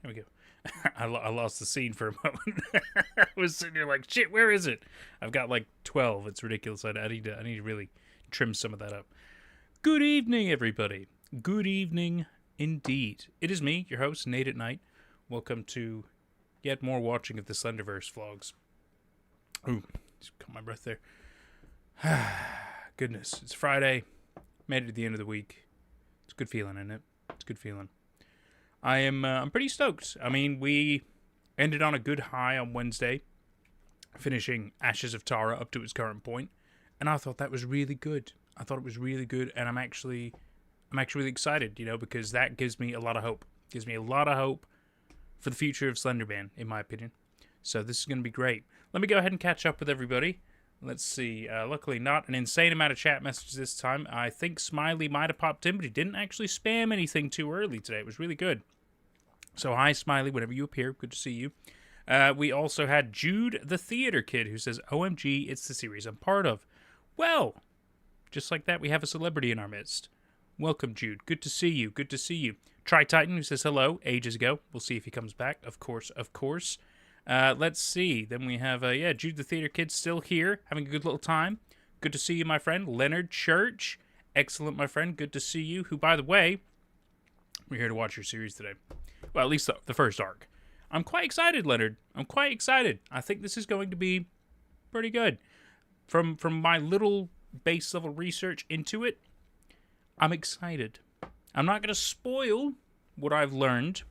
Here we go. I lost the scene for a moment. I was sitting there like, shit, where is it? I've got like 12. It's ridiculous. I need to really trim some of that up. Good evening, everybody. Good evening indeed. It is me, your host, Nate at Night. Welcome to yet more watching of the Slenderverse vlogs. Ooh, just caught my breath there. Goodness, it's Friday. Made it to the end of the week. It's a good feeling, isn't it? It's a good feeling. I'm pretty stoked. I mean, we ended on a good high on Wednesday, finishing Ashes of Tara up to its current point, and I thought that was really good. I thought it was really good, and I'm actually really excited, you know, because that gives me a lot of hope. Gives me a lot of hope for the future of Slenderman, in my opinion. So this is going to be great. Let me go ahead and catch up with everybody. Let's see. Luckily, not an insane amount of chat messages this time. I think Smiley might have popped in, but he didn't actually spam anything too early today. It was really good. So hi, Smiley, whenever you appear. Good to see you. We also had Jude the Theater Kid, who says, OMG, it's the series I'm part of. Well, just like that, we have a celebrity in our midst. Welcome, Jude. Good to see you. Good to see you. Tri-Titan, who says hello ages ago. We'll see if he comes back. Of course, of course. Let's see. Then we have, Jude the Theater Kid still here, having a good little time. Good to see you, my friend. Leonard Church. Excellent, my friend. Good to see you. Who, by the way, we're here to watch your series today. Well, at least the first arc. I'm quite excited, Leonard. I'm quite excited. I think this is going to be pretty good. From my little base level research into it, I'm excited. I'm not going to spoil what I've learned,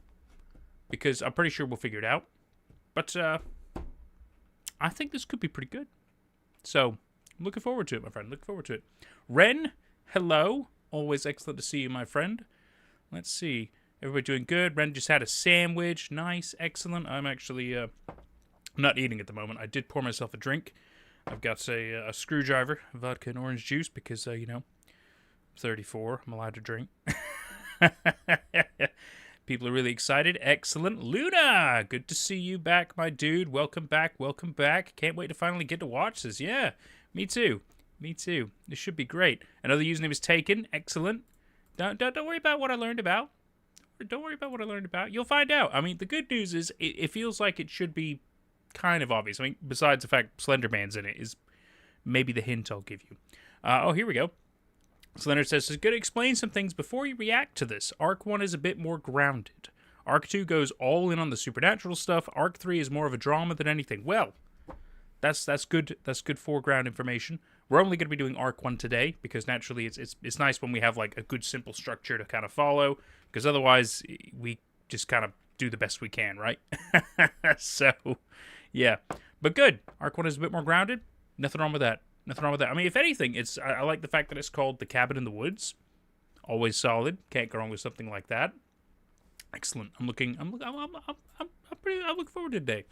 because I'm pretty sure we'll figure it out. But I think this could be pretty good. So, I'm looking forward to it, my friend. Looking forward to it. Ren, hello. Always excellent to see you, my friend. Let's see. Everybody doing good. Ren just had a sandwich. Nice. Excellent. I'm actually not eating at the moment. I did pour myself a drink. I've got a screwdriver, vodka and orange juice, because, you know, I'm 34. I'm allowed to drink. People are really excited. Excellent. Luna! Good to see you back, my dude. Welcome back. Welcome back. Can't wait to finally get to watch this. Yeah, me too. Me too. This should be great. Another username is taken. Excellent. Don't worry about what I learned about. Don't worry about what I learned about. You'll find out. I mean, the good news is it feels like it should be kind of obvious. I mean, besides the fact Slenderman's in it is maybe the hint I'll give you. Oh, here we go. Slender says, it's good to explain some things before you react to this. Arc 1 is a bit more grounded. Arc 2 goes all in on the supernatural stuff. Arc 3 is more of a drama than anything. Well, that's good. That's good foreground information. We're only going to be doing Arc 1 today, because naturally it's nice when we have like a good simple structure to kind of follow, because otherwise we just kind of do the best we can, right? So, yeah. But good. Arc 1 is a bit more grounded. Nothing wrong with that. Nothing wrong with that. I mean, if anything, I like the fact that it's called The Cabin in the Woods. Always solid. Can't go wrong with something like that. Excellent. I'm looking forward to today.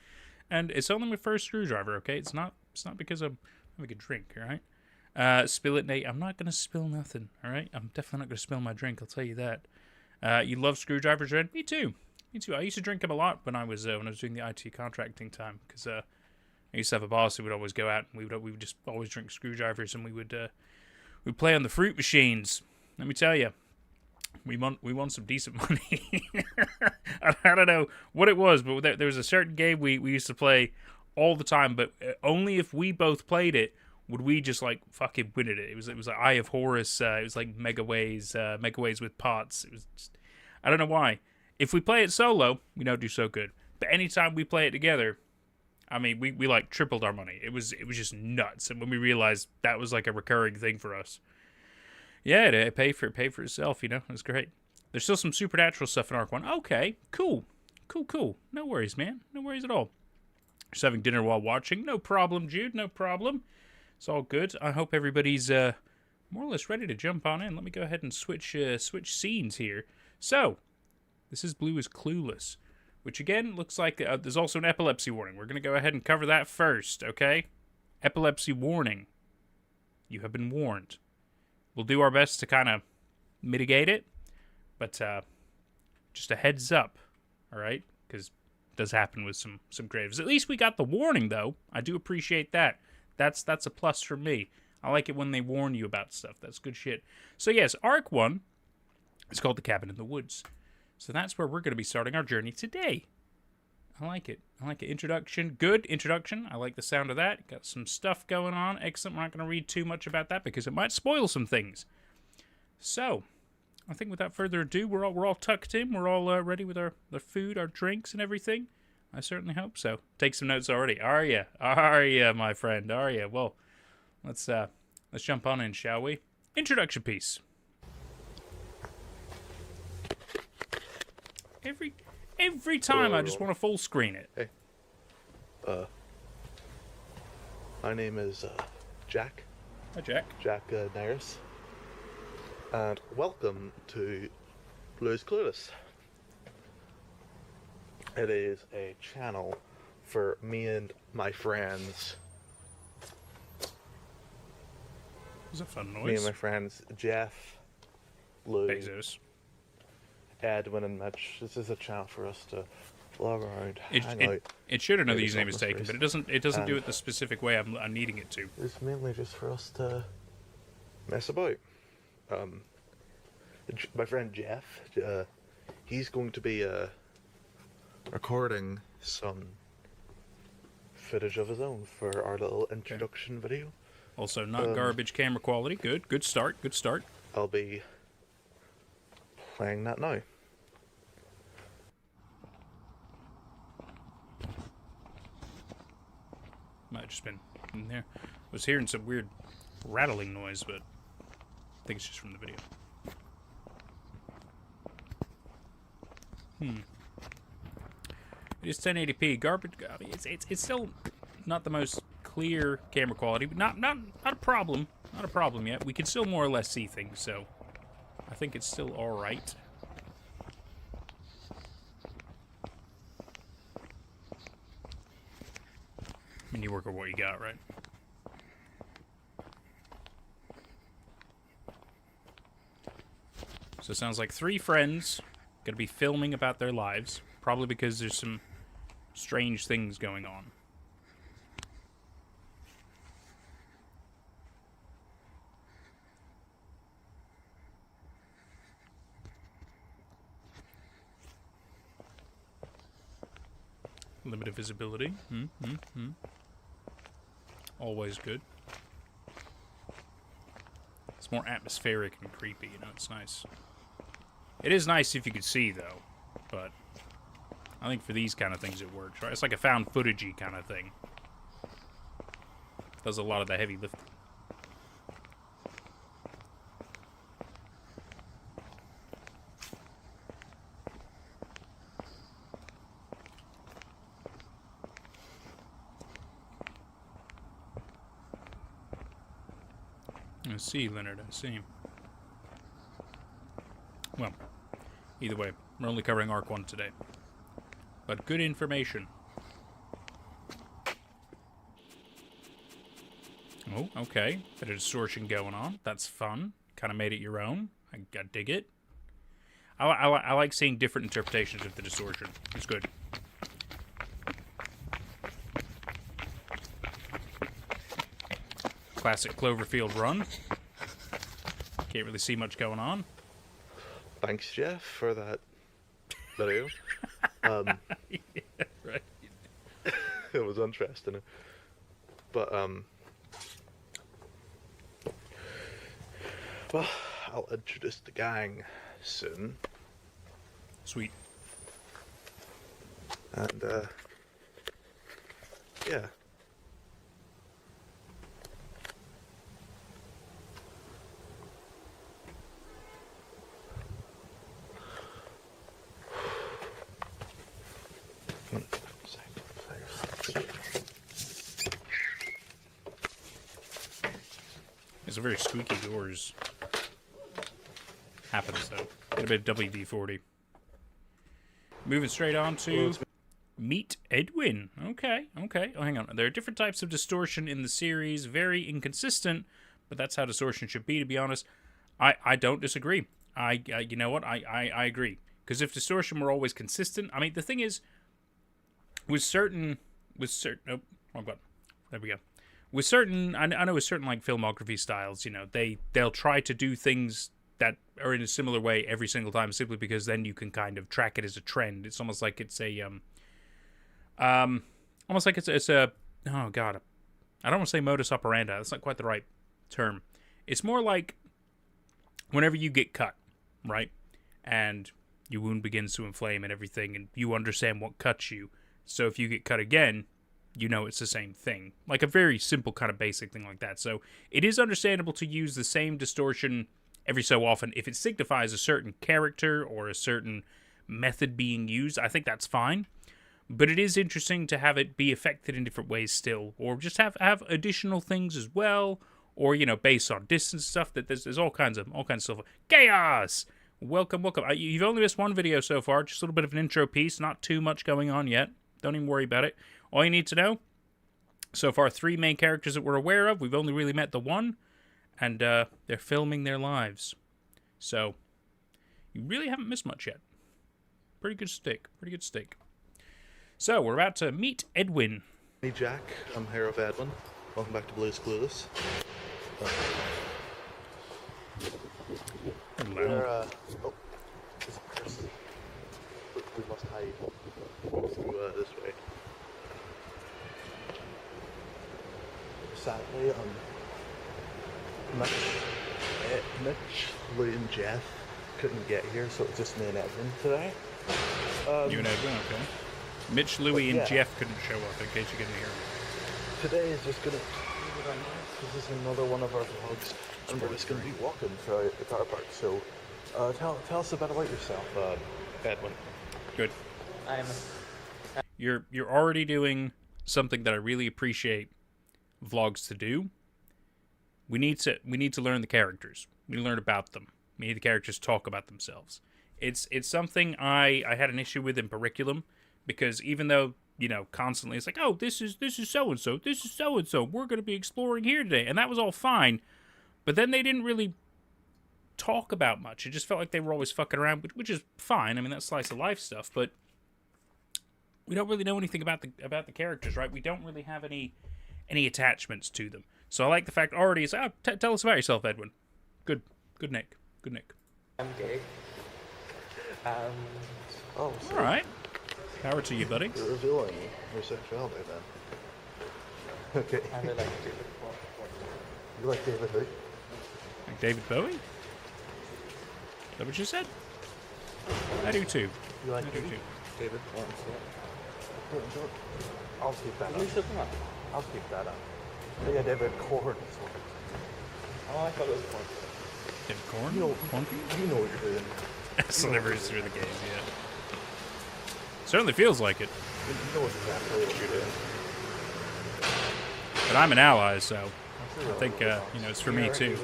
And it's only my first screwdriver, okay? It's not because I'm having a drink, all right? Spill it, Nate. I'm not going to spill nothing, all right? I'm definitely not going to spill my drink, I'll tell you that. You love screwdrivers, Red? Me too. Me too. I used to drink them a lot when I was doing the IT contracting time, because I used to have a boss who would always go out, and we would just always drink screwdrivers, and we'd play on the fruit machines. Let me tell you, we won some decent money. I don't know what it was, but there was a certain game we used to play all the time, but only if we both played it would we just like fucking win it. It was like Eye of Horus. It was like Megaways with pots. It was just, I don't know why. If we play it solo, we don't do so good. But anytime we play it together, I mean, we like tripled our money. It was just nuts. And when we realized that was like a recurring thing for us, yeah, it paid for itself. You know, it was great. There's still some supernatural stuff in Arc 1. Okay, cool. No worries, man. No worries at all. Just having dinner while watching. No problem, Jude. No problem. It's all good. I hope everybody's more or less ready to jump on in. Let me go ahead and switch scenes here. So, this is BlueIsClueless, which again looks like there's also an epilepsy warning. We're going to go ahead and cover that first, okay? Epilepsy warning. You have been warned. We'll do our best to kind of mitigate it, but just a heads up, all right? Because it does happen with some creatives. At least we got the warning, though. I do appreciate that. That's a plus for me. I like it when they warn you about stuff. That's good shit. So yes, Arc 1 is called The Cabin in the Woods. So that's where we're going to be starting our journey today. I like it. I like it. Introduction. Good introduction. I like the sound of that. Got some stuff going on. Excellent. We're not going to read too much about that because it might spoil some things. So, I think without further ado, we're all tucked in. We're all ready with our food, our drinks, and everything. I certainly hope so. Take some notes already. Are ya? Are ya, my friend? Are ya? Well, let's jump on in, shall we? Introduction piece. Every time I just want to full screen it. Hey. My name is Jack. Hi, Jack. Jack Nairus. And welcome to BlueIsClueless. It is a channel for me and my friends. Was a fun noise. Me and my friends Jeff, Lou, Bezos, Edwin, and Mitch. This is a channel for us to vlog around, hang out. It should have known the maybe username is taken, but it doesn't do it the specific way I'm needing it to. It's mainly just for us to mess about. My friend Jeff, he's going to be recording some footage of his own for our little introduction video. Also, not garbage camera quality. Good start. Good start. I'll be playing that now. Might have just been in there. I was hearing some weird rattling noise, but I think it's just from the video. It is 1080p. Garbage. I mean, it's still not the most clear camera quality, but not a problem. Not a problem yet. We can still more or less see things, so I think it's still all right. I mean, you work with what you got, right? So it sounds like 3 friends gonna be filming about their lives, probably because there's some strange things going on. Limited visibility. Always good. It's more atmospheric and creepy, you know, it's nice. It is nice if you could see, though, but I think for these kind of things it works, right? It's like a found footage-y kind of thing. Does a lot of the heavy lifting. I see, Leonard, I see. Well, either way, we're only covering Arc 1 today. But good information. Oh, okay. Bit of distortion going on. That's fun. Kind of made it your own. I dig it. I like seeing different interpretations of the distortion. It's good. Classic Cloverfield run. Can't really see much going on. Thanks, Jeff, for that video. Yeah, right. It was interesting. But, well, I'll introduce the gang soon. Sweet. And, yeah. It's a very squeaky doors. Happens though. Get a bit of WD-40. Moving straight on to Meet Edwin. Okay. Oh, hang on. There are different types of distortion in the series. Very inconsistent, but that's how distortion should be, to be honest. I don't disagree. You know what? I agree. Because if distortion were always consistent, I mean, the thing is, with certain, oh god, there we go. With certain, I know with certain like filmography styles, you know, they'll try to do things that are in a similar way every single time, simply because then you can kind of track it as a trend. It's almost like it's a almost like it's a oh god, I don't want to say modus operandi. That's not quite the right term. It's more like whenever you get cut, right, and your wound begins to inflame and everything, and you understand what cuts you. So if you get cut again, you know it's the same thing. Like a very simple kind of basic thing like that. So it is understandable to use the same distortion every so often if it signifies a certain character or a certain method being used. I think that's fine. But it is interesting to have it be affected in different ways still, or just have additional things as well, or based on distance stuff. That there's all kinds of stuff. Chaos. Welcome. You've only missed one video so far, just a little bit of an intro piece, not too much going on yet. Don't even worry about it. All you need to know, so far 3 main characters that we're aware of. We've only really met the one, and they're filming their lives. So you really haven't missed much yet. Pretty good stick. So we're about to meet Edwin. Hey Jack, I'm here with Edwin. Welcome back to BlueIsClueless. Hello. We must hide through this way. Sadly, Mitch, Lou, and Jeff couldn't get here, so it's just me and Edwin today. You and Edwin, okay. Mitch, Louie, and Jeff couldn't show up, in case you couldn't hear me. Today is just gonna be nice. This is another one of our vlogs, and we're just gonna be walking throughout the car park. So, tell us a bit about yourself, Edwin. Good. You're already doing something that I really appreciate vlogs to do. We need to learn the characters. We need to learn about them. We need the characters to talk about themselves. It's something I had an issue with in Curriculum, because even though constantly it's like, oh, this is so and so, this is so and so, we're going to be exploring here today, and that was all fine, but then they didn't really talk about much. It just felt like they were always fucking around, which is fine. I mean, that's slice of life stuff, but we don't really know anything about the characters, right? We don't really have any attachments to them. So I like the fact already it's, tell us about yourself, Edwin. Good Nick. I'm gay. Oh, so all right. Power to you, buddy. you're revealing your sexuality then. Okay. And I like David. You like David who? Like David Bowie? Is that what you said? I do too. You like I do too. David? Don't. I'll keep that Can you up. shut them up? I'll keep that up. But yeah, David Corn. Oh, I thought it was porn. David Corn? You know, Cornfield? you know what you're doing. Slivers through the game, yeah. Certainly feels like it. You know exactly what you're doing. But I'm an ally, so I think it's for me too.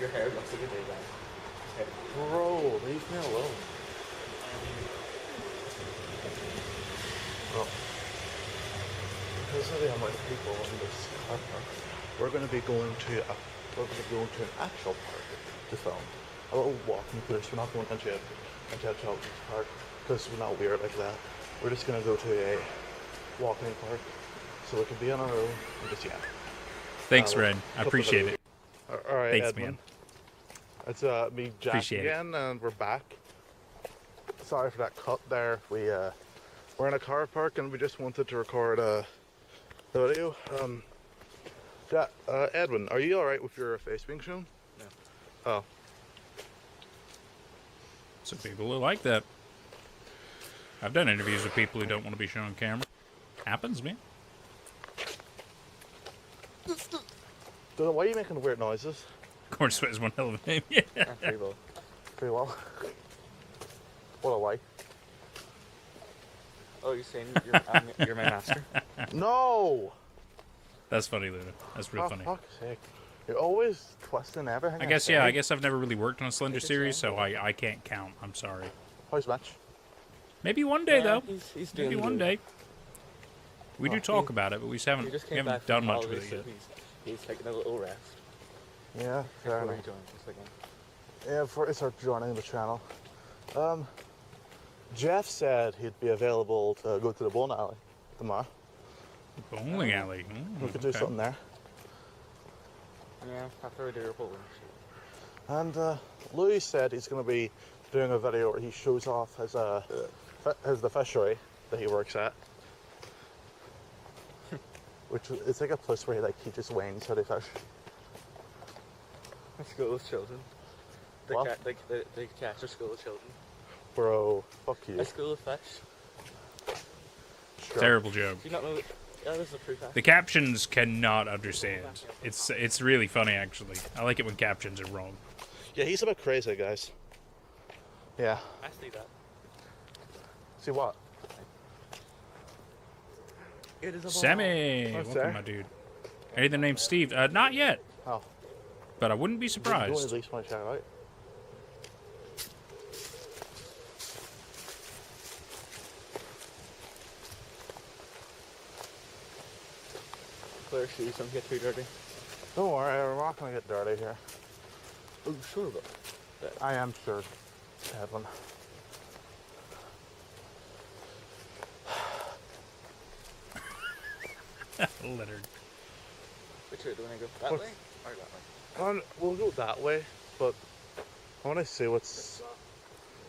Your hair looks like a day guy. Bro, leave me alone. Well, because of the amount of people in this car park, we're going to be going to an actual park to film. A little walking place. We're not going into a children's park because we're not weird like that. We're just going to go to a walking park so we can be on our own and just Thanks, Ren. I appreciate it. All right, Thanks, Edwin. man. It's me, Jack, Appreciate it. again, and we're back. Sorry for that cut there. We're in a car park, and we just wanted to record the video. Edwin, are you all right with your face being shown? No. Oh. Some people who like that. I've done interviews with people who don't want to be shown on camera. Happens, man. Don't know why are you making weird noises. Corn Sweat is one hell of a name. Yeah. Pretty well. Pretty well. What a life. Oh, you're saying you're my master? No! That's funny, Luna. That's real Oh, funny. fuck's sake. You're always twisting everything. I guess, say. yeah, I guess I've never really worked on a Slender Take a series, so chance. I can't count. I'm sorry. How's Mitch? Maybe one day, though. He's doing Maybe one good. day. We do Oh, talk about it, but we just He haven't, just we came haven't back done from much holidays, with it yet. so he's taking a little rest. Yeah, fair Before enough. he joins us again. Yeah, before I start joining the channel. Jeff said he'd be available to go to the bowling alley tomorrow. Bowling alley. We could do something there. Yeah, after we do your bowling. And Louis said he's going to be doing a video where he shows off the fishery that he works at. Which is like a place where he like teaches Wayne's how to fish. A school of children. What? They catch a school of children. Bro, fuck you. A school of fish. Sure. Terrible joke. Do you not know that is a true fact? The captions cannot understand. It's really funny, actually. I like it when captions are wrong. Yeah, he's a bit crazy, guys. Yeah. I see that. See what? It is a Sammy! What's Welcome, that? my dude. Anything named Steve? Not yet. Oh. But I wouldn't be You surprised. at least want to check it out. Clear shoes don't get too dirty. Don't worry, we're not going to get dirty here. Oh, sure, but I am sure, Edwin. Leonard. which way do you want to go? That What? way or that way? We'll go that way, but I want to see what's.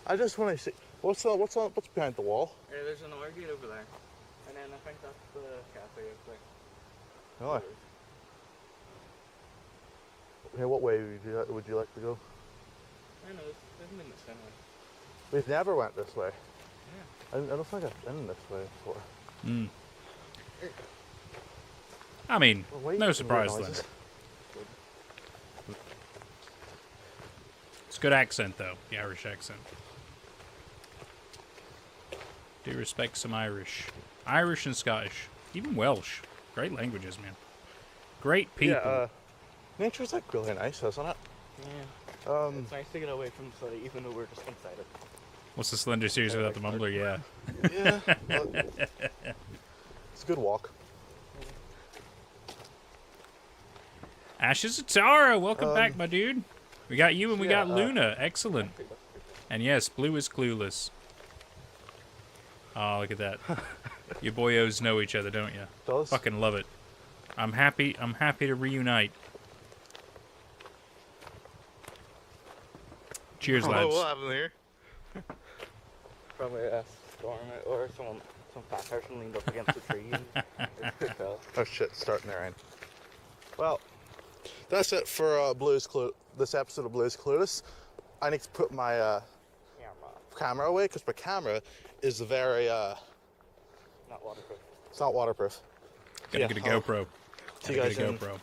I just want to see what's behind the wall. There's an gate over there, and then I think that's the cafe up there. Really? Okay, what way would you like to go? I know, isn't it the same way? We've never went this way. Yeah. I don't think I've been this way before. Mm. I mean, Well, why are you no making surprise, weird Leonard. noises? It's good accent, though. The Irish accent. Do respect some Irish. Irish and Scottish. Even Welsh. Great languages, man. Great people. Yeah, nature's like really nice, isn't it? Yeah. It's nice to get away from the city, even though we're just inside it. What's the Slender series without the mumbler? Yeah. Yeah. But it's a good walk. Ashes of Tara, welcome back, my dude. We got you and we got Luna. Excellent. And yes, Blue is Clueless. Oh, look at that. You boyos know each other, don't you? Does? Fucking love it. I'm happy to reunite. Cheers, lads. What happened here? Probably a storm or some fat person leaned up against the tree and it could fell. Oh shit, it's starting to rain. Well, that's it for this episode of Blues Clueless. I need to put my camera away because my camera is very Not waterproof. it's not waterproof. Gotta get a GoPro. See Gotta you get a guys in GoPro.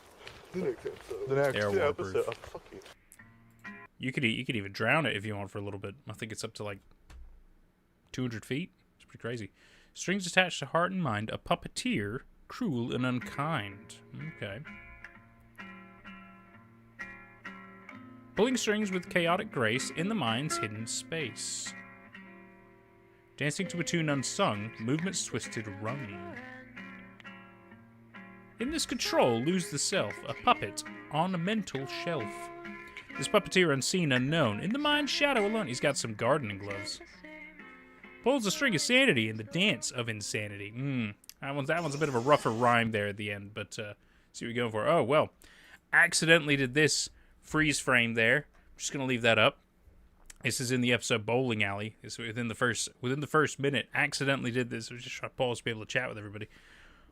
the next They're waterproof. episode. Oh, fuck you. You could even drown it if you want for a little bit. I think it's up to like 200 feet. It's pretty crazy. Strings attached to heart and mind. A puppeteer, cruel and unkind. Okay. Pulling strings with chaotic grace in the mind's hidden space. Dancing to a tune unsung, movements twisted rung. In this control, lose the self, a puppet on a mental shelf. This puppeteer unseen, unknown, in the mind's shadow alone. He's got some gardening gloves. Pulls a string of sanity in the dance of insanity. That one's a bit of a rougher rhyme there at the end, but see what we're going for. Oh, well. Accidentally did this freeze frame there. I'm just going to leave that up. This is in the episode Bowling Alley. It's within the first minute. Accidentally did this. I was just trying to pause to be able to chat with everybody.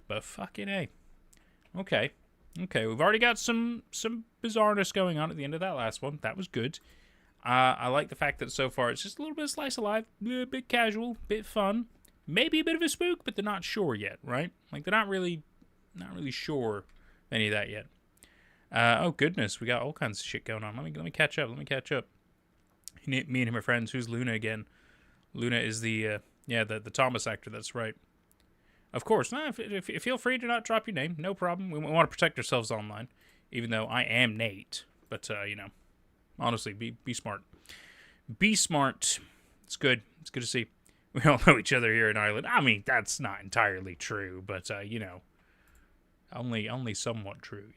But fucking A. Okay. Okay, we've already got some bizarreness going on at the end of that last one. That was good. I like the fact that so far it's just a little bit of slice of life, a bit casual, bit fun, maybe a bit of a spook, but they're not sure yet, right? Like they're not really sure any of that yet. Oh goodness, we got all kinds of shit going on. Let me catch up. Me and him are friends. Who's Luna again? Luna is the Thomas actor. That's right. Of course. No, feel free to not drop your name. No problem. We want to protect ourselves online, even though I am Nate. But honestly, be smart. Be smart. It's good. It's good to see. We all know each other here in Ireland. I mean, that's not entirely true, but only somewhat true.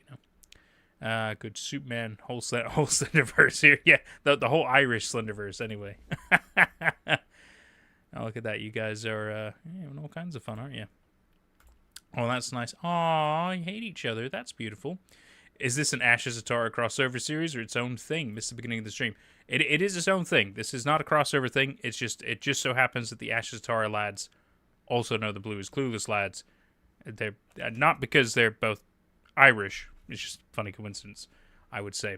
Good Superman whole Slenderverse here. Yeah, the whole Irish Slenderverse. Anyway. Oh, look at that. You guys are having all kinds of fun, aren't you? Oh, that's nice. Aw, you hate each other. That's beautiful. Is this an Ashes of Tara crossover series or its own thing? Missed the beginning of the stream. It is its own thing. This is not a crossover thing. It just so happens that the Ashes of Tara lads also know the BlueIsClueless lads. They're not because they're both Irish. It's just a funny coincidence, I would say.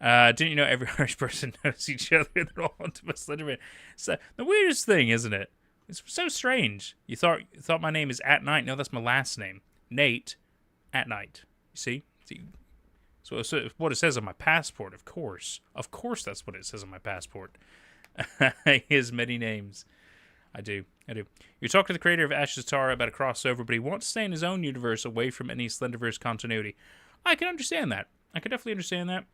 Didn't you know every Irish person knows each other? They're all onto a Slenderman. So the weirdest thing, isn't it? It's so strange. You thought my name is At Night? No, that's my last name, Nate. At Night. You see? So what it says on my passport. Of course, that's what it says on my passport. He has many names. I do. You talk to the creator of Ashes of Tara about a crossover, but he wants to stay in his own universe away from any Slenderverse continuity. I can understand that. I can definitely understand that.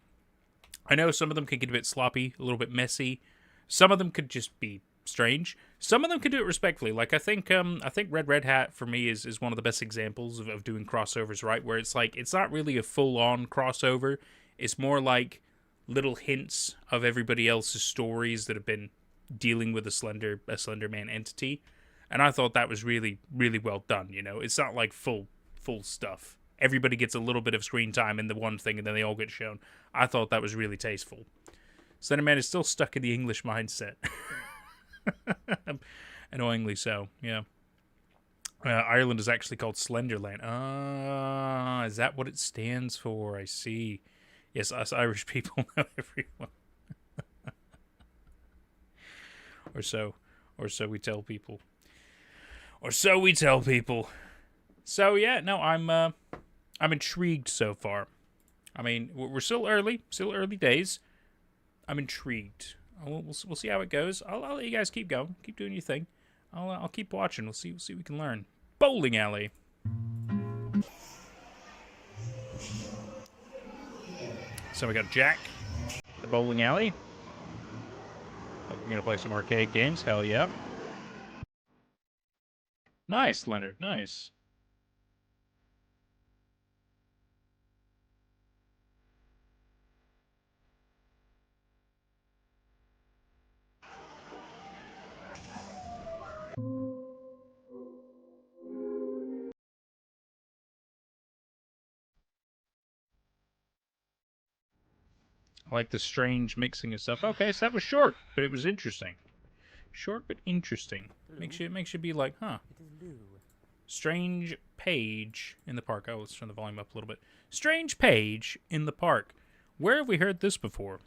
I know some of them can get a bit sloppy, a little bit messy. Some of them could just be strange. Some of them could do it respectfully. Like I think Red Hat for me is one of the best examples of doing crossovers right, where it's like it's not really a full-on crossover. It's more like little hints of everybody else's stories that have been dealing with a Slenderman entity, and I thought that was really, really well done. You know, it's not like full stuff. Everybody gets a little bit of screen time in the one thing, and then they all get shown. I thought that was really tasteful. Slenderman is still stuck in the English mindset. Annoyingly so, yeah. Ireland is actually called Slenderland. Ah, is that what it stands for? I see. Yes, us Irish people know everyone. Or so we tell people. So yeah, no, I'm intrigued so far. I mean, we're still early days. I'm intrigued. We'll see how it goes. I'll let you guys keep going, keep doing your thing. I'll keep watching. We'll see what we can learn. Bowling alley. So we got Jack, the bowling alley. We're gonna play some arcade games. Hell yeah! Nice, Leonard. Nice. I like the strange mixing of stuff. Okay, so that was short, but it was interesting. Short but interesting. Makes you be like, huh. Strange page in the park. Oh, let's turn the volume up a little bit. Strange page in the park. Where have we heard this before?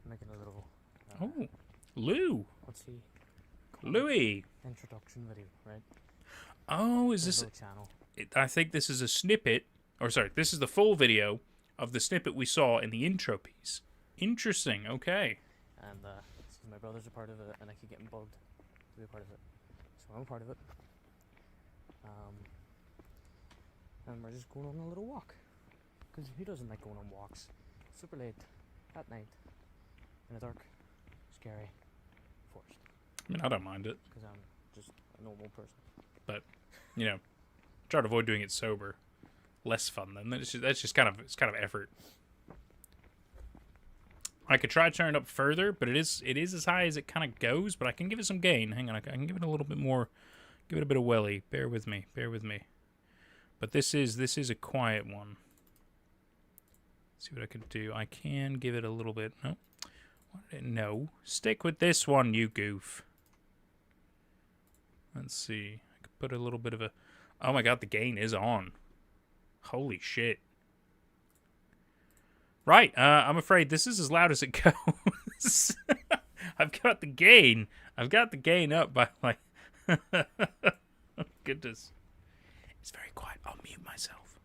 Making a little. Oh, Lou. What's he? Louis. Introduction video, right? Oh, is this? Channel. I think this is a snippet. Or sorry, this is the full video of the snippet we saw in the intro piece. Interesting. Okay. And my brother's a part of it, and I keep getting bugged to be a part of it, so I'm a part of it. And we're just going on a little walk, because who doesn't like going on walks? Super late, at night, in a dark, scary forest. I mean, I don't mind it, because I'm just a normal person. but you know, try to avoid doing it sober. Less fun then. That's just kind of effort. I could try to turn it up further, but it is as high as it kind of goes. But I can give it some gain. Hang on, I can give it a little bit more. Give it a bit of welly. Bear with me. But this is a quiet one. Let's see what I can do. I can give it a little bit. No, no. Stick with this one, you goof. Let's see. I could put a little bit of a. Oh my god, the gain is on. Holy shit. Right, I'm afraid this is as loud as it goes. I've got the gain up by like... oh, goodness. It's very quiet. I'll mute myself.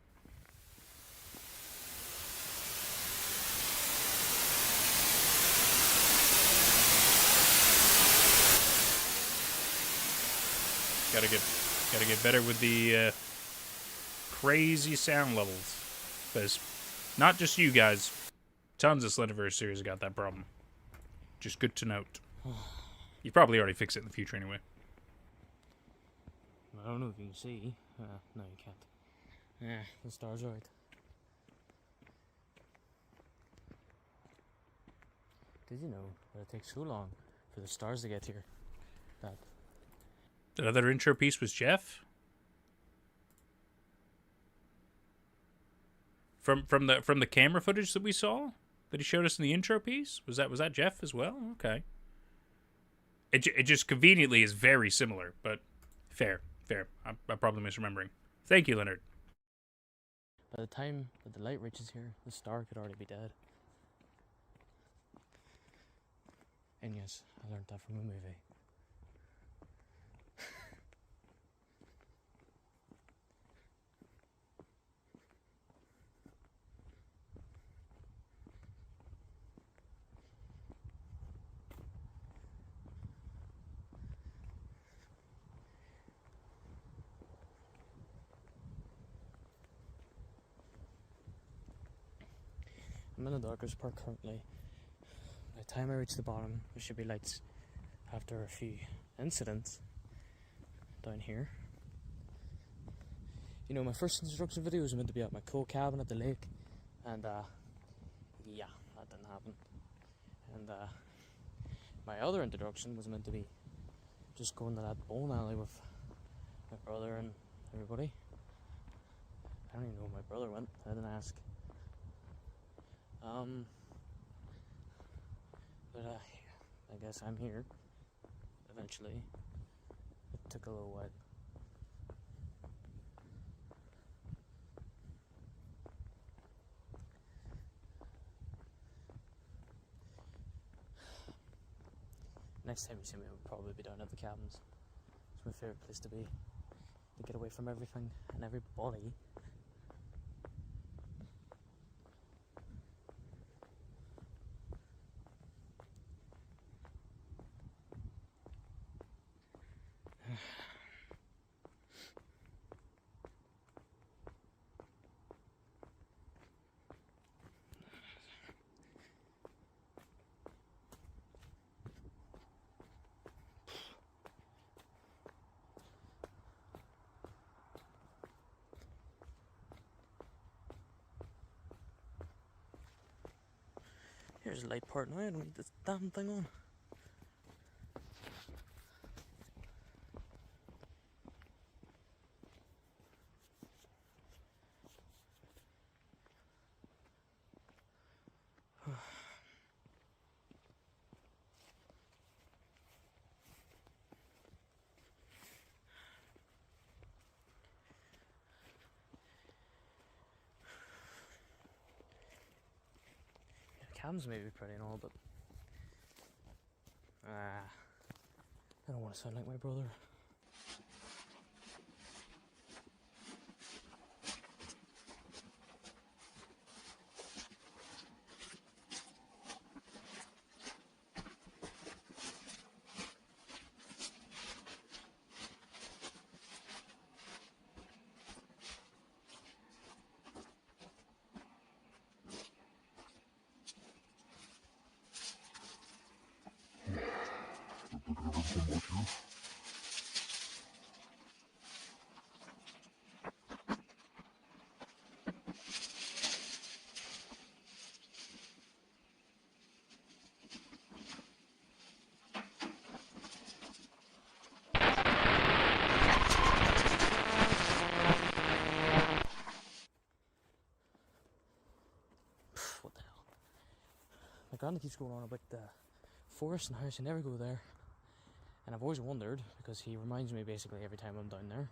Gotta get better with the crazy sound levels. Because not just you guys, tons of Slenderverse series got that problem. Just good to note. You probably already fix it in the future anyway. I don't know if you can see. No, you can't. Yeah, the stars are right. Did you know that it takes so long for the stars to get here? That other intro piece was Jeff? from the camera footage that we saw that he showed us in the intro piece. Was that Jeff as well? Okay. It just conveniently is very similar, but fair. I'm probably misremembering. Thank you, Leonard. By the time that the light reaches here, the star could already be dead. And yes, I learned that from a movie. I'm in the darkest part currently. By the time I reach the bottom, there should be lights after a few incidents down here. You know, my first instruction video was meant to be at my coal cabin at the lake, and yeah, that didn't happen. And my other introduction was meant to be just going to that bowling alley with my brother and everybody. I don't even know where my brother went, I didn't ask. But I guess I'm here eventually. It took a little while. Next time you see me, I'll probably be down at the cabins. It's my favourite place to be. To get away from everything and everybody. Here's the light part now, I don't need this damn thing on. Cabins may be pretty and all, but I don't want to sound like my brother. What the hell? My granddad keeps going on about the forest and how I should never go there. And I've always wondered, because he reminds me basically every time I'm down there.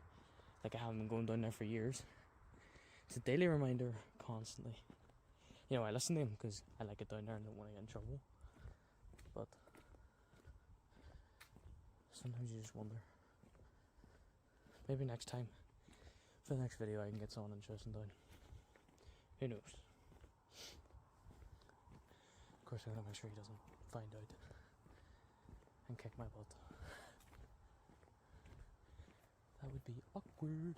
Like I haven't been going down there for years. It's a daily reminder constantly. You know, I listen to him because I like it down there and don't want to get in trouble. But sometimes you just wonder. Maybe next time, for the next video, I can get someone interesting down. Who knows? Of course, I'm gonna make sure he doesn't find out and kick my butt. That would be awkward.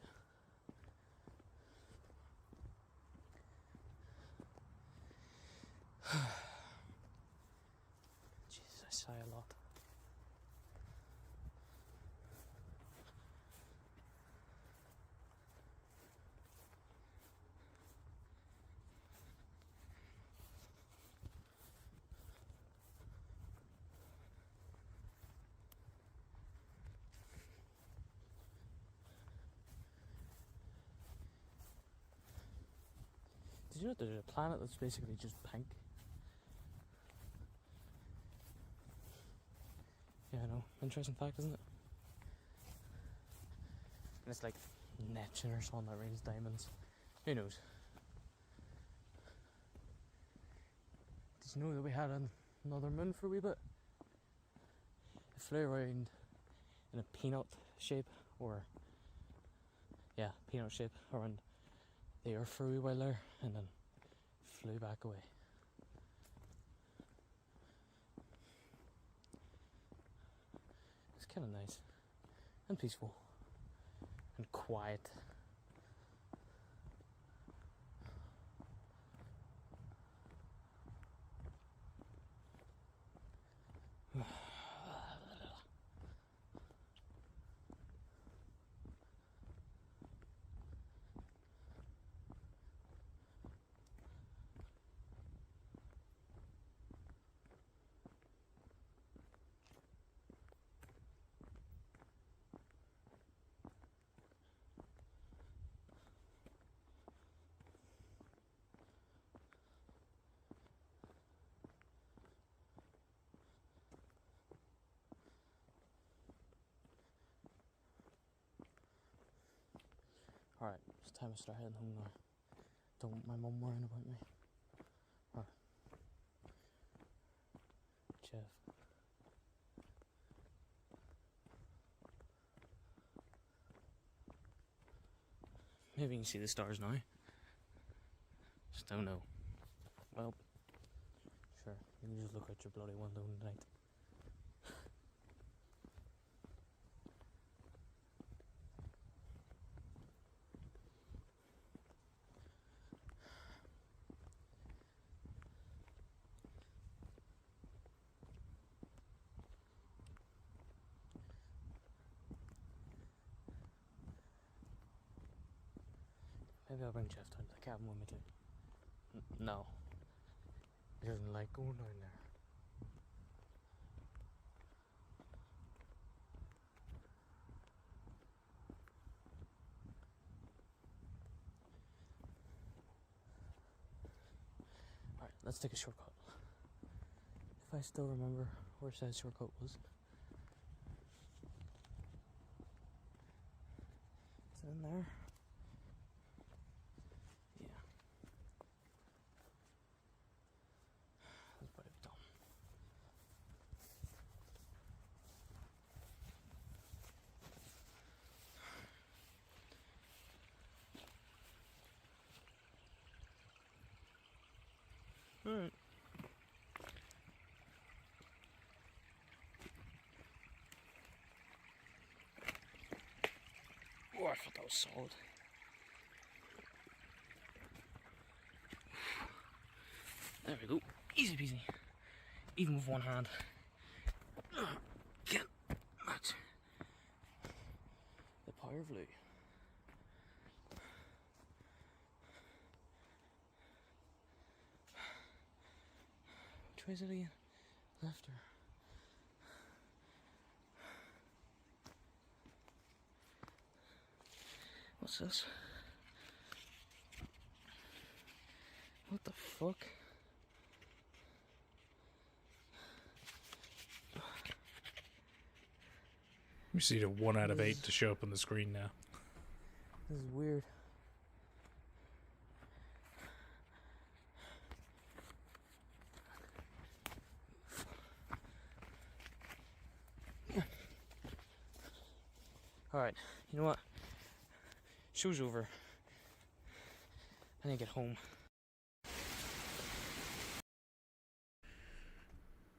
Jesus, I sigh a lot. Did Did you know there's a planet that's basically just pink? Yeah, I know. Interesting fact, isn't it? And it's like Neptune or something that rains diamonds. Who knows? Did you know that we had another moon for a wee bit? It flew around in a peanut shape, or yeah, peanut shape around the Earth for a wee while there, and then flew back away. It's kind of nice and peaceful and quiet. Alright, it's time to start heading home now. Don't want my mum worrying about me. Or Jeff. Maybe you can see the stars now. Just don't know. Well, sure, you can just look out your bloody window tonight. Maybe I'll bring Jeff down to the cabin with me too. No. He doesn't like going down there. Alright, let's take a shortcut. If I still remember where said shortcut was. Is it in there? Yeah. That's probably dumb. Alright. Oh, I thought that was solid. There we go. Easy peasy. Even with one hand. Can't match the power of Lou. Which way is it again? Left or? What's this? What the fuck? We see a 1 out of 8 to show up on the screen now. This is weird. Alright, you know what? Show's over. I need to get home.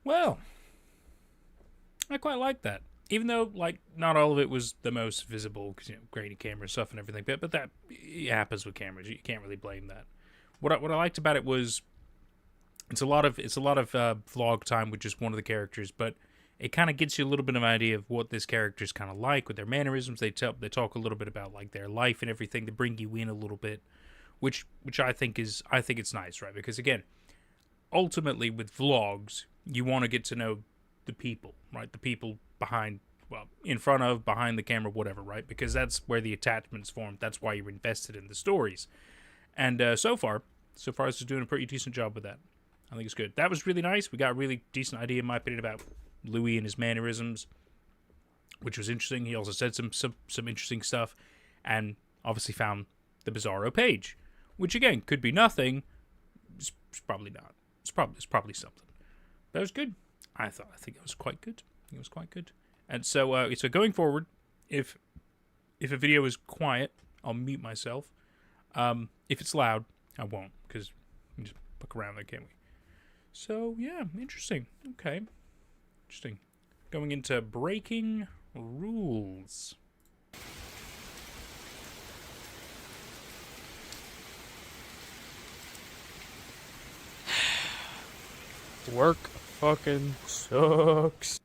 Well, I quite like that. Even though, like, not all of it was the most visible, because, you know, grainy camera stuff and everything, but that it happens with cameras. You can't really blame that. What I liked about it was it's a lot of vlog time with just one of the characters, but it kind of gets you a little bit of an idea of what this character's kind of like with their mannerisms. They talk a little bit about like their life and everything to bring you in a little bit, which I think it's nice, right? Because again, ultimately with vlogs, you want to get to know the people, right? The people behind, well, in front of, behind the camera, whatever, right? Because that's where the attachments form. That's why you're invested in the stories. And so far, so far this is doing a pretty decent job with that. I think it's good. That was really nice. We got a really decent idea, in my opinion, about Louis and his mannerisms, which was interesting. He also said some interesting stuff, and obviously found the Bizarro page, which again could be nothing. It's probably not. It's probably something. That was good. I think it was quite good. And so going forward, if a video is quiet, I'll mute myself. If it's loud, I won't, because we can just look around there, can't we? So yeah, interesting. Okay, interesting. Going into breaking rules. Work fucking sucks.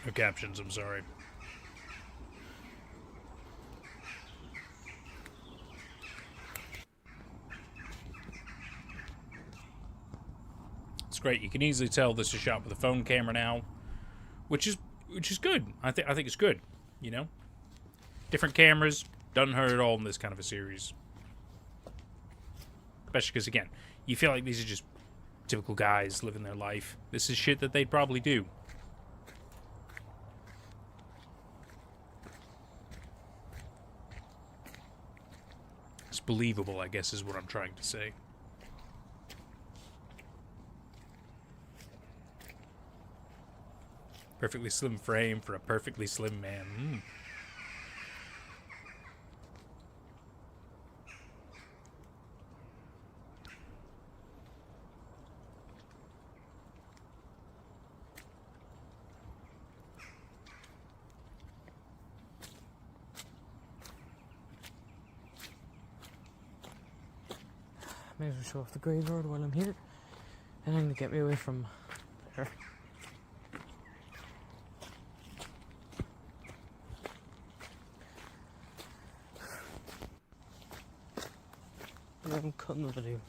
No captions, I'm sorry. It's great. You can easily tell this is shot with a phone camera now, which is good. I think it's good. You know, different cameras doesn't hurt at all in this kind of a series. Especially because again, you feel like these are just typical guys living their life. This is shit that they'd probably do. It's believable, I guess, is what I'm trying to say. Perfectly slim frame for a perfectly slim man. May as well show off the graveyard while I'm here. And then to get me away from there. And I'm cutting the video.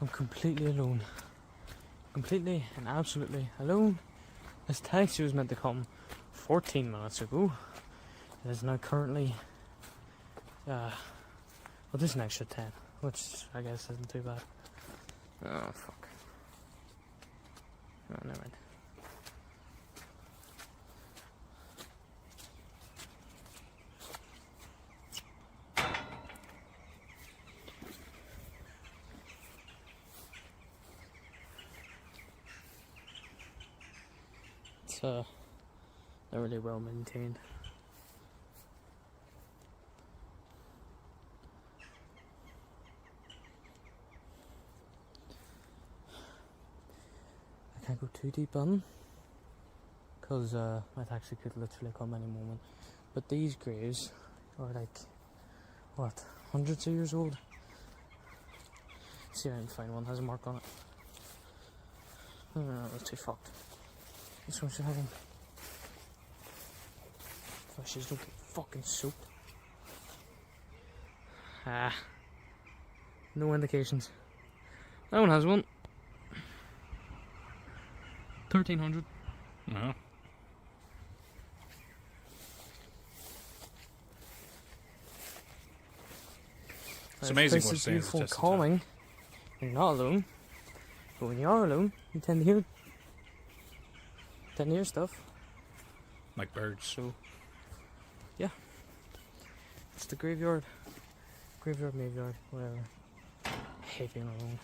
I'm completely alone. Completely and absolutely alone. This taxi was meant to come 14 minutes ago. It is now currently, well, this is an extra 10, which I guess isn't too bad. Oh, fuck. Oh, never mind. It's not really well maintained. I can't go too deep on because my taxi could literally come any moment. But these graves are like, what, hundreds of years old? See if I can find one that has a mark on it. No, that's too fucked. This one should have one. Fishes don't get fucking soaked. Ah. No indications. That one has one. 1300. No. It's amazing what stands beautiful the test of calming. You're not alone. But when you are alone, you tend to hear stuff. like birds. So, yeah. It's the graveyard. Graveyard, whatever. I hate being alone.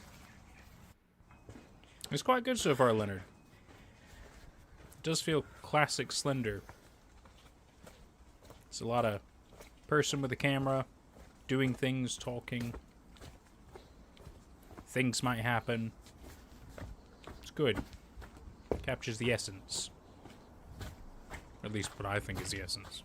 It's quite good so far, Leonard. It does feel classic Slender. It's a lot of person with a camera, doing things, talking. Things might happen. It's good. Captures the essence. At least what I think is the essence.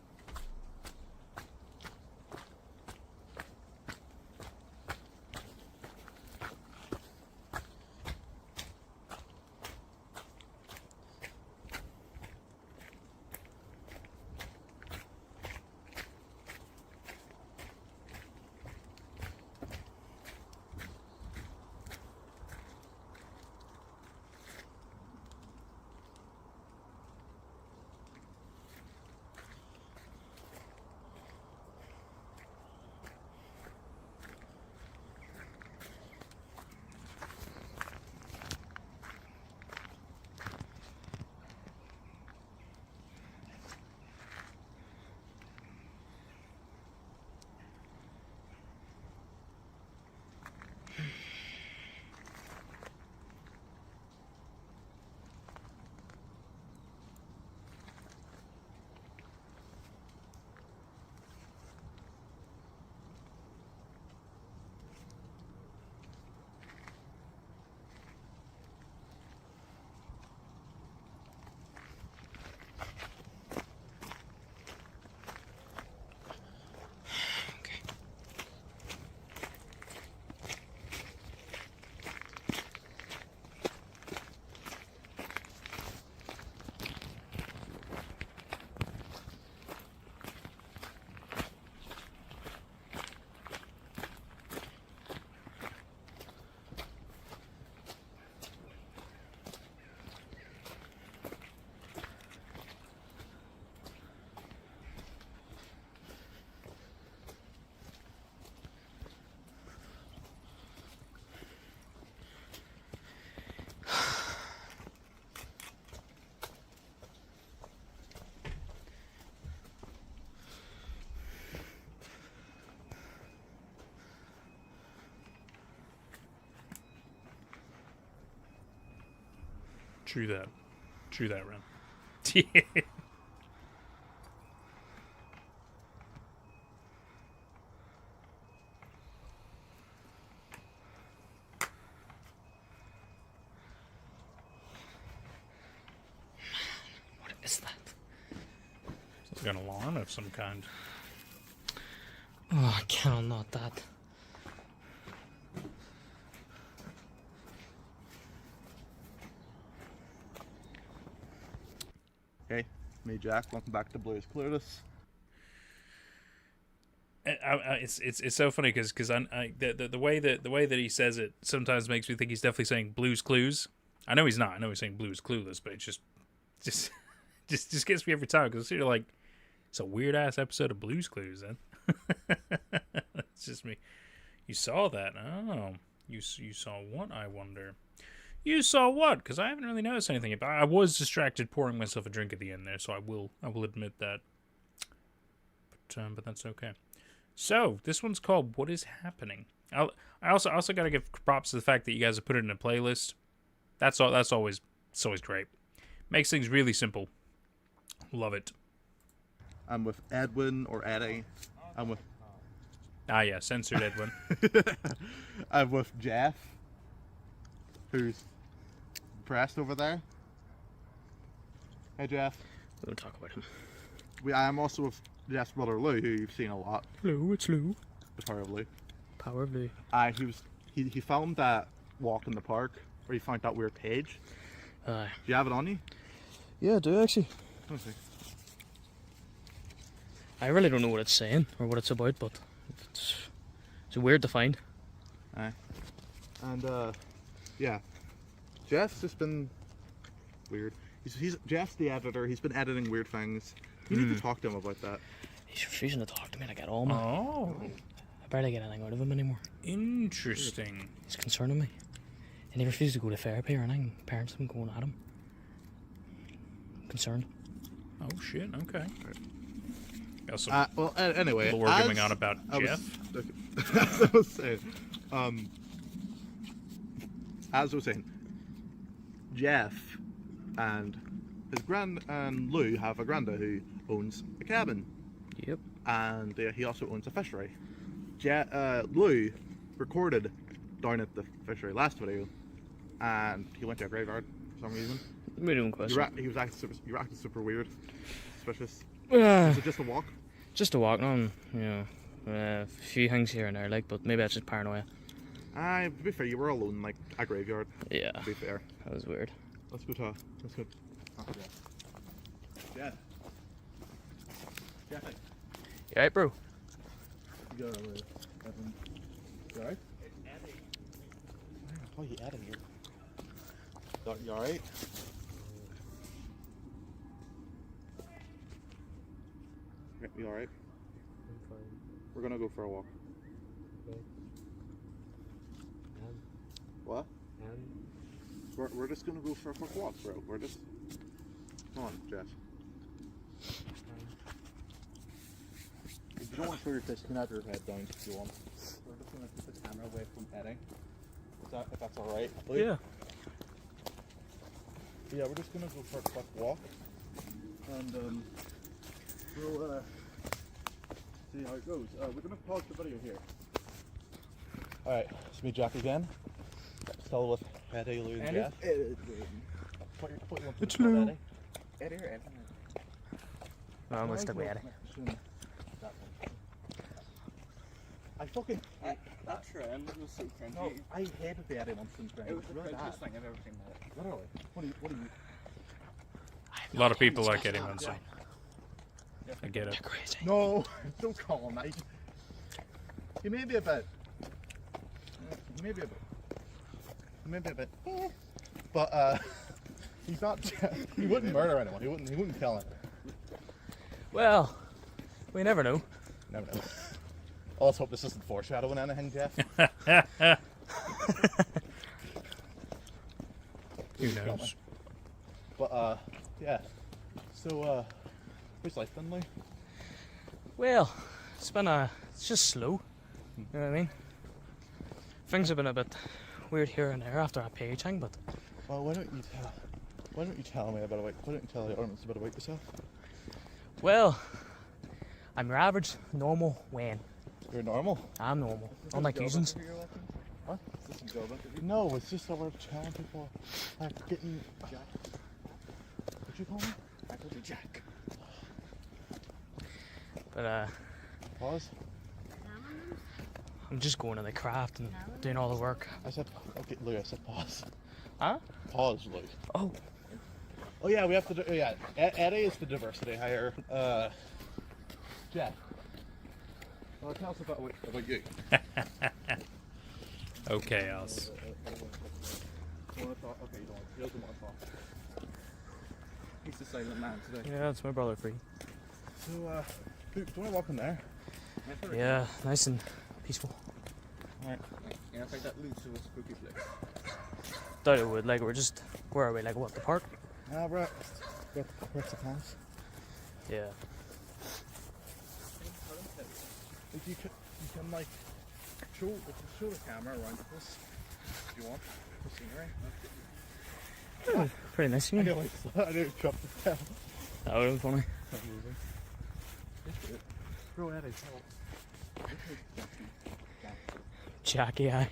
True that. True that, Ren. Yeah. What is that? It's like an alarm of some kind. Oh, I cannot not that. Hey, me Jack. Welcome back to BlueIsClueless. It's so funny because the way that he says it sometimes makes me think he's definitely saying Blue's Clues. I know he's not. I know he's saying Blue's Clueless, but it just gets me every time because it's sort of like it's a weird ass episode of Blue's Clues. Then it's just me. You saw that? Oh, you saw what? I wonder. You saw what? Because I haven't really noticed anything. But I was distracted pouring myself a drink at the end there, so I will admit that. But that's okay. So this one's called "What Is Happening." I also got to give props to the fact that you guys have put it in a playlist. It's always great. Makes things really simple. Love it. I'm with Edwin or Eddie. I'm with Censored Edwin. I'm with Jeff, who's pressed over there. Hey Jeff. We won't talk about him. I'm also with Jeff's brother Lou, who you've seen a lot. Lou, it's Lou. The power of Lou. Power of Lou. He found that walk in the park where he found that weird page. Do you have it on you? Yeah, I do actually. Okay. I really don't know what it's saying or what it's about, but it's weird to find. Aye. And yeah, Jeff's just been weird. He's Jeff's the editor. He's been editing weird things. You need to talk to him about that. He's refusing to talk to me like at all, man. Oh, I barely get anything out of him anymore. interesting. He's concerning me. And he refused to go to therapy or anything. Parents have been going at him. I'm concerned. Oh shit. Okay. Got some Well, anyway, lore going on about Jeff. As I was saying, Jeff and Lou have a granda who owns a cabin. Yep. And he also owns a fishery. Lou recorded down at the fishery last video, and he went to a graveyard for some reason. We don't question. You were acting super weird, suspicious. Uh, Was it just a walk? Just a walk on, you know, a few things here and there, like, but maybe that's just paranoia. To be fair, you were alone, like a graveyard. Yeah. To be fair. That was weird. Let's go. Oh, yeah. Jeff. You alright, bro? You alright? Oh, you out of here. You alright? You alright? I'm fine. We're gonna go for a walk. Okay. What? We're just gonna go for a quick walk, bro. Come on, Jeff. If you don't want to show your face, you can have your head down if you want. We're just gonna keep the camera away from heading. If that's alright. Yeah. Yeah, we're just gonna go for a quick walk. And we'll see how it goes. We're gonna pause the video here. Alright, it's me, Jack again. Still with Eddie, Lou, and Jeff. It's Lou. Eddie or Eddie? No, I'm gonna stick with Eddie. I fucking hate That trend was so cringy. No, I hated the Eddie Munson trend. It was the really cringiest bad. thing I've ever seen. Literally. What do you? A lot of people like Eddie Munson. I get it. They're crazy. No, don't call him that. He may be a bit. Maybe a bit. But he's not. He wouldn't murder anyone. He wouldn't kill anyone. Well, we never know. Never know. Oh, let's hope this isn't foreshadowing anything, Jeff. Who knows? But yeah. So what's life been like? Well, it's just slow. You know what I mean? Things have been a bit weird here and there after our page hang, but Well, why don't you tell? Why don't you tell me about why don't you tell the audience about yourself? Well, I'm your average, normal Wayne. You're normal. I'm normal. Unlike Eugen's. What? Is this a job interview? No, it's just that we're telling people, like, getting... Jack. What'd you call me? I called you Jack. But, Pause. I'm just going to the craft and doing all the work. I said, okay, Lou, I said pause. Huh? Pause, Lou. Oh. Oh yeah, we have to do, yeah, Eddie is the diversity hire. Jeff. Well, tell us about you. Okay, Alice. You want to talk? Okay, you don't. He doesn't want to talk. He's the silent man today. Yeah, it's my brother Free. So, do you want to walk in there? Yeah, nice and peaceful. Alright. Yeah, it's like that loose of a spooky place. Thought it would, like, where are we, like, what, the park? We're at the house. Yeah. Like you can like show the camera around this if you want the scenery. Pretty nice of I you. know I didn't drop the tail. That would have been funny. Bro, Eddie, Jackie, aye.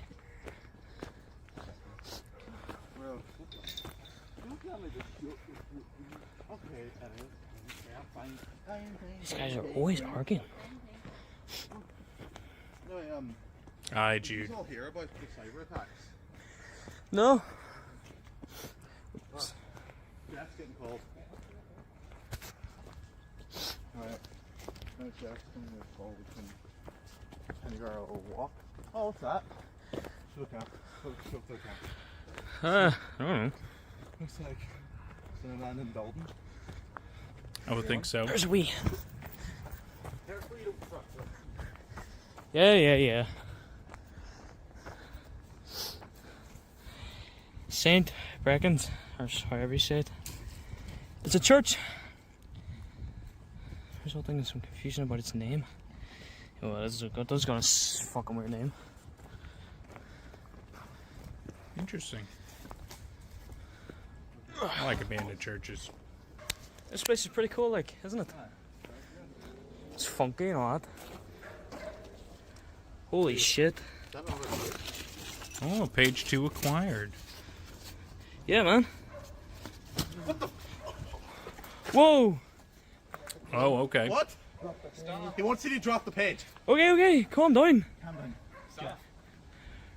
okay, Eddie. Yeah, fine. These guys are always arguing. No, Aye, did Jude. you all hear about the cyber attacks? No. Jeff's getting called. Alright. No, Jeff's going to get called. We can go a walk. Oh, what's that? Show the camera. Show the camera. I don't know. Looks like it's an abandoned building. I would think so. There's a wee. Careful you don't drop it. Yeah. Saint Brecken's, or however you say it. It's a church. There's one thing there's some confusion about its name. Oh, that's got a fucking weird name. Interesting. I like abandoned churches. This place is pretty cool, like, isn't it? It's funky and all that. Holy shit. Oh, page 2 acquired. Yeah, man. Whoa! Oh, okay. What? He wants you to drop the page. Okay, calm down. Calm down. Stop.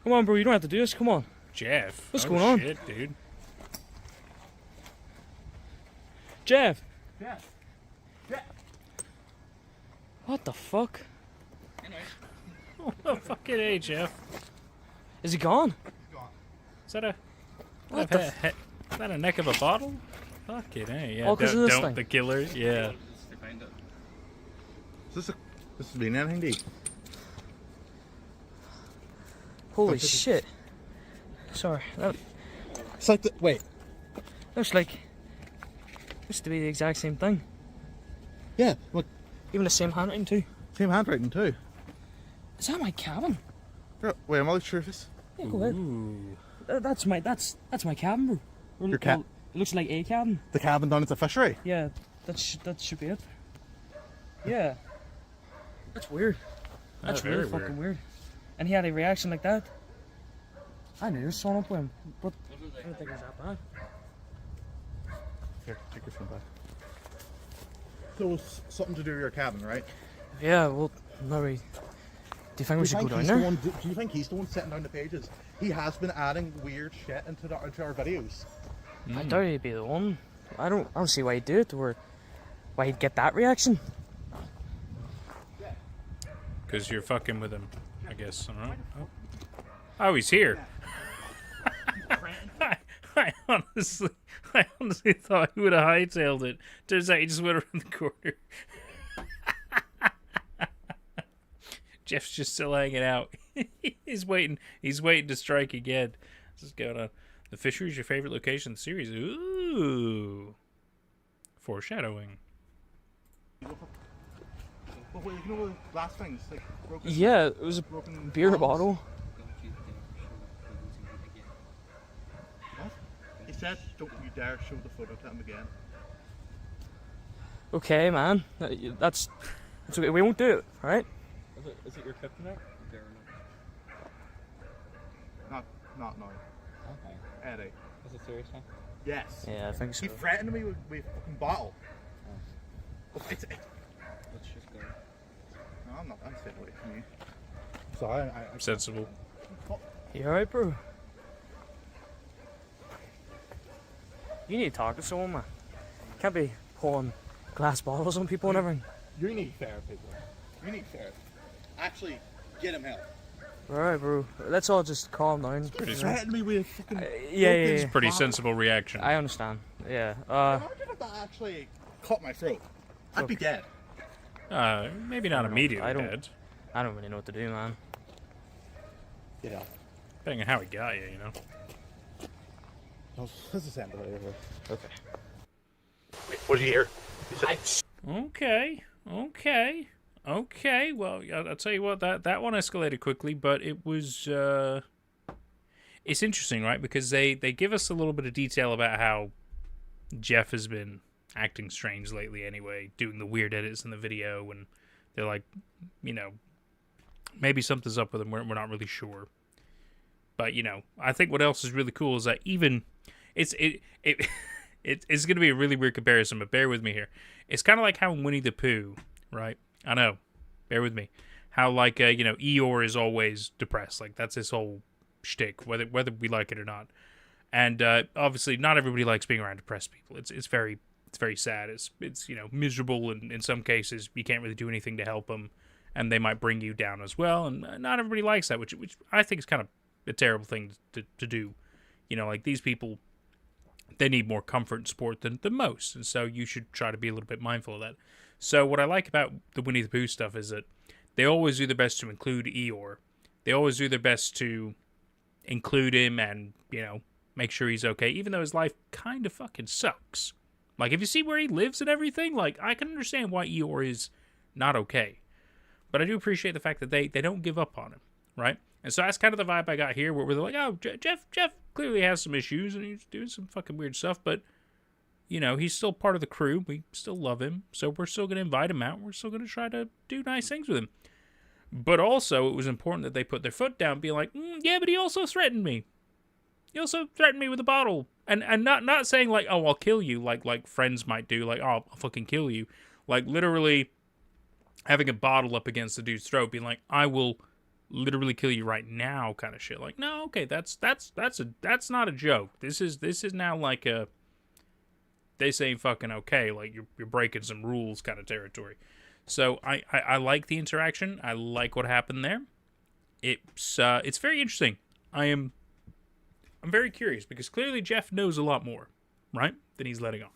Come on, bro, you don't have to do this, come on. Jeff. What's oh, going on? Shit, dude. Jeff! Jeff. What the fuck? Oh, fucking A, Jeff. Is he gone? Is that a... What the Is that a neck of a bottle? Fucking A, yeah. All 'cause of this don't thing? the killer, yeah. This has been anything deep. Holy shit. Sorry, that It's like the wait. looks to be the exact same thing. Yeah, look, Even the same handwriting too. same handwriting too. Is that my cabin? Wait, I'm not sure if it's Yeah, go ahead. Ooh. That's my cabin, bro. Or- Your ca- well, it looks like a cabin. the cabin down at the fishery. Yeah, that should be it. Yeah. That's weird. That's very really fucking weird. And he had a reaction like that. I knew there was someone up with him, but I don't think it was that bad. Here, take your phone back. So it's something to do with your cabin, right? Yeah, well, no way. Do you think we should go down there? Do you think he's the one setting down the pages? He has been adding weird shit into our videos. I doubt he'd be the one. I don't see why he'd do it, or why he'd get that reaction. Because you're fucking with him, I guess. I don't know. Oh, he's here. I honestly thought he would have hightailed it. Turns out he just went around the corner. Jeff's just still hanging out. He's waiting to strike again. This is going on. The fishery is your favorite location in the series. Ooh. Foreshadowing. But wait, you know the last things like broken. Yeah, it was a broken beer bottles? bottle. What? He's said, don't you dare show the photo to him again. Okay, man. That's okay. We won't do it, alright? Is it your kryptonite? There or Not now. Okay. Eddie. Is it serious now? Yes. Yeah, I think so. He threatened me with a fucking bottle. Let's just go. No, I'm not. I'm staying away from you. Sorry, I Sensible. You alright, bro? You need to talk to someone, man. Can't be pouring glass bottles on people and everything. You need therapy, bro. You need therapy. Actually, get him help. Alright, bro. Let's all just calm down. Pretty you know? Threatened me with a fucking. Yeah. It's pretty sensible reaction. I understand. Yeah. Imagine if that actually cut my throat. I'd be dead. Maybe not immediately I don't- dead. I don't really know what to do, man. Yeah. Depending on how he got you, you know. Oh, this is ended here. Okay. Wait, what did you hear? Okay. Well, I'll tell you what. That one escalated quickly, but it was. It's interesting, right? Because they give us a little bit of detail about how Jeff has been acting strange lately. Anyway, doing the weird edits in the video, and they're like, you know, maybe something's up with him. We're not really sure. But you know, I think what else is really cool is that even it's going to be a really weird comparison, but bear with me here. It's kind of like how in Winnie the Pooh, right? I know, bear with me. How like you know, Eeyore is always depressed. Like that's his whole shtick, whether we like it or not. And obviously, not everybody likes being around depressed people. It's very sad. It's you know, miserable, and in some cases you can't really do anything to help them, and they might bring you down as well. And not everybody likes that, which I think is kind of a terrible thing to do. You know, like these people, they need more comfort and support than most, and so you should try to be a little bit mindful of that. So what I like about the Winnie the Pooh stuff is that they always do their best to include Eeyore. They always do their best to include him and, you know, make sure he's okay, even though his life kind of fucking sucks. Like, if you see where he lives and everything, like, I can understand why Eeyore is not okay. But I do appreciate the fact that they don't give up on him, right? And so that's kind of the vibe I got here, where they're like, oh, Jeff clearly has some issues, and he's doing some fucking weird stuff, but, you know, he's still part of the crew. We still love him, so we're still going to invite him out. We're still going to try to do nice things with him. But also, it was important that they put their foot down, being like, yeah, but he also threatened me. He also threatened me with a bottle. And not saying, like, oh, I'll kill you, like friends might do, like, oh, I'll fucking kill you. Like, literally having a bottle up against the dude's throat, being like, I will literally kill you right now, kind of shit. Like, no, okay, that's not a joke. This is now like a, they say fucking okay, like you're breaking some rules kind of territory. So I like the interaction. I like what happened there. It's very interesting. I'm very curious, because clearly Jeff knows a lot more, right, than he's letting on.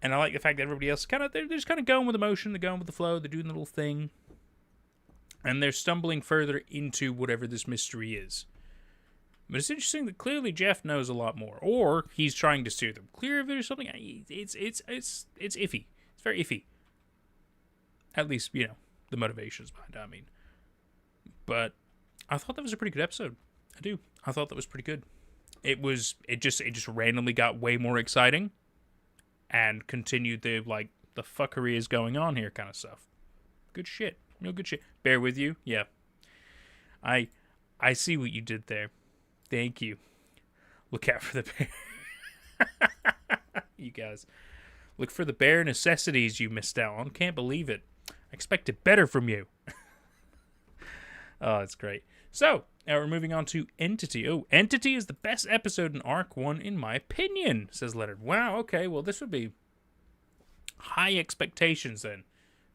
And I like the fact that everybody else they're just kind of going with emotion, they're going with the flow, they're doing the little thing, and they're stumbling further into whatever this mystery is. But it's interesting that clearly Jeff knows a lot more, or he's trying to steer them clear of it or something. It's iffy. It's very iffy. At least, you know, the motivations behind it, I mean. But I thought that was a pretty good episode. I do. I thought that was pretty good. It just randomly got way more exciting and continued the fuckery is going on here kind of stuff. Good shit. Real good shit. Bear with you. Yeah. I see what you did there. Thank you. Look out for the bear. You guys. Look for the bare necessities you missed out on. Can't believe it. I expected better from you. Oh, it's great. So, now we're moving on to Entity. Oh, Entity is the best episode in Arc 1 in my opinion, says Leonard. Wow, okay, well this would be high expectations then.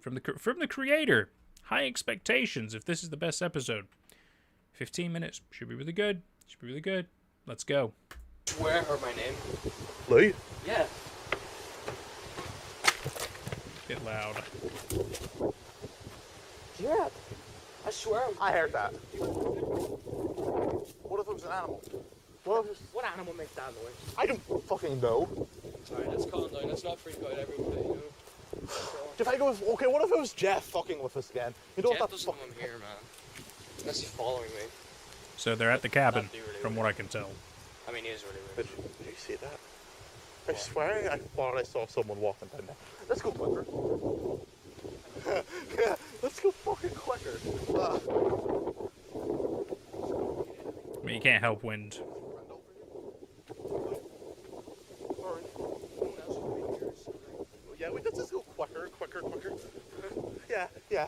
From the creator. High expectations if this is the best episode. 15 minutes. Should be really good. Should be really good. Let's go. Swear or my name? Lee? Yeah. Get loud. Yeah. I swear. I heard that. What if it was an animal? What animal makes that noise? I don't fucking know. Alright, let's calm down. Let's not freak out everybody, you know. If I go with, okay, what if it was Jeff fucking with us again? You know Jeff what doesn't know I'm here, man. Unless he's following me. So they're at the cabin, from what I can tell. I mean, he is really Did you see that? I swear I thought I saw someone walking down there. Let's go quicker. Yeah, let's go fucking quicker. I mean, you can't help wind. Sorry. Yeah, let's just go quicker. Yeah.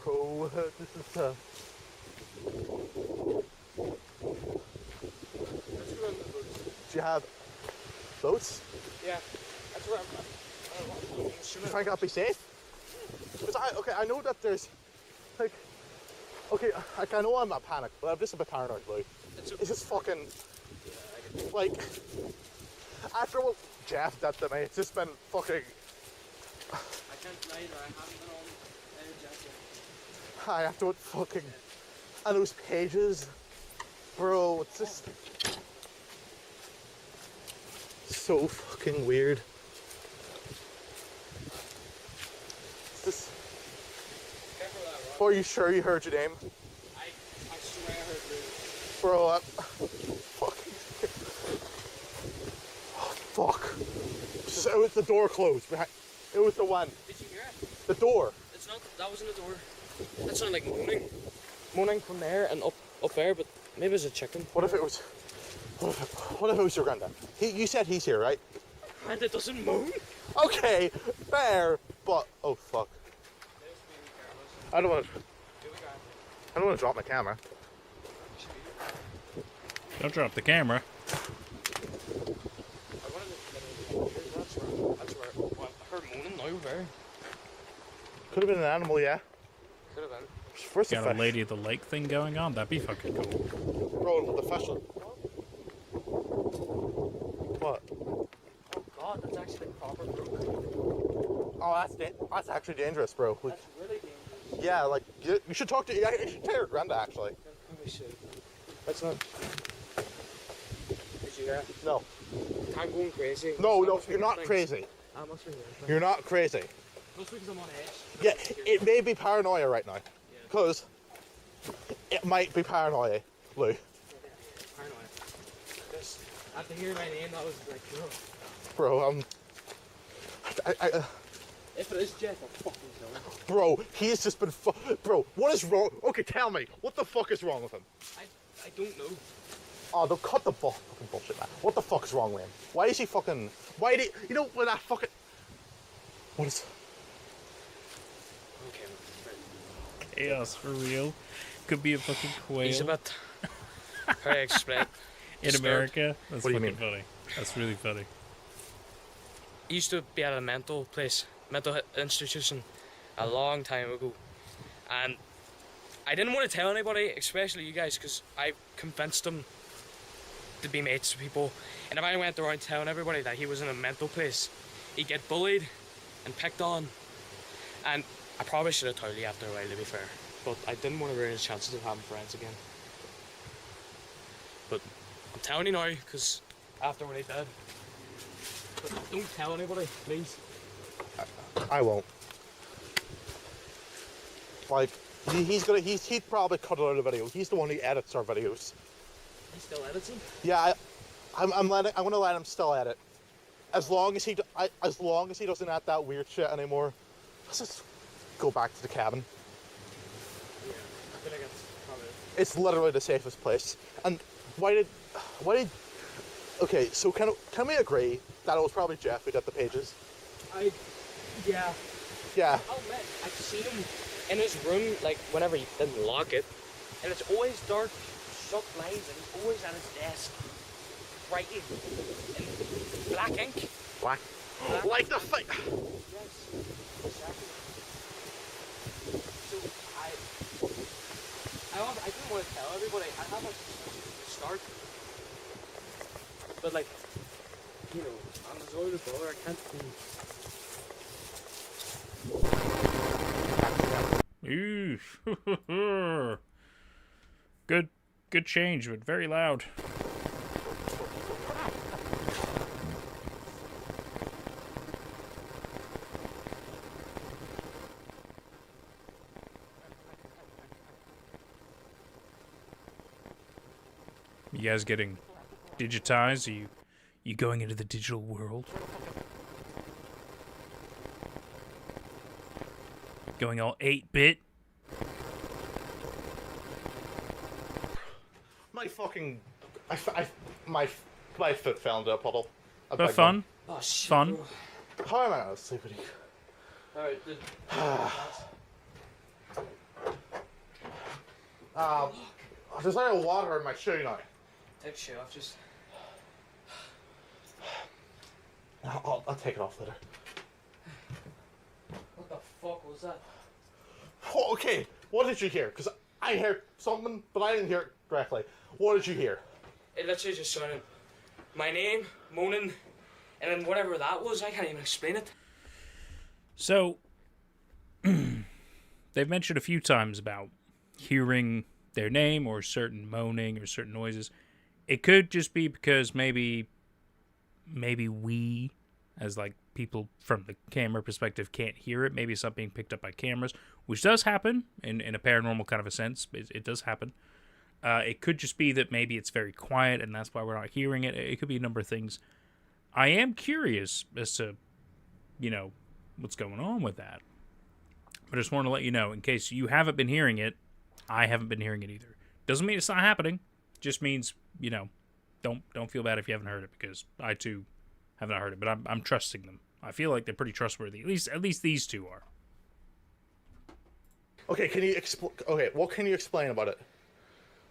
Bro, this is Do you have boats? Yeah, that's where I'm. You think I'll be safe? Because I know that there's, like, I know I'm not panicked, but I'm just a bit paranoid, like, it's just fucking, like, after what Jeff did to me, it's just been fucking, I can't lie, I haven't been on energetic. after what fucking, and those pages, bro, it's just so fucking weird. It's just, are you sure you heard your name? I swear I heard you. Bro, fucking, oh, fuck. It was the door closed behind, it was the one. Did you hear it? The door. It's not, that wasn't a door. That sounded like moaning. Moaning from there and up there, but maybe it was a chicken. What if it was your granddad? You said he's here, right? And it doesn't moan? Okay, fair, but oh fuck. I don't want to drop my camera. Don't drop the camera. That's where, well, I heard moaning now, where? Could have been an animal, yeah. Could have been. First Got a Lady of the Lake thing going on. That'd be fucking cool. Bro, the fish. What? Oh god, that's actually proper brook. Oh, that's actually dangerous, bro. Like, That's really dangerous. yeah, like you should talk to. Yeah, you should tell your granddad actually. We should. That's not. Did you hear it? No, I'm going crazy. no, That must be you're the not thing. crazy. That must be the thing. You're not crazy. Must be because I'm on edge. Yeah, it may be paranoia right now, because it might be paranoia, Lou. Paranoid. Just after hearing my name, that was like, oh. Bro, If it is Jeff, I'll fucking kill him. bro, he's just been bro, what is wrong? Okay, tell me, what the fuck is wrong with him? I don't know. Oh, they'll cut the fucking bullshit, man. What the fuck is wrong with him? Why is he fucking, why did he, you know, with that fucking, what is, Okay. Chaos for real. Could be a fucking quail. He's a bit. How do I explain? in America. That's What do you fucking funny. That's really funny. I used to be at a mental institution, a long time ago, and I didn't want to tell anybody, especially you guys, because I convinced them to be mates with people. And if I went around telling everybody that he was in a mental place, he'd get bullied and picked on. And I probably should have told you after a while, to be fair, but I didn't want to ruin his chances of having friends again. But I'm telling you now, because after what he did. But don't tell anybody, please. I won't. Like, he'd probably cut it out of the video. He's the one who edits our videos. He still edits them? Yeah, I'm gonna let him still edit. As long as he doesn't add that weird shit anymore. Let's just go back to the cabin. Yeah, I feel like it's probably. It's literally the safest place. And why did okay, so can we agree that it was probably Jeff who did the pages? Yeah. Yeah. I'll admit, I've seen him in his room, like, whenever he didn't lock it, and it's always dark, shut blinds, and he's always at his desk, writing in black ink. Black. Like the thing. Yes, exactly. So, I didn't want to tell everybody, I have a start, but, like, you know, I'm his older brother, I can't be... Ooh. Good change, but very loud. You guys getting digitized? Are you going into the digital world? Going all 8-bit? My fucking... my foot fell into a puddle. But fun. Oh, shit, Fun. bro. How am I not asleep with you? Alright, dude. There's a lot of water in my shoe now. Take shit off, just... I'll take it off later. What the fuck was that? Oh, okay, what did you hear? Because I heard something, but I didn't hear it directly. What did you hear? It literally just sounded my name, moaning, and then whatever that was, I can't even explain it. So, they've mentioned a few times about hearing their name or certain moaning or certain noises. It could just be because maybe we, as like people from the camera perspective, can't hear it. Maybe it's not being picked up by cameras, which does happen in a paranormal kind of a sense. It does happen. It could just be that maybe it's very quiet and that's why we're not hearing it. It could be a number of things. I am curious as to, what's going on with that. But I just want to let you know, in case you haven't been hearing it, I haven't been hearing it either. Doesn't mean it's not happening. Just means, don't feel bad if you haven't heard it, because I too have not heard it. But I'm trusting them. I feel like they're pretty trustworthy. At least these two are. Okay, can you explain? Okay, what can you explain about it?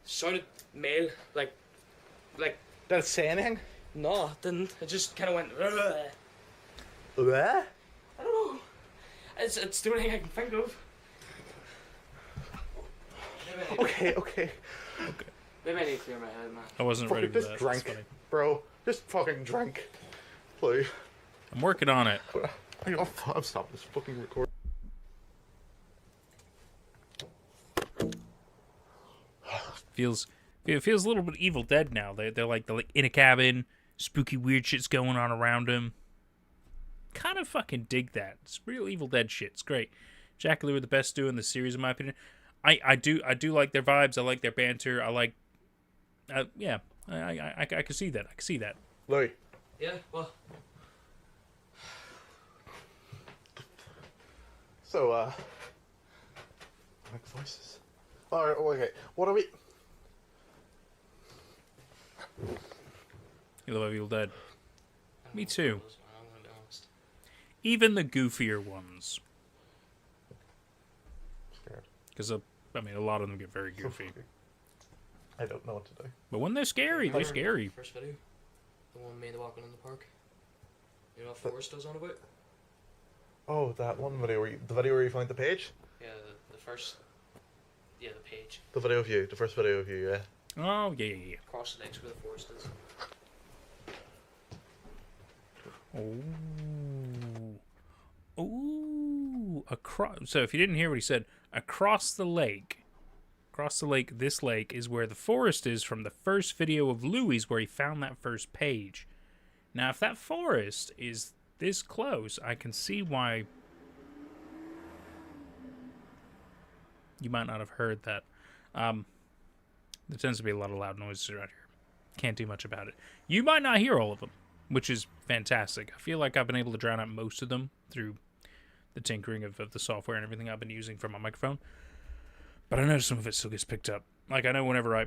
Sounded male, like... Did it say anything? No, it didn't. It just kind of went... What? I don't know. It's the only thing I can think of. Okay. Maybe I need to clear my head, man. I wasn't ready Fucking for just that. That's drink, funny. bro. Just fucking drink. Please. I'm working on it. Hang on, I'm stopping this fucking recording. It feels a little bit Evil Dead now. They're like in a cabin, spooky weird shit's going on around them. Kind of fucking dig that. It's real Evil Dead shit. It's great. Jack and Lou are the best duo in the series, in my opinion. I do like their vibes. I like their banter. I like, I can see that. I can see that. Louis. Yeah, well... So, like voices. Alright, okay. What are we... You love Evil Dead. Me too. I'm gonna be honest. Even the goofier ones. Scared. Because, a lot of them get very goofy. I don't know what to do. But when they're scary, they're scary. First video. The one made walking in the park. You know what Forrest does on about? Oh, that one video the video where you find the page? Yeah, the first... Yeah, the page. The video of you, the first video of you, yeah. Oh, yeah. Across the legs where the Forrest is. Ooh. So if you didn't hear what he said, across the lake, this lake is where the forest is from the first video of Louie's where he found that first page. Now, if that forest is this close, I can see why you might not have heard that. There tends to be a lot of loud noises around here. Can't do much about it. You might not hear all of them, which is fantastic. I feel like I've been able to drown out most of them through the tinkering of the software and everything I've been using for my microphone. But I know some of it still gets picked up. Like, I know whenever I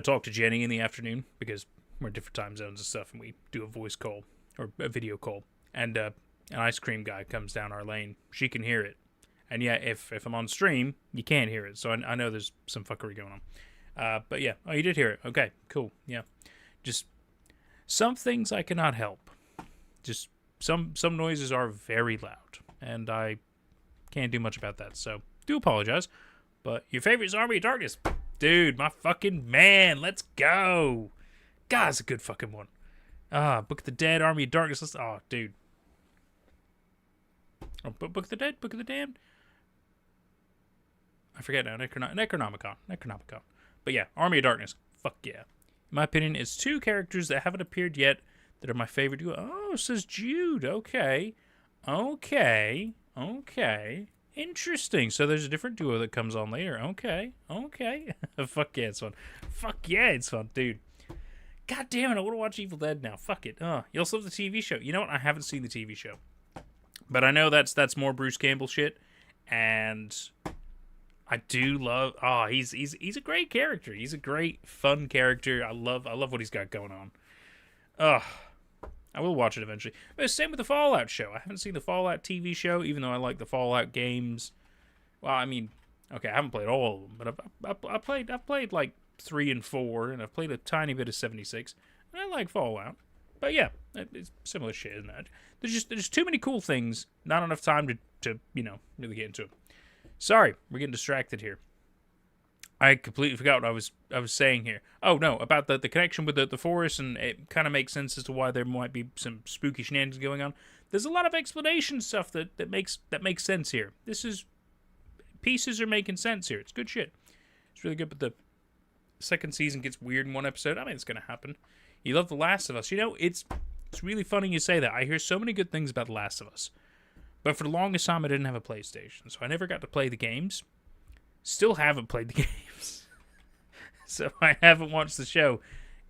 talk to Jenny in the afternoon, because we're in different time zones and stuff, and we do a voice call or a video call, and an ice cream guy comes down our lane, she can hear it. And yeah, if I'm on stream, you can't hear it. So I know there's some fuckery going on. But yeah, oh, you did hear it. Okay, cool. Yeah, just some things I cannot help. Just some noises are very loud, and I can't do much about that. So do apologize. But your favorite is Army of Darkness, dude. My fucking man. Let's go. God, it's a good fucking one. Book of the Dead, Army of Darkness. Oh, dude. Oh, Book of the Dead, Book of the Damned. I forget now. Necronomicon. But yeah, Army of Darkness. Fuck yeah. In my opinion, it's two characters that haven't appeared yet that are my favorite duo. Oh, says Jude. Okay. Interesting. So there's a different duo that comes on later. Okay. Fuck yeah, it's fun. Fuck yeah, it's fun, dude. God damn it, I want to watch Evil Dead now. Fuck it. You also have the TV show. You know what? I haven't seen the TV show. But I know that's more Bruce Campbell shit. And I do love he's a great character. He's a great, fun character. I love what he's got going on. I will watch it eventually. But same with the Fallout show. I haven't seen the Fallout TV show, even though I like the Fallout games. Well, I mean, okay, I haven't played all of them, but I've played like 3 and 4, and I've played a tiny bit of 76. And I like Fallout. But yeah, it's similar shit, isn't it? There's too many cool things, not enough time to really get into it. Sorry, we're getting distracted here. I completely forgot what I was saying here. Oh no, about the connection with the forest, and it kind of makes sense as to why there might be some spooky shenanigans going on. There's a lot of explanation stuff that makes sense here. Pieces are making sense here. It's good shit. It's really good, but the second season gets weird in one episode. I mean, it's gonna happen. You love The Last of Us. You know, it's really funny you say that. I hear so many good things about The Last of Us, but for the longest time I didn't have a PlayStation, so I never got to play the games. Still haven't played the games. So I haven't watched the show,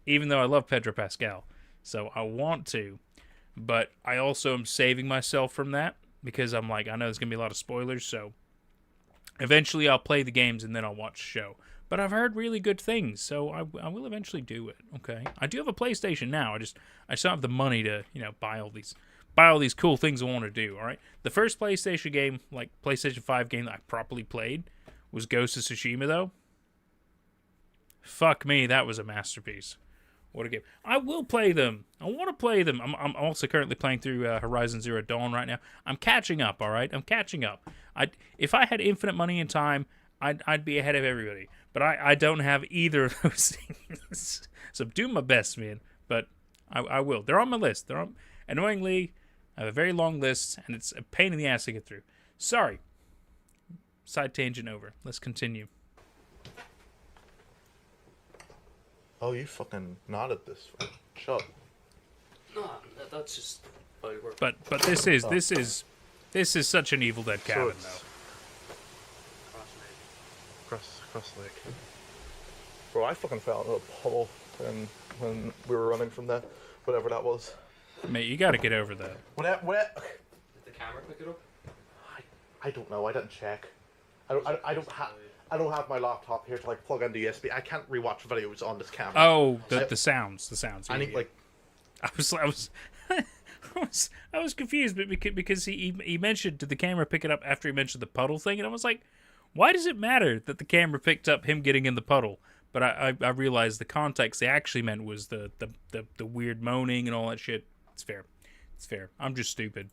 even though I love Pedro Pascal. So I want to, but I also am saving myself from that because I'm like, I know there's going to be a lot of spoilers, so eventually I'll play the games and then I'll watch the show. But I've heard really good things, so I will eventually do it, okay? I do have a PlayStation now. I just don't have the money to, buy all these cool things I want to do, all right? The first PlayStation game, like PlayStation 5 game that I properly played, was Ghost of Tsushima, though. Fuck me, that was a masterpiece. What a game. I will play them. I want to play them. I'm also currently playing through Horizon Zero Dawn right now. I'm catching up, all right? I'm catching up. If I had infinite money and time, I'd be ahead of everybody. But I don't have either of those things. So I'm doing my best, man. But I will. They're on my list. Annoyingly, I have a very long list, and it's a pain in the ass to get through. Sorry. Side tangent over. Let's continue. Oh, you fucking nodded this. Shut up. No, that's just how it works. But this is such an Evil Dead cabin, though. Across the lake. Bro, I fucking fell into a puddle when we were running from that, whatever that was. Mate, you gotta get over that. What? Did the camera pick it up? I don't know. I didn't check. I don't have my laptop here to like plug into USB. I can't rewatch videos on this camera. Oh, the sounds. I need like. I was confused, but because he mentioned, did the camera pick it up after he mentioned the puddle thing, and I was like, why does it matter that the camera picked up him getting in the puddle? But I realized the context they actually meant was the weird moaning and all that shit. It's fair. I'm just stupid.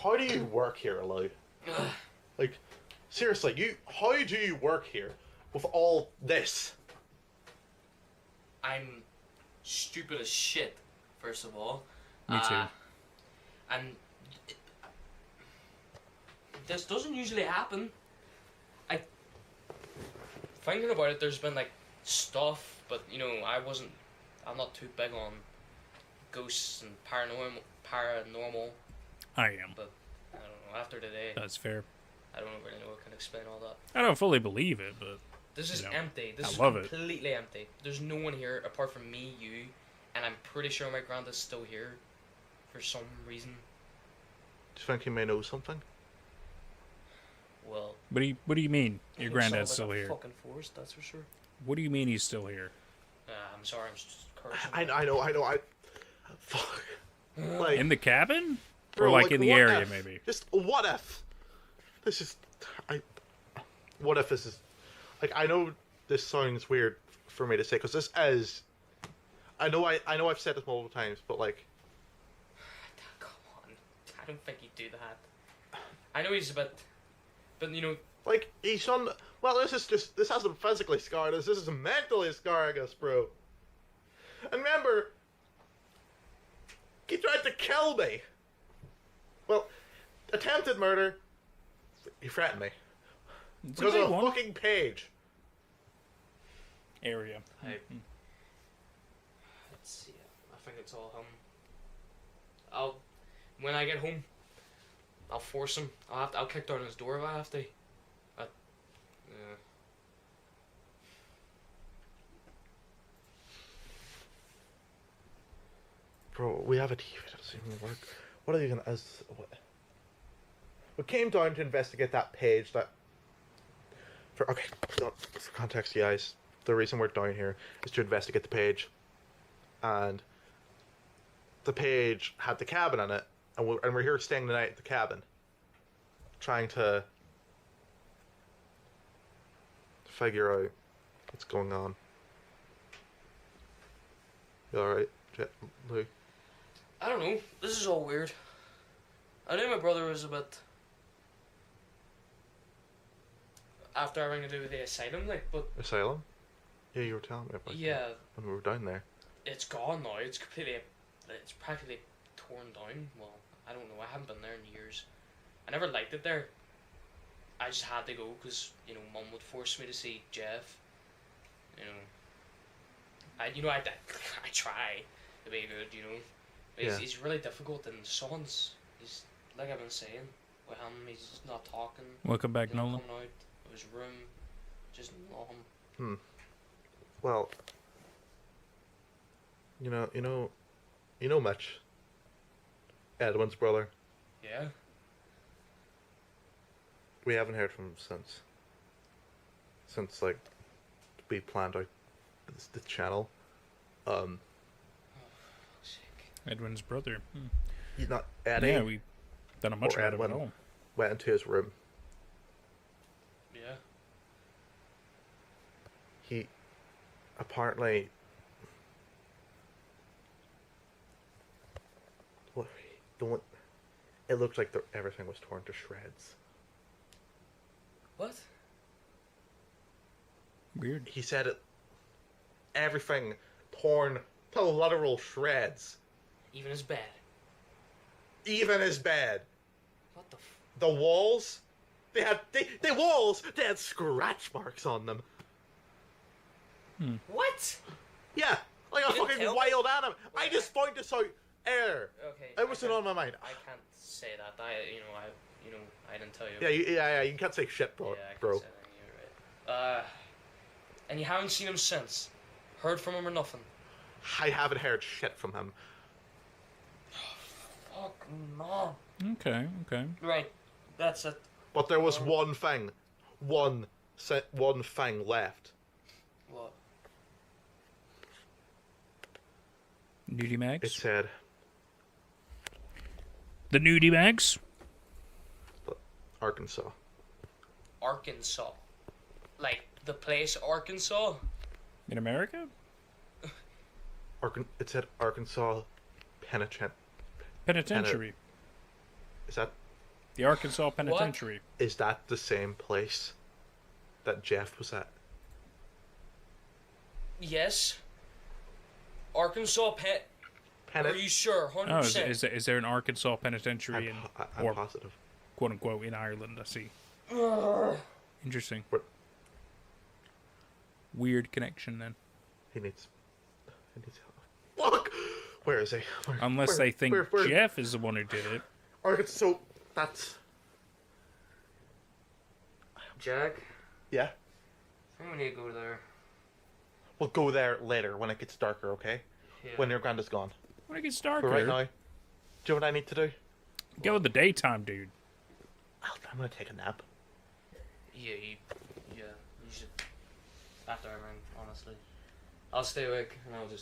How do you work here, Eli? Like, seriously, how do you work here with all this? I'm stupid as shit, first of all. Me too. And this doesn't usually happen. Thinking about it, there's been like stuff, but I'm not too big on ghosts and paranormal. I am. But I don't know. After today, That's fair. I don't really know what can explain all that. I don't fully believe it, but This is empty. This I is love it. completely empty. There's no one here apart from me, you, and I'm pretty sure my granddad's still here for some reason. Do you think he may know something? Well, what do you mean your he granddad's looks still like a here? fucking forest, that's for sure. What do you mean he's still here? I'm sorry, I'm just cursing. I know. Fuck. Like, In the cabin? Or bro, like in the what area, if? maybe? Just what if? What if this is? Like, I know this sounds weird for me to say because this is. I know I've said this multiple times, but like. Come on, I don't think he'd do that. I know he's a bit, but Like, he's on. Well, this hasn't physically scarred us. This is mentally scarring us, bro. And remember, he tried to kill me. Well, attempted murder. He threatened me because of a fucking page. Area. Let's see. I think it's all him. When I get home, I'll force him. I'll kick down his door if I have to. Yeah. Bro, we have a TV that doesn't even work. What are you gonna... What? We came down to investigate that page that... Okay, so for context, guys, the reason we're down here is to investigate the page. And the page had the cabin in it, and we're here staying the night at the cabin. Trying to figure out what's going on. You alright, Lou? I don't know. This is all weird. I knew my brother was a bit after everything to do with the asylum, like, but Asylum? Yeah, you were telling me about yeah, that when we were down there. it's gone now. It's practically torn down. Well, I don't know. I haven't been there in years. I never liked it there. I just had to go because Mum would force me to see Jeff. I try to be good. But Yeah. he's really difficult, and Son's he's like I've been saying with him. He's just not talking. Welcome back, He's not Nolan. coming out of his room. Just not him. Well, you know Mitch, Edwin's brother. Yeah. We haven't heard from him since like we planned out the channel. Edwin's brother. He's not Eddie. Yeah, we done a much or out of it Edwin all. went into his room. Yeah. He apparently it looked like everything was torn to shreds. What? Weird. He said everything torn to literal shreds. Even his bed. Even his bed. What the? The walls, they had scratch marks on them. What? Yeah, like a You didn't fucking tell me? wild animal. I just found this out air. Okay. It wasn't on my mind. I can't say that. I didn't tell you. Yeah, you can't say shit, bro. Yeah, I can't say that. You're right. And you haven't seen him since? Heard from him or nothing? I haven't heard shit from him. Fuck no. Okay. Right. That's it. But there was one thing left. What? Nudie mags. It said The nudie mags. Arkansas. Arkansas. Like the place Arkansas? In America? It said Arkansas Penitentiary. Is that The Arkansas Penitentiary. the same place that Jeff was at? Yes. Arkansas Are you sure? 100%. Oh, is there an Arkansas Penitentiary I'm or positive. quote unquote in Ireland? I see. Interesting. What? Weird connection then. He needs help. Fuck! Where is he? Unless they think Jeff is the one who did it. Arkansas. So that's Jack, yeah. I think we need to go there. We'll go there later when it gets darker. Okay? Yeah. When your granddad's gone. When it gets darker. But right now, do you know what I need to do? Go in the daytime, dude. I'm gonna take a nap. Yeah, you should. After I ring, honestly. I'll stay awake and I'll be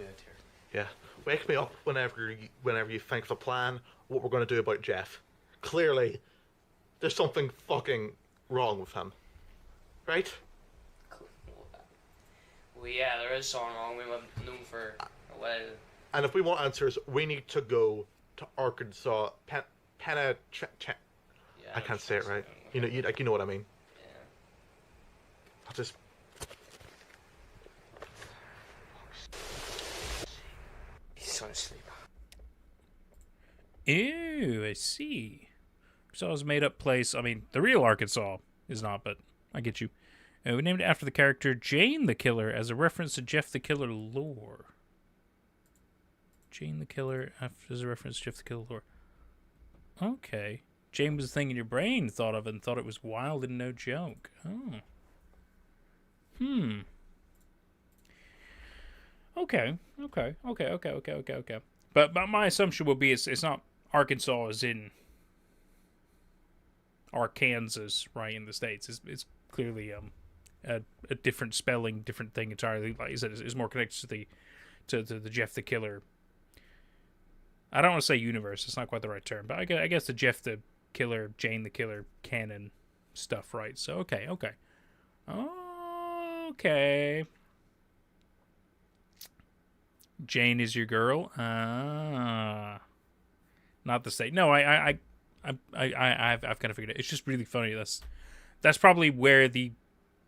out here. Yeah. Wake me up whenever you think of a plan. What we're gonna do about Jeff. Clearly, there's something fucking wrong with him. Right? Well, yeah, there is something wrong. We've known for a while. And if we want answers, we need to go to Arkansas. Yeah, I can't say it right. You know what I mean. Yeah. I'll just. He's so asleep. Ew, I see. So it was a made-up place. I mean, the real Arkansas is not, but I get you. We named it after the character Jane the Killer as a reference to Jeff the Killer lore. Jane the Killer as a reference to Jeff the Killer lore. Okay. Jane was the thing in your brain thought of and thought it was wild and no joke. Oh. Okay. But my assumption would be it's not Arkansas as in Arkansas, right, in the States. It's clearly a different spelling, different thing entirely. Like you said, it's more connected to the Jeff the Killer. I don't want to say universe. It's not quite the right term, but I guess the Jeff the Killer, Jane the Killer canon stuff, right? So okay. Jane is your girl. Not the state. No, I've kind of figured it. It's just really funny. That's probably where the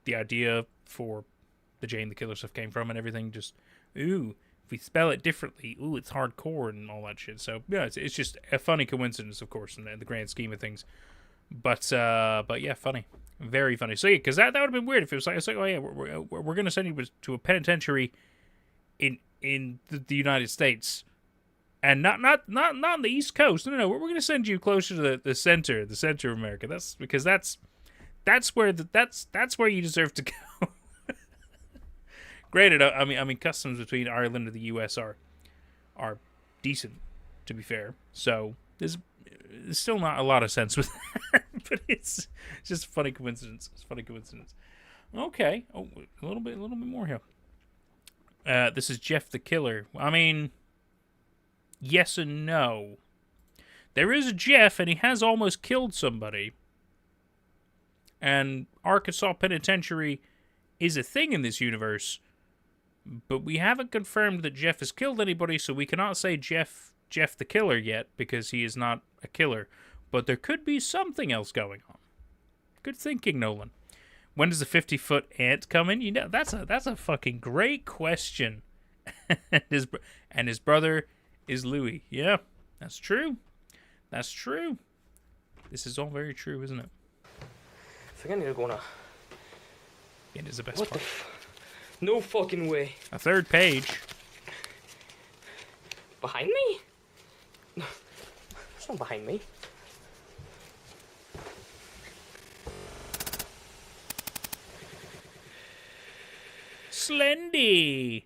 idea for the Jane the Killer stuff came from and everything. Just if we spell it differently, it's hardcore and all that shit. So yeah, it's just a funny coincidence, of course, in the grand scheme of things. But yeah, funny, very funny. So yeah, because that would have been weird if it was like, oh yeah, we're gonna send you to a penitentiary in the United States. And not on the East Coast. No. We're going to send you closer to the center of America. That's because that's where you deserve to go. Granted, I mean, customs between Ireland and the U.S. are decent, to be fair. So there's still not a lot of sense with that, but it's just a funny coincidence. It's a funny coincidence. Okay, a little bit more here. This is Jeff the Killer. I mean, yes and no. There is a Jeff, and he has almost killed somebody. And Arkansas Penitentiary is a thing in this universe, but we haven't confirmed that Jeff has killed anybody, so we cannot say Jeff the Killer yet, because he is not a killer. But there could be something else going on. Good thinking, Nolan. When does the 50-foot ant come in? You know, that's a fucking great question. and his brother is Louis. Yeah, that's true. That's true. This is all very true, isn't it? I think I need to go now. It is the best What part. No fucking way. A third page. Behind me? No, it's not behind me. Slendy.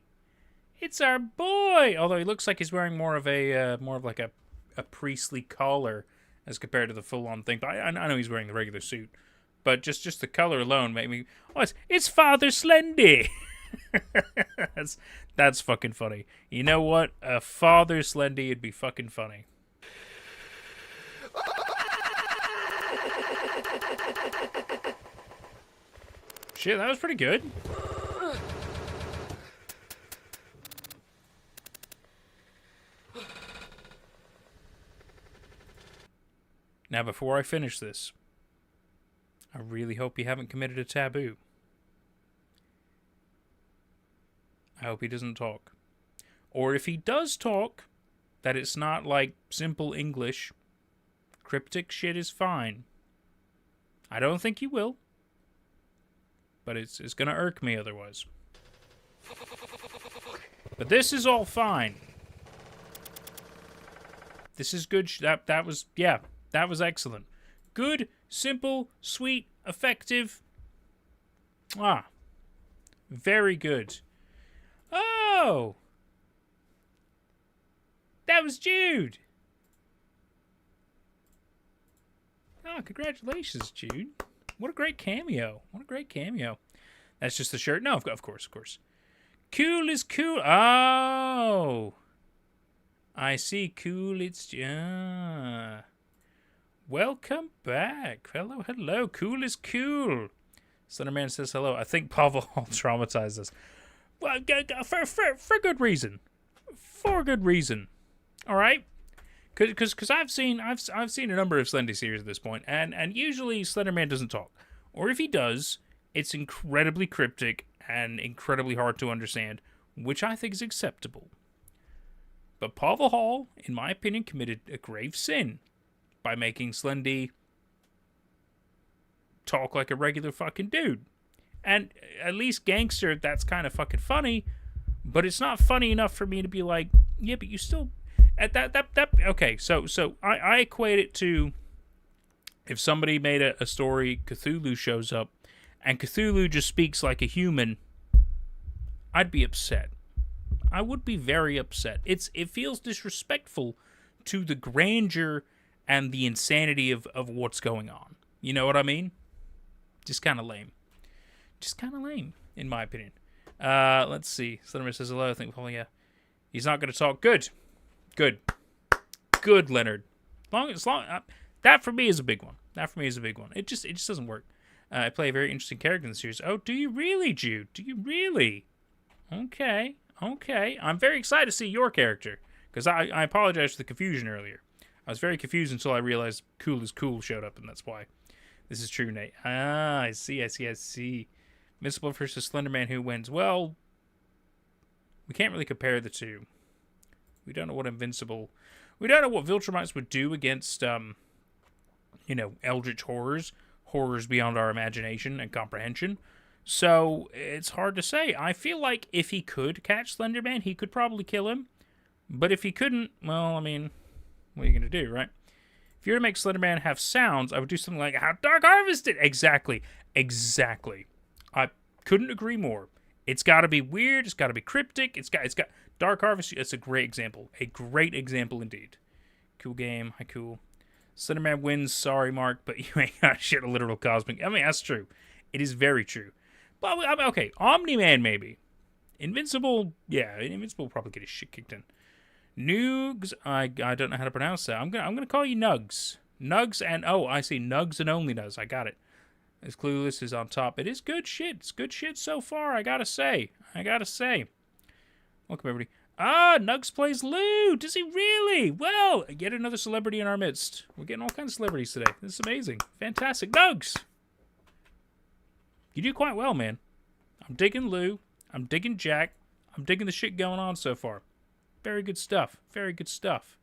It's our boy. Although he looks like he's wearing more of like a priestly collar as compared to the full-on thing. But I know he's wearing the regular suit. But just the color alone made me. Oh, it's Father Slendy. that's fucking funny. You know what? A Father Slendy would be fucking funny. Shit, that was pretty good. Now, before I finish this, I really hope you haven't committed a taboo. I hope he doesn't talk. Or if he does talk, that it's not like simple English. Cryptic shit is fine. I don't think he will. But it's gonna irk me otherwise. But this is all fine. This is good. That was excellent. Good, simple, sweet, effective. Very good. Oh! That was Jude! Oh, congratulations, Jude. What a great cameo. That's just the shirt? No, of course. Cool is cool. Oh! I see. Cool, it's... Welcome back. Hello. Cool is cool. Slenderman says hello. I think Pavel traumatized us. Well, for good reason. For good reason. All right? Because I've seen a number of Slendy series at this point, and usually Slenderman doesn't talk. Or if he does, it's incredibly cryptic and incredibly hard to understand, which I think is acceptable. But Pavel Hall, in my opinion, committed a grave sin by making Slendy talk like a regular fucking dude. And at least Gangster, that's kind of fucking funny, but it's not funny enough for me to be like, Yeah, but you still at that. Okay, so I equate it to if somebody made a story, Cthulhu shows up, and Cthulhu just speaks like a human. I'd be upset. I would be very upset. It feels disrespectful to the grandeur and the insanity of what's going on. You know what I mean? Just kind of lame. Just kind of lame, in my opinion. Let's see. Slenderman says hello. I think, well, yeah. He's not going to talk. Good. Good. Good, Leonard. That for me is a big one. That for me is a big one. It just doesn't work. I play a very interesting character in the series. Oh, do you really, Jude? Do you really? Okay. I'm very excited to see your character. Because I apologize for the confusion earlier. I was very confused until I realized Cool is Cool showed up, and that's why. This is true, Nate. Ah, I see. Invincible versus Slenderman, who wins? Well, we can't really compare the two. We don't know what Invincible... We don't know what Viltrumites would do against, eldritch horrors. Horrors beyond our imagination and comprehension. So, it's hard to say. I feel like if he could catch Slenderman, he could probably kill him. But if he couldn't, well, I mean, what are you going to do, right? If you were to make Slenderman have sounds, I would do something like how Dark Harvest did. Exactly. I couldn't agree more. It's got to be weird. It's got to be cryptic. It's got Dark Harvest. It's a great example. A great example indeed. Cool game. Hi, cool. Slenderman wins. Sorry, Mark, but you ain't got shit a literal cosmic. I mean, that's true. It is very true. But okay, Omni-Man maybe. Invincible, yeah, Invincible will probably get his shit kicked in. Nugs, I don't know how to pronounce that. I'm gonna call you Nugs. Nugs and I see Nugs and only Nugs. I got it. As Clueless is on top. It is good shit. It's good shit so far. I gotta say. Welcome everybody. Nugs plays Lou. Does he really? Well, yet another celebrity in our midst. We're getting all kinds of celebrities today. This is amazing. Fantastic. Nugs. You do quite well, man. I'm digging Lou. I'm digging Jack. I'm digging the shit going on so far. Very good stuff. Very good stuff.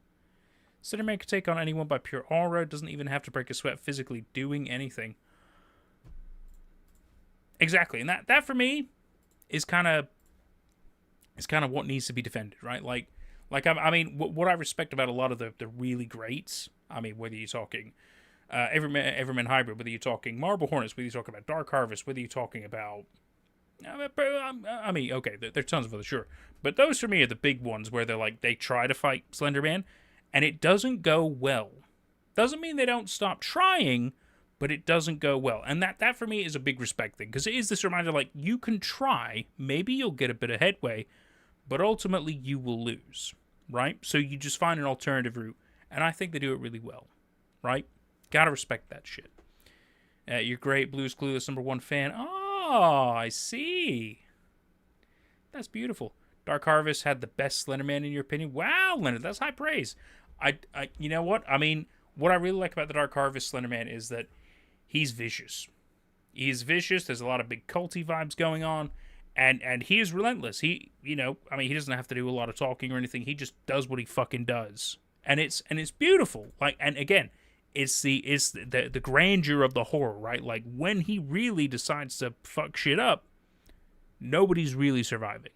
Slenderman can take on anyone by pure aura. Doesn't even have to break a sweat physically doing anything. Exactly. And that for me is kind of what needs to be defended, right? I mean, what I respect about a lot of the really greats, I mean, whether you're talking Everman Hybrid, whether you're talking Marble Hornets, whether you're talking about Dark Harvest, whether you're talking about... I mean, okay, there are tons of others, sure. But those for me are the big ones where they try to fight Slenderman, and it doesn't go well. Doesn't mean they don't stop trying, but it doesn't go well. And that for me is a big respect thing, because it is this reminder, you can try, maybe you'll get a bit of headway, but ultimately you will lose, right? So you just find an alternative route, and I think they do it really well, right? Gotta respect that shit. You're great, BlueIsClueless #1 fan. Oh, I see. That's beautiful. Dark Harvest had the best Slenderman in your opinion. Wow, Leonard, that's high praise. I you know what? I mean, what I really like about the Dark Harvest Slenderman is that he's vicious. He is vicious. There's a lot of big culty vibes going on, and he is relentless. He doesn't have to do a lot of talking or anything. He just does what he fucking does, and it's beautiful. And again, it's the grandeur of the horror, right? Like when he really decides to fuck shit up, nobody's really surviving.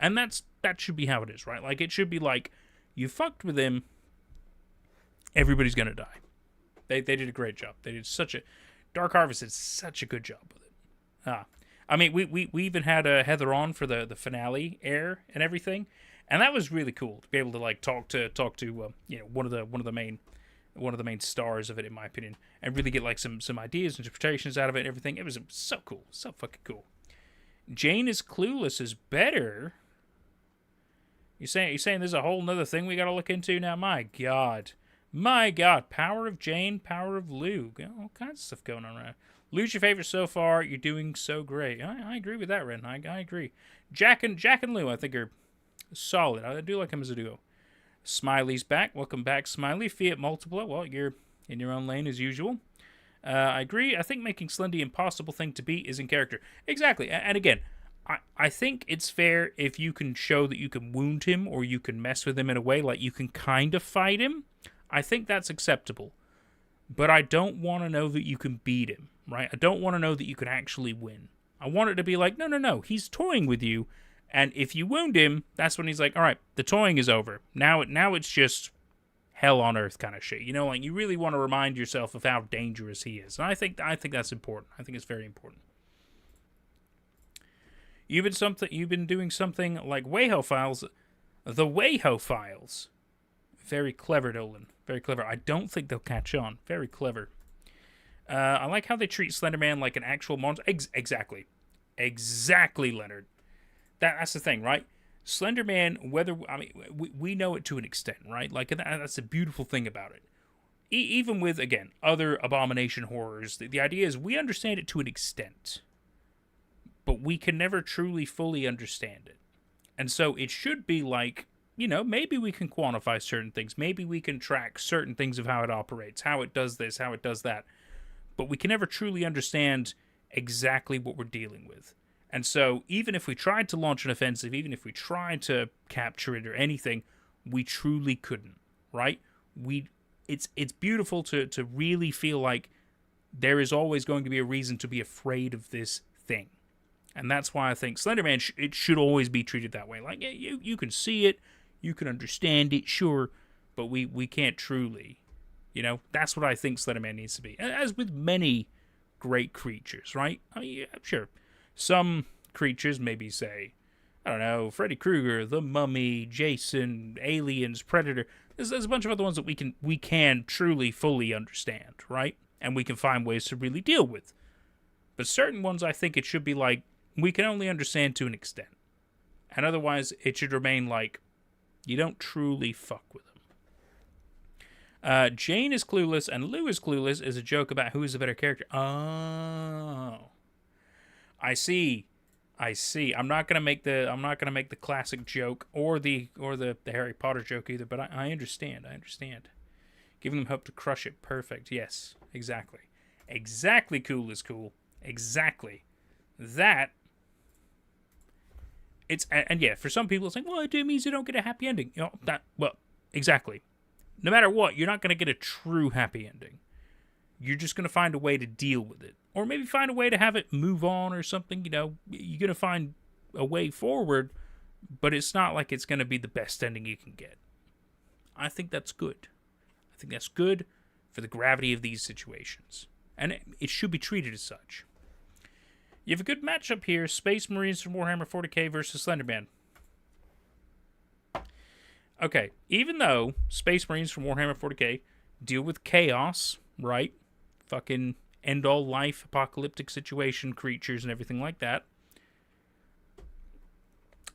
And that should be how it is, right? Like it should be like you fucked with him, everybody's gonna die. They did a great job. They did Dark Harvest did such a good job with it. I mean, we even had Heather on for the finale air and everything, and that was really cool to be able to talk to one of the main stars of it, in my opinion, and really get some ideas, interpretations out of it and everything. It was so cool. So fucking cool. Jane is Clueless is better. You saying there's a whole nother thing we gotta look into now? My God. Power of Jane, power of Lou. All kinds of stuff going on around. Lou's your favorite so far. You're doing so great. I agree with that, Ren. I agree. Jack and Lou, I think, are solid. I do like them as a duo. Smiley's back. Welcome back, Smiley. Fiat Multipla. Well, you're in your own lane as usual. I agree. I think making Slendy impossible thing to beat is in character. Exactly. And again, I think it's fair if you can show that you can wound him or you can mess with him in a way, like you can kind of fight him. I think that's acceptable. But I don't want to know that you can beat him, right? I don't want to know that you can actually win. I want it to be like, no, he's toying with you, And if you wound him, that's when he's like, all right, the toying is over. Now it's just hell on earth kind of shit. You know, like you really want to remind yourself of how dangerous he is. And I think that's important. I think it's very important. You've been doing something like Wayho Files. The Wayho Files. Very clever, Dolan. Very clever. I don't think they'll catch on. Very clever. I like how they treat Slenderman like an actual monster. Exactly. Exactly, Leonard. That's the thing, right? Slenderman, we know it to an extent, right? Like, that's the beautiful thing about it. Even with, again, other abomination horrors, the idea is we understand it to an extent. But we can never truly fully understand it. And so it should be like, you know, maybe we can quantify certain things. Maybe we can track certain things of how it operates, how it does this, how it does that. But we can never truly understand exactly what we're dealing with. And so even if we tried to launch an offensive, even if we tried to capture it or anything, we truly couldn't, right? It's beautiful to really feel like there is always going to be a reason to be afraid of this thing. And that's why I think Slenderman, it should always be treated that way. Like, yeah, you can see it, you can understand it, sure, but we can't truly, you know? That's what I think Slenderman needs to be. As with many great creatures, right? I mean, yeah, sure. Some creatures maybe say, I don't know, Freddy Krueger, the Mummy, Jason, Aliens, Predator. There's a bunch of other ones that we can truly, fully understand, right? And we can find ways to really deal with. But certain ones, I think it should be like, we can only understand to an extent. And otherwise, it should remain like, you don't truly fuck with them. Jane is clueless and Lou is clueless is a joke about who is a better character. Oh. I see. I'm not gonna make the classic joke or the Harry Potter joke either, but I understand. Giving them hope to crush it. Perfect. Yes, exactly. Exactly. Cool is cool. Exactly. That. And yeah, for some people it's like, well, it means you don't get a happy ending. You know, exactly. No matter what, you're not gonna get a true happy ending. You're just gonna find a way to deal with it. Or maybe find a way to have it move on or something, you know. You're going to find a way forward, but it's not like it's going to be the best ending you can get. I think that's good. I think that's good for the gravity of these situations. And it should be treated as such. You have a good matchup here, Space Marines from Warhammer 40k versus Slenderman. Okay, even though Space Marines from Warhammer 40k deal with chaos, right? Fucking end-all life, apocalyptic situation, creatures, and everything like that.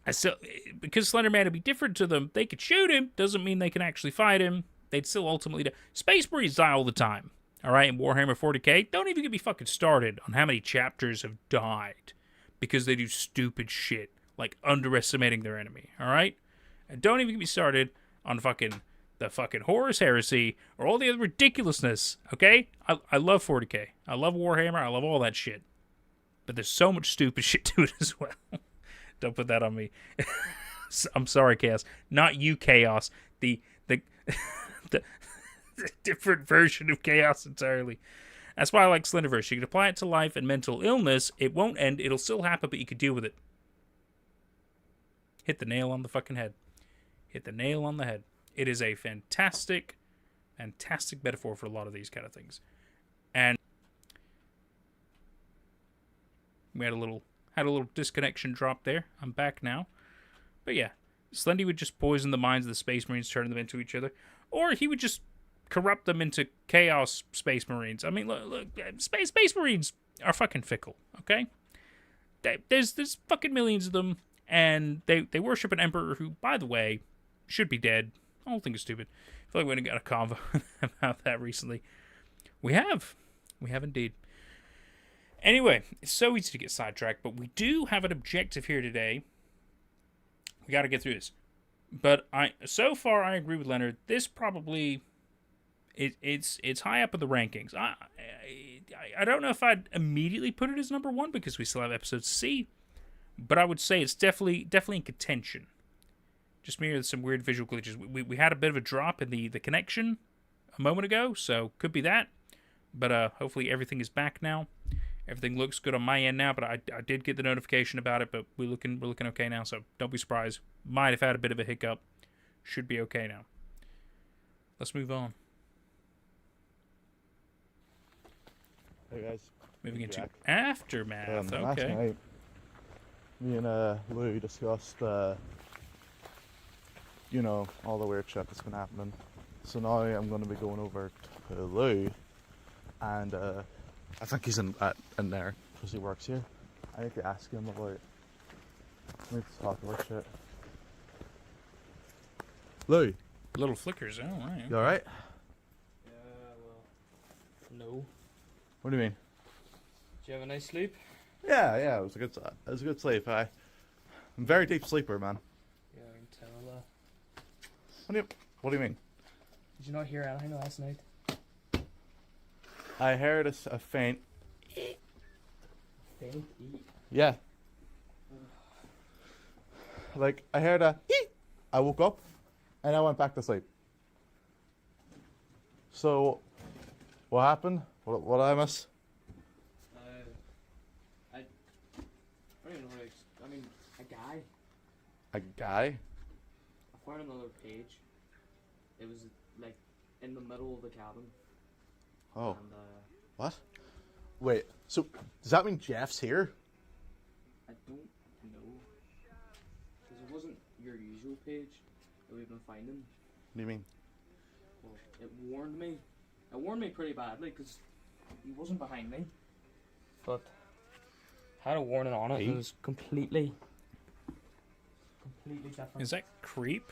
Because Slenderman would be different to them, they could shoot him, doesn't mean they can actually fight him. They'd still ultimately die. Space Marines die all the time, alright, in Warhammer 40k. Don't even get me fucking started on how many chapters have died because they do stupid shit, like underestimating their enemy, alright? And don't even get me started on the fucking Horus Heresy, or all the other ridiculousness, okay? I love 40k. I love Warhammer. I love all that shit. But there's so much stupid shit to it as well. Don't put that on me. I'm sorry, Chaos. Not you, Chaos. The different version of Chaos entirely. That's why I like Slenderverse. You can apply it to life and mental illness. It won't end. It'll still happen, but you can deal with it. Hit the nail on the fucking head. Hit the nail on the head. It is a fantastic metaphor for a lot of these kind of things. And we had a little disconnection drop there. I'm back now. But yeah, Slendy would just poison the minds of the Space Marines, turn them into each other. Or he would just corrupt them into Chaos Space Marines. I mean, look Space Marines are fucking fickle, okay? There's fucking millions of them, and they worship an emperor who, by the way, should be dead. The whole thing is stupid. I feel like we haven't got a convo about that recently. We have indeed. Anyway, it's so easy to get sidetracked, but we do have an objective here today. We got to get through this. But so far I agree with Leonard. This probably it's high up in the rankings. I don't know if I'd immediately put it as number 1 because we still have episodes to see, but I would say it's definitely in contention. Just mirrored some weird visual glitches. We had a bit of a drop in the connection a moment ago, so could be that. But hopefully everything is back now. Everything looks good on my end now, but I did get the notification about it, but we're looking okay now, so don't be surprised. Might have had a bit of a hiccup. Should be okay now. Let's move on. Hey guys. Moving into Jack. aftermath. Last Okay. night, me and Lou discussed, you know, all the weird shit that's been happening. So now I'm going to be going over to Lou, and I think he's in there because he works here. I need to ask him about. We need to talk about shit. Lou, Little flickers. Oh, right. you all right? No. What do you mean? Did you have a nice sleep? Yeah, it was a good sleep. I'm a very deep sleeper, man. Yeah, I can tell that. What do you mean? Did you not hear anything last night? I heard a faint. Faint. Yeah. Like I heard a. I woke up, and I went back to sleep. So, what happened? What did I miss? I don't even know I mean, a guy. A guy? I found another page. It was like in the middle of the cabin. Oh, And what? Wait. So does that mean Jeff's here? I don't know. Because it wasn't your usual page that we've been finding. What do you mean? Well, it warned me. It warned me pretty badly because he wasn't behind me. But had a warning on it. And it was completely different. Is that Creep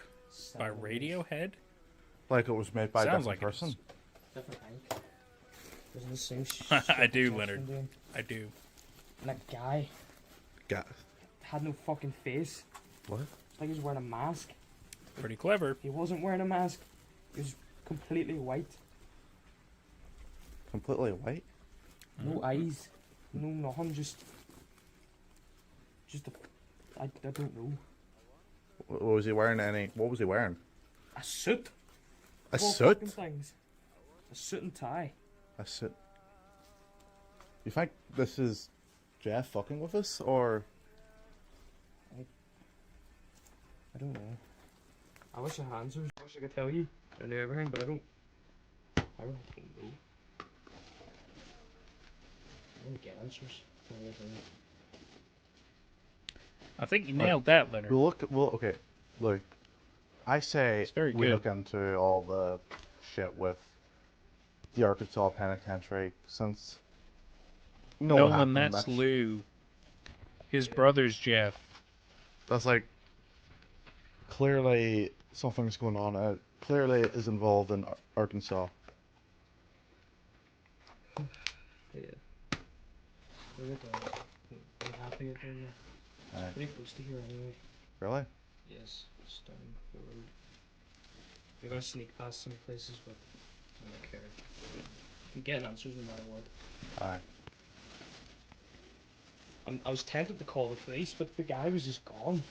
by Radiohead? Like it was made by a Sounds different like it person? is. Different thing. Wasn't the same I do, Jeff's Leonard. been doing. I do. And that guy Guy. had no fucking face. What? It's like he was wearing a mask. Pretty clever. He wasn't wearing a mask. He was completely white. Completely white? No eyes. No nothing. Just I don't know. What was he wearing? What was he wearing? A suit. A Four suit? fucking things. A suit and tie. A suit. You think this is Jeff fucking with us, or? I don't know. I wish I had answers. I wish I could tell you. I knew everything, but I really don't know. I don't get answers. for everything. I think you nailed that, Leonard. Okay. Look, I say It's very we good. look into all the shit with the Arkansas Penitentiary since. No, what Nolan, happened, that's Lou. His brother's Jeff. That's like clearly something's going on. Clearly it is involved in Arkansas. Yeah. We're I'm happy to hear you. Aye. Pretty close to here anyway. Really? Yes, just down the road. We're gonna sneak past some places, but I don't care. I'm getting answers no matter what. Aye. I was tempted to call the police, but the guy was just gone.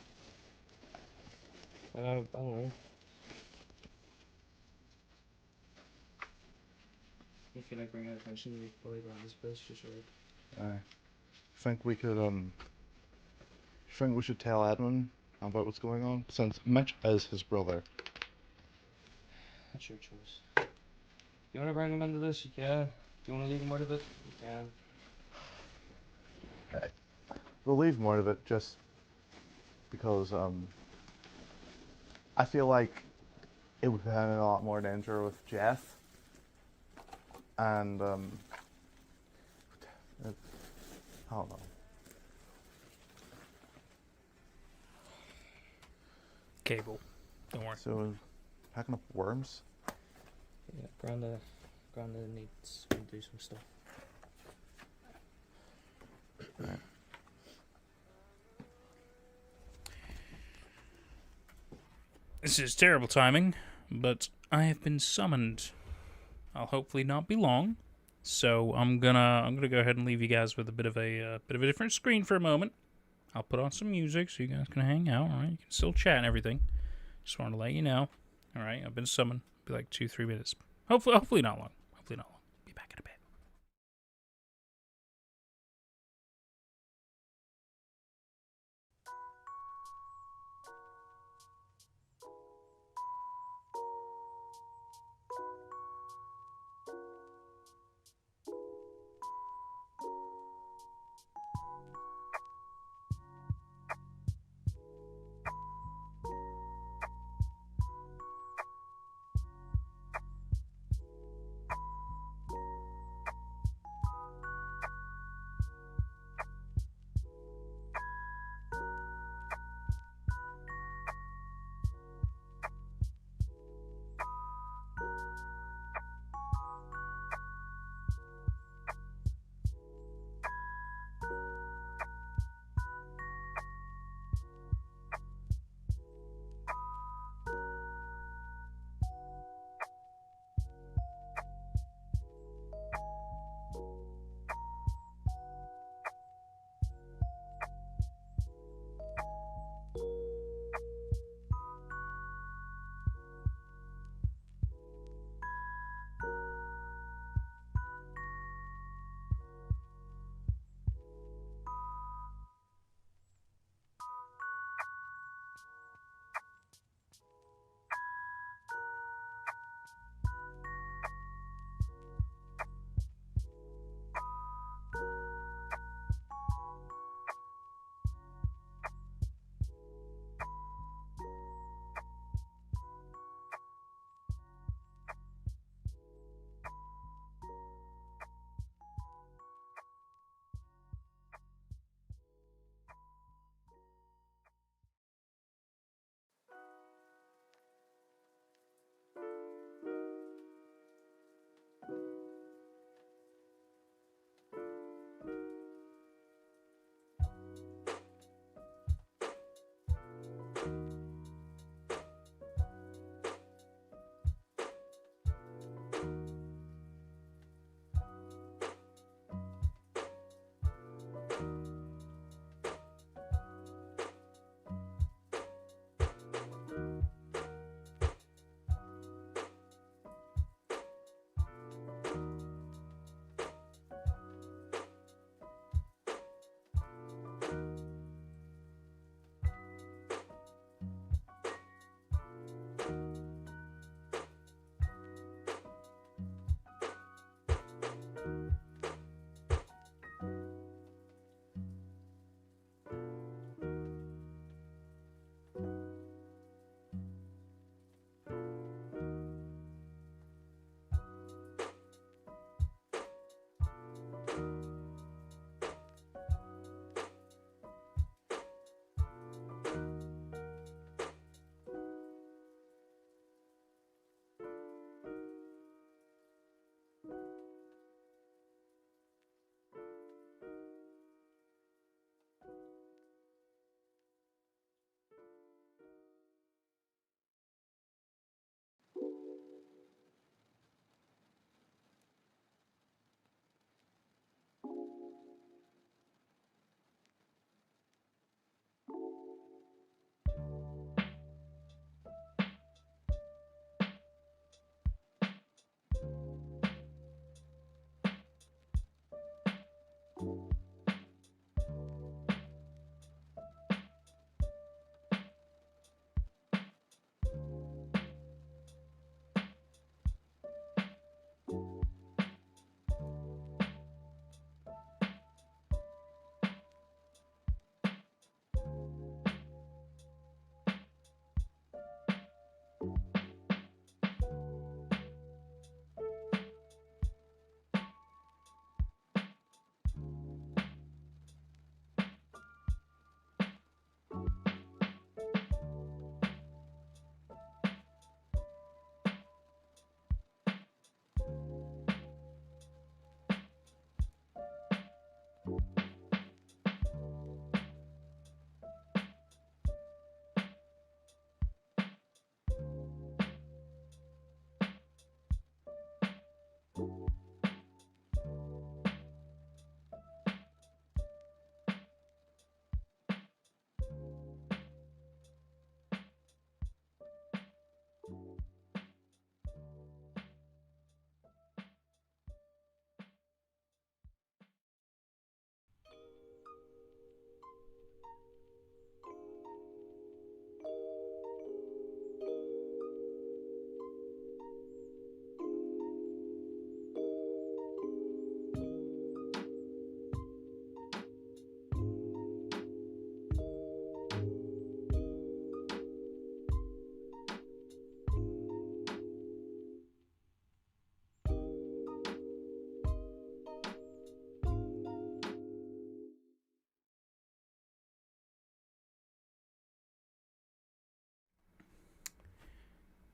I don't know. I feel like bringing attention to Billy Brand's place just right. Aye. Think we could think we should tell Edmund about what's going on, since Mitch is his brother. That's your choice. You wanna bring him into this, you can. You wanna leave him out of it, you can. We'll leave more of it just because I feel like it would have been a lot more danger with Jeff, and I don't know. Cable. Don't worry. So packing up worms. Yeah, Granda needs to do some stuff. This is terrible timing, but I have been summoned. I'll hopefully not be long, so I'm gonna go ahead and leave you guys with a bit of a different screen for a moment. I'll put on some music so you guys can hang out. All right, you can still chat and everything. Just wanted to let you know. All right, I've been summoned. Be like 2-3 minutes. Hopefully not long. Hopefully not long. Be back in a bit.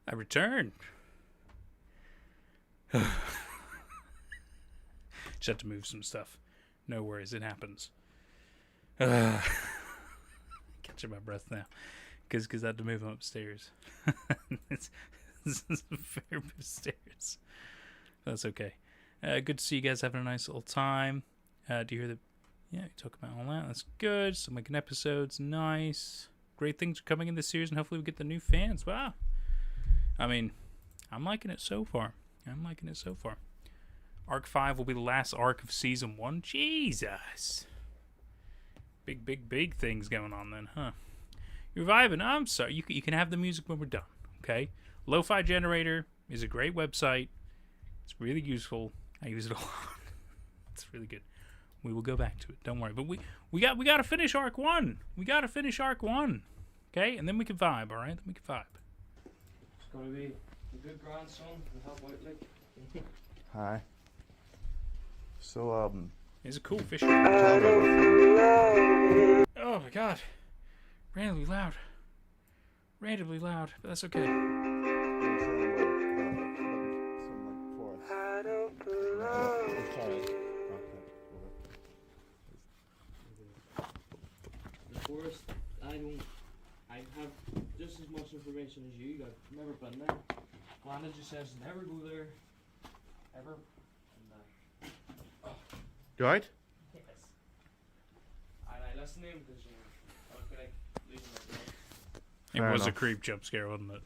I returned. Just have to move some stuff. No worries, it happens. Catching my breath now. Because I had to move them upstairs. This is a fair bit of stairs. That's okay. Good to see you guys having a nice little time. Do you hear that? Yeah, we talk about all that. That's good. Still making episodes. Nice. Great things are coming in this series, and hopefully we get the new fans. Wow. I mean, I'm liking it so far. Arc 5 will be the last arc of Season 1. Jesus. Big things going on then, huh? You're vibing. I'm sorry. You can have the music when we're done, okay? Lo-Fi Generator is a great website. It's really useful. I use it a lot. It's really good. We will go back to it. Don't worry. But we got to finish Arc 1. Okay? And then we can vibe, all right? Then we can vibe. It's gonna be a good grandson and help out like. Hi. So, It's a cool fish. Oh my god. Randomly loud. But that's okay. The forest, I have just as much information as you. I've never been there. Lana just says never go there, ever. And, you alright? yes. And I listen to him because I would be like losing my breath. It Fair was a enough. creep jump scare, wasn't it?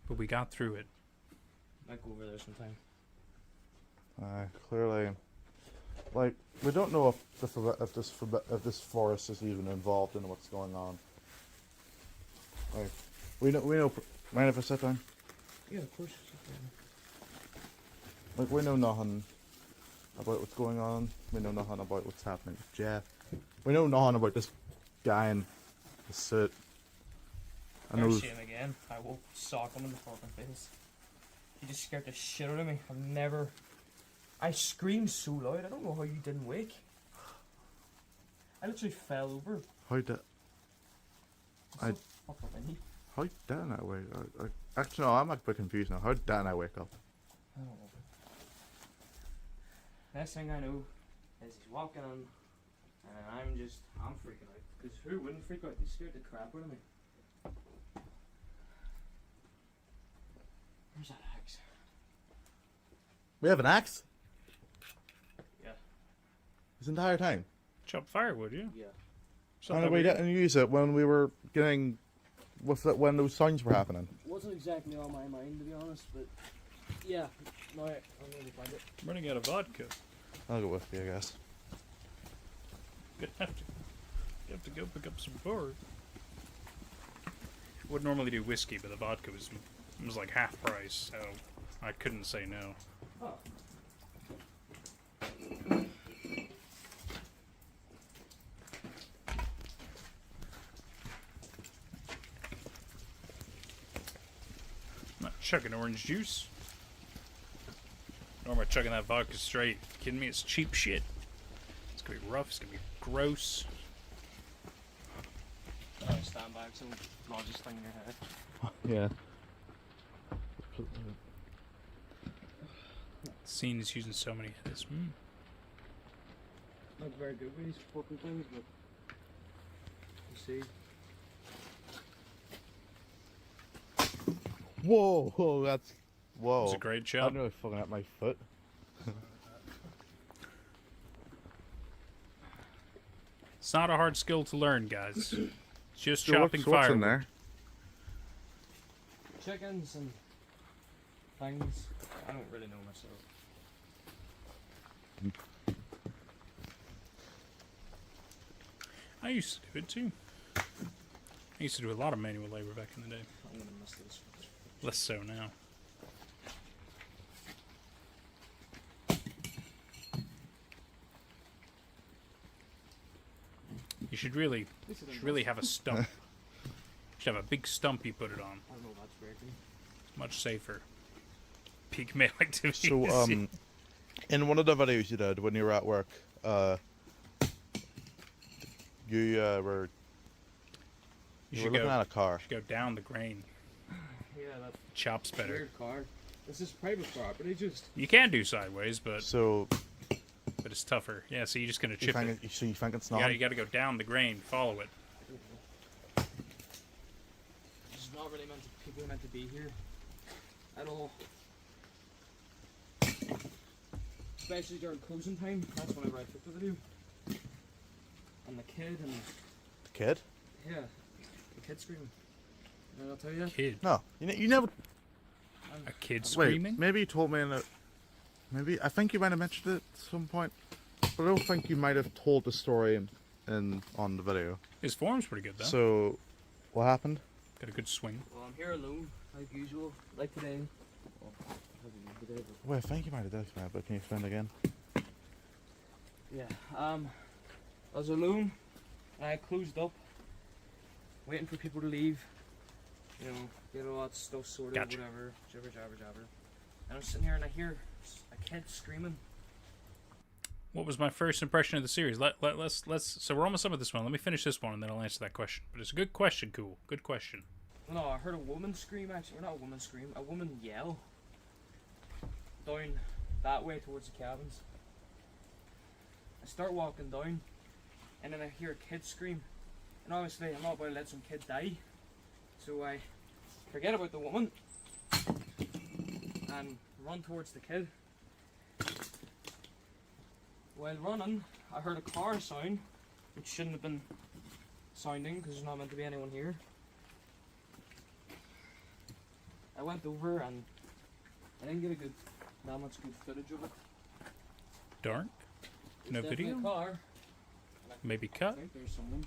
But we got through it. Might go over there sometime. Clearly, like, we don't know if this forest is even involved in what's going on. Like, we know. Mind if I sit down? Yeah, of course. Like, we know nothing about what's going on. We know nothing about what's happening with Jeff. We know nothing about this guy in the suit. I know. There's him again. I will sock him in the fucking face. He just scared the shit out of me. I screamed so loud. I don't know how you didn't wake. I literally fell over. How did I'm so fucked up in here. how didn't I wake? Actually, no. I'm a bit confused now. How didn't I wake up? I don't know. Next thing I know is he's walking in, and I'm freaking out. Because who wouldn't freak out? He scared the crap out of me. Where's that axe? We have an axe Yeah. this entire time. Chop firewood, yeah. Yeah. And we didn't use it when we were getting when those sounds were happening. Wasn't exactly on my mind, to be honest, but yeah. No, I'm going to find it. I'm running out of vodka. I'll go with you, I guess. You have to go pick up some more. Would normally do whiskey, but the vodka was like half price, so I couldn't say no. Oh. I'm not chugging orange juice. Nor am I chugging that vodka straight. You kidding me? It's cheap shit. It's gonna be rough. It's gonna be gross. Stand back so not just thing in your head. Yeah. Scene is using so many of this. Not very good with these fucking things, but you see. Whoa, that's whoa. It's a great I'm job. really fucking at my foot. It's not a hard skill to learn, guys. It's just So chopping what's fire. in there? Chickens and things. I don't really know myself. I used to do it too. I used to do a lot of manual labor back in the day. I'm gonna miss this. Less so now. You should really have a stump. You should have a big stump you put it on. I don't know if that's breaking. It's much safer. Peak male activity. So, in one of the videos you did when you were at work, you were You were looking at a car. Go down the grain. Yeah, that Chops better. weird car. This is private property, just. You can do sideways, but So it's tougher. Yeah, so you're just gonna you chip think, it. so you think it's You not? gotta go down the grain, follow it. This is not really people meant to be here at all. Especially during closing time. That's whenever I took the video. And the kid and The kid? yeah, the kid screaming. And I'll tell you. Kid. No, you never. A kid Wait, screaming? maybe you told me in a. Maybe I think you might have mentioned it at some point, but I don't think you might have told the story on the video. His form's pretty good though. So, what happened? Got a good swing. Well, I'm here alone, like usual, like today. Well, today, Well, I think you might have done that, but can you explain again? yeah. I was alone, and I closed up, waiting for people to leave. You know, get all that stuff sorted, Gotcha. whatever, jabber, jabber, jabber. And I'm sitting here and I hear a kid screaming. What was my first impression of the series? Let's so we're almost done with this one. Let me finish this one and then I'll answer that question. But it's a good question, cool. Good question. No, I heard a woman scream actually, or not a woman scream, a woman yell. Down that way towards the cabins. I start walking down, and then I hear a kid scream. And obviously I'm not about to let some kid die. So I forget about the woman and run towards the kid. While running, I heard a car sound, which shouldn't have been sounding because there's not meant to be anyone here. I went over and I didn't get that much good footage of it. Dark? There's No definitely video? a car. Maybe I cut? think there's someone.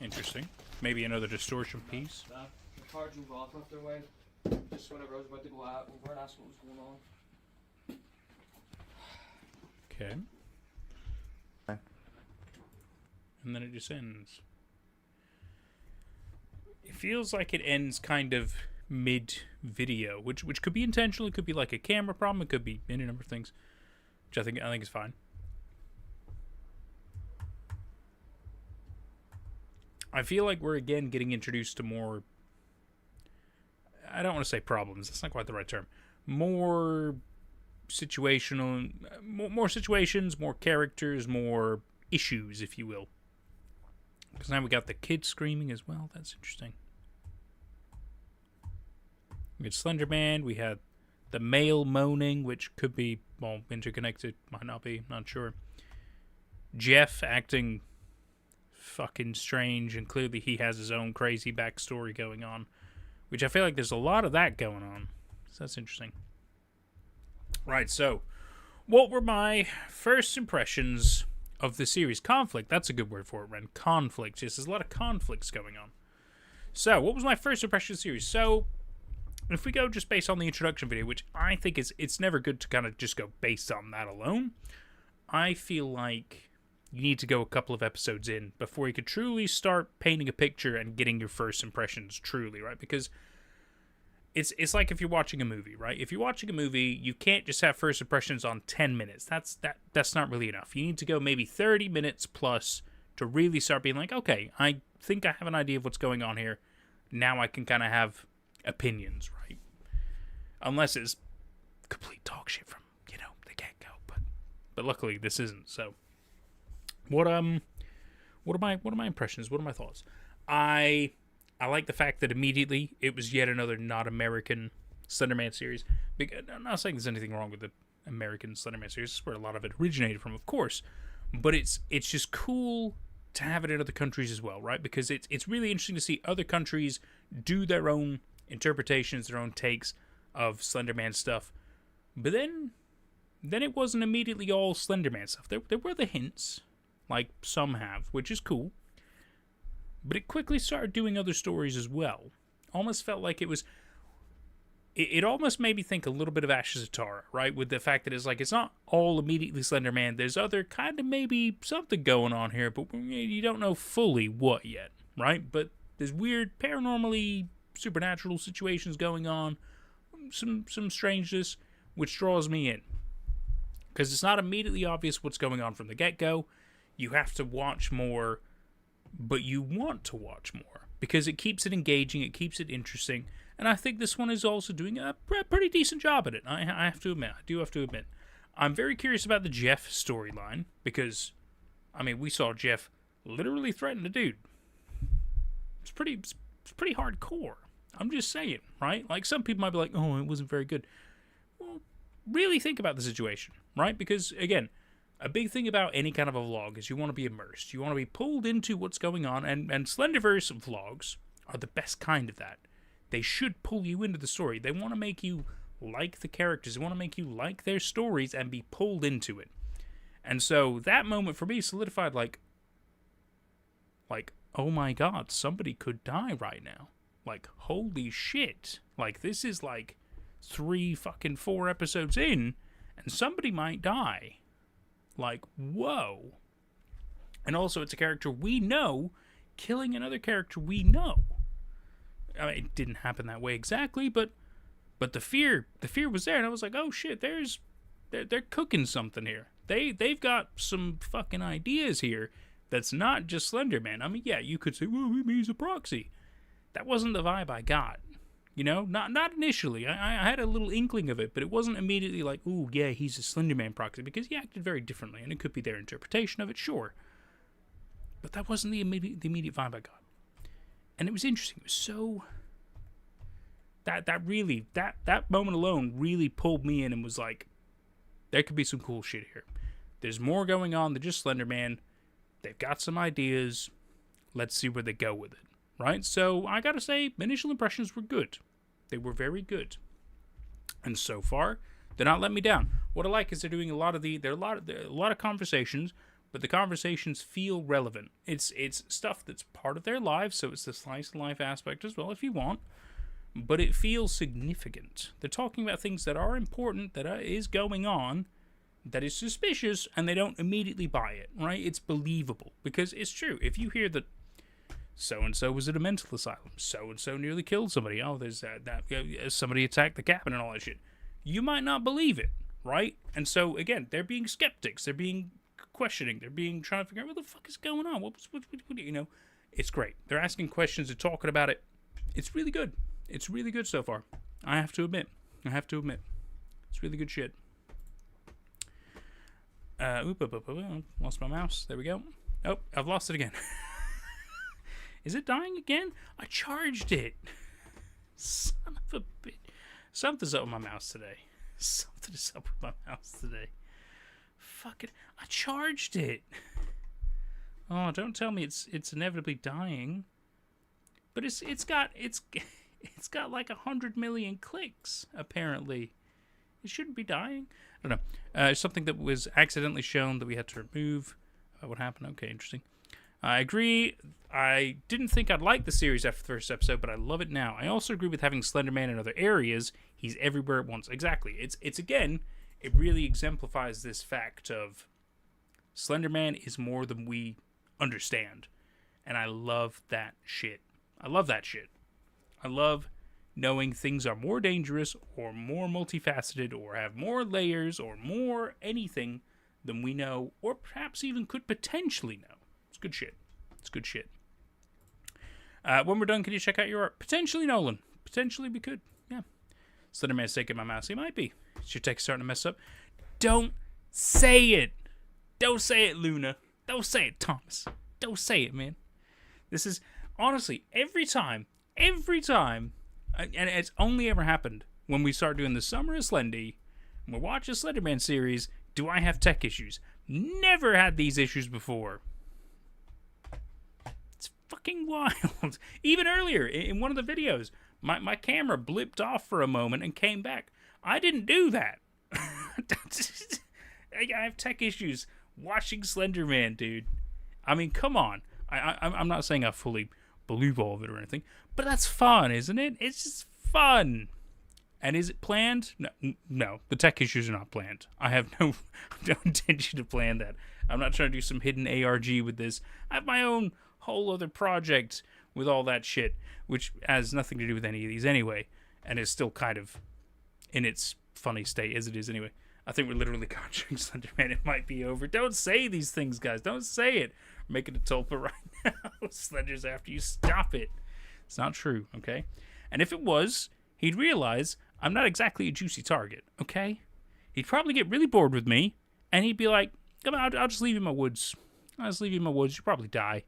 Interesting. Maybe another distortion piece. The car drove off after a while. Just whenever I was about to go out over and ask what was going on. Okay. Okay. And then it just ends. It feels like it ends kind of mid-video, which could be intentional. It could be like a camera problem. It could be any number of things, which I think is fine. I feel like we're again getting introduced to more. I don't want to say problems. That's not quite the right term. More situational, more situations, more characters, more issues, if you will. Because now we got the kid screaming as well. That's interesting. We had Slenderman. We had the male moaning, which could be, well, interconnected. Might not be. Not sure. Jeff acting fucking strange, and clearly he has his own crazy backstory going on, which I feel like there's a lot of that going on. So that's interesting. Right, so what were my first impressions of the series? Conflict, that's a good word for it, Ren. Conflict. Yes, there's a lot of conflicts going on. So, what was my first impression of the series? So, if we go just based on the introduction video, which I think it's never good to kind of just go based on that alone, I feel like you need to go a couple of episodes in before you could truly start painting a picture and getting your first impressions truly, right? Because it's like if you're watching a movie, right? If you're watching a movie, you can't just have first impressions on 10 minutes. That's not really enough. You need to go maybe 30 minutes plus to really start being like, okay, I think I have an idea of what's going on here. Now I can kind of have opinions, right? Unless it's complete dog shit from, the get-go. But luckily this isn't. So what are my impressions? What are my thoughts? I like the fact that immediately it was yet another not American Slenderman series. I'm not saying there's anything wrong with the American Slenderman series. This is where a lot of it originated from, of course. But it's just cool to have it in other countries as well, right? Because it's really interesting to see other countries do their own interpretations, their own takes of Slenderman stuff. But then it wasn't immediately all Slenderman stuff. There were the hints, like some have, which is cool. But it quickly started doing other stories as well. Almost felt like it was... It almost made me think a little bit of Ashes of Tara, right? With the fact that it's not all immediately Slenderman. There's other kind of maybe something going on here, but you don't know fully what yet, right? But there's weird paranormally supernatural situations going on. Some strangeness, which draws me in. Because it's not immediately obvious what's going on from the get-go. You have to watch more but you want to watch more because it keeps it engaging, it keeps it interesting, and I think this one is also doing a pretty decent job at it. I have to admit, I do have to admit. I'm very curious about the Jeff storyline because, I mean, we saw Jeff literally threaten a dude. It's pretty hardcore. I'm just saying, right? Like, some people might be like, oh, it wasn't very good. Well, really think about the situation, right? Because, again, a big thing about any kind of a vlog is you want to be immersed. You want to be pulled into what's going on, and Slenderverse vlogs are the best kind of that. They should pull you into the story. They want to make you like the characters. They want to make you like their stories and be pulled into it. And so that moment for me solidified like, oh my god, somebody could die right now. Like, holy shit. Like, this is like 4 episodes in, and somebody might die. Like, whoa. And also, it's a character we know killing another character we know. I mean, it didn't happen that way exactly, but the fear was there, and I was like, oh shit, they're cooking something here. They've got some fucking ideas here that's not just Slenderman. I mean, yeah, you could say, well, he's a proxy. That wasn't the vibe I got. You know, not initially. I had a little inkling of it, but it wasn't immediately like, ooh, yeah, he's a Slenderman proxy, because he acted very differently, and it could be their interpretation of it, sure. But that wasn't the immediate vibe I got. And it was interesting. It was so... That moment alone really pulled me in and was like, there could be some cool shit here. There's more going on than just Slenderman. They've got some ideas. Let's see where they go with it. Right? So, I gotta say, initial impressions were good. They were very good. And so far, they're not letting me down. What I like is they're doing a lot of conversations, but the conversations feel relevant. It's stuff that's part of their lives, so it's the slice of life aspect as well, if you want. But it feels significant. They're talking about things that are important, that is going on, that is suspicious, and they don't immediately buy it, right? It's believable. Because it's true. If you hear that so-and-so was at a mental asylum, so-and-so nearly killed somebody, oh, there's somebody attacked the cabin and all that shit, you might not believe it, right? And so, again, they're being skeptics. They're being questioning. They're being trying to figure out what the fuck is going on. What you know? It's great. They're asking questions. They're talking about it. It's really good. It's really good so far. I have to admit. It's really good shit. Lost my mouse. There we go. Oh, I've lost it again. Is it dying again? I charged it. Son of a bitch. Something's up with my mouse today. Something is up with my mouse today. Fuck it. I charged it. Oh, don't tell me it's inevitably dying. But it's got like 100 million clicks, apparently. It shouldn't be dying. I don't know. It's something that was accidentally shown that we had to remove. What happened? Okay, interesting. I agree. I didn't think I'd like the series after the first episode, but I love it now. I also agree with having Slenderman in other areas. He's everywhere at once. Exactly. It's again, it really exemplifies this fact of Slenderman is more than we understand. And I love that shit. I love knowing things are more dangerous or more multifaceted or have more layers or more anything than we know or perhaps even could potentially know. It's good shit. When we're done, can you check out your art? Potentially, Nolan. Potentially we could. Yeah. Slenderman's taking my mouse. He might be. Is your text starting to mess up? Don't say it. Don't say it, Luna. Don't say it, Thomas. Don't say it, man. This is, honestly, every time, and it's only ever happened when we start doing the Summer of Slendy, and we're watching a Slenderman series, do I have tech issues? Never had these issues before. It's fucking wild. Even earlier, in one of the videos, my camera blipped off for a moment and came back. I didn't do that. I have tech issues watching Slenderman, dude. I mean, come on. I'm not saying I fully believe all of it or anything, but that's fun, isn't it? It's just fun. And is it planned? No. The tech issues are not planned. I have no intention to plan that. I'm not trying to do some hidden ARG with this. I have my own whole other project with all that shit, which has nothing to do with any of these anyway, and is still kind of in its funny state as it is anyway. I think we're literally conjuring Slenderman. It might be over. Don't say these things, guys. Don't say it. I'm making a tulpa right now. Slender's after you. Stop it. It's not true, okay? And if it was, he'd realize I'm not exactly a juicy target, okay? He'd probably get really bored with me, and he'd be like, come on, I'll just leave you in my woods. I'll just leave you in my woods. You'll probably die.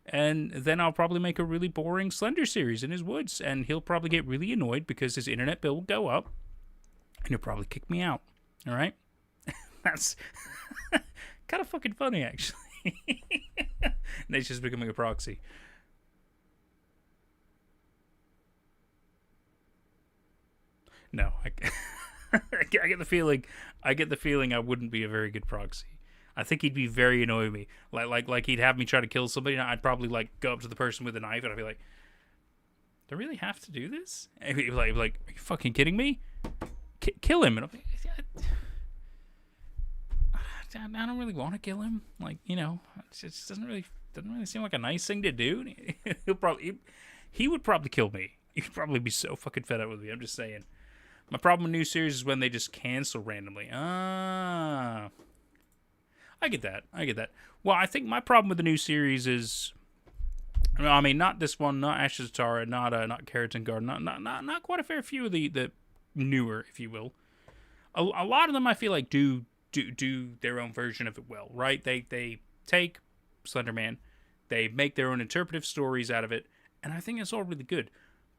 And then I'll probably make a really boring Slender series in his woods, and he'll probably get really annoyed because his internet bill will go up, and he'll probably kick me out, all right? That's kind of fucking funny, actually. Nature's becoming a proxy. No, I get the feeling. I get the feeling I wouldn't be a very good proxy. I think he'd be very annoyed with me. Like he'd have me try to kill somebody, and I'd probably like go up to the person with a knife, and I'd be like, "Do I really have to do this?" And he'd be like, "Are you fucking kidding me? Kill him!" And I'll be like, I don't really want to kill him. Like, you know, it just doesn't really seem like a nice thing to do. He would probably kill me. He'd probably be so fucking fed up with me. I'm just saying. My problem with new series is when they just cancel randomly. I get that. Well, I think my problem with the new series is, I mean, not this one, not Ashes of Tara, not Keratin Garden, not quite a fair few of the newer, if you will. A lot of them I feel like do their own version of it well, right? They take Slenderman, they make their own interpretive stories out of it, and I think it's all really good.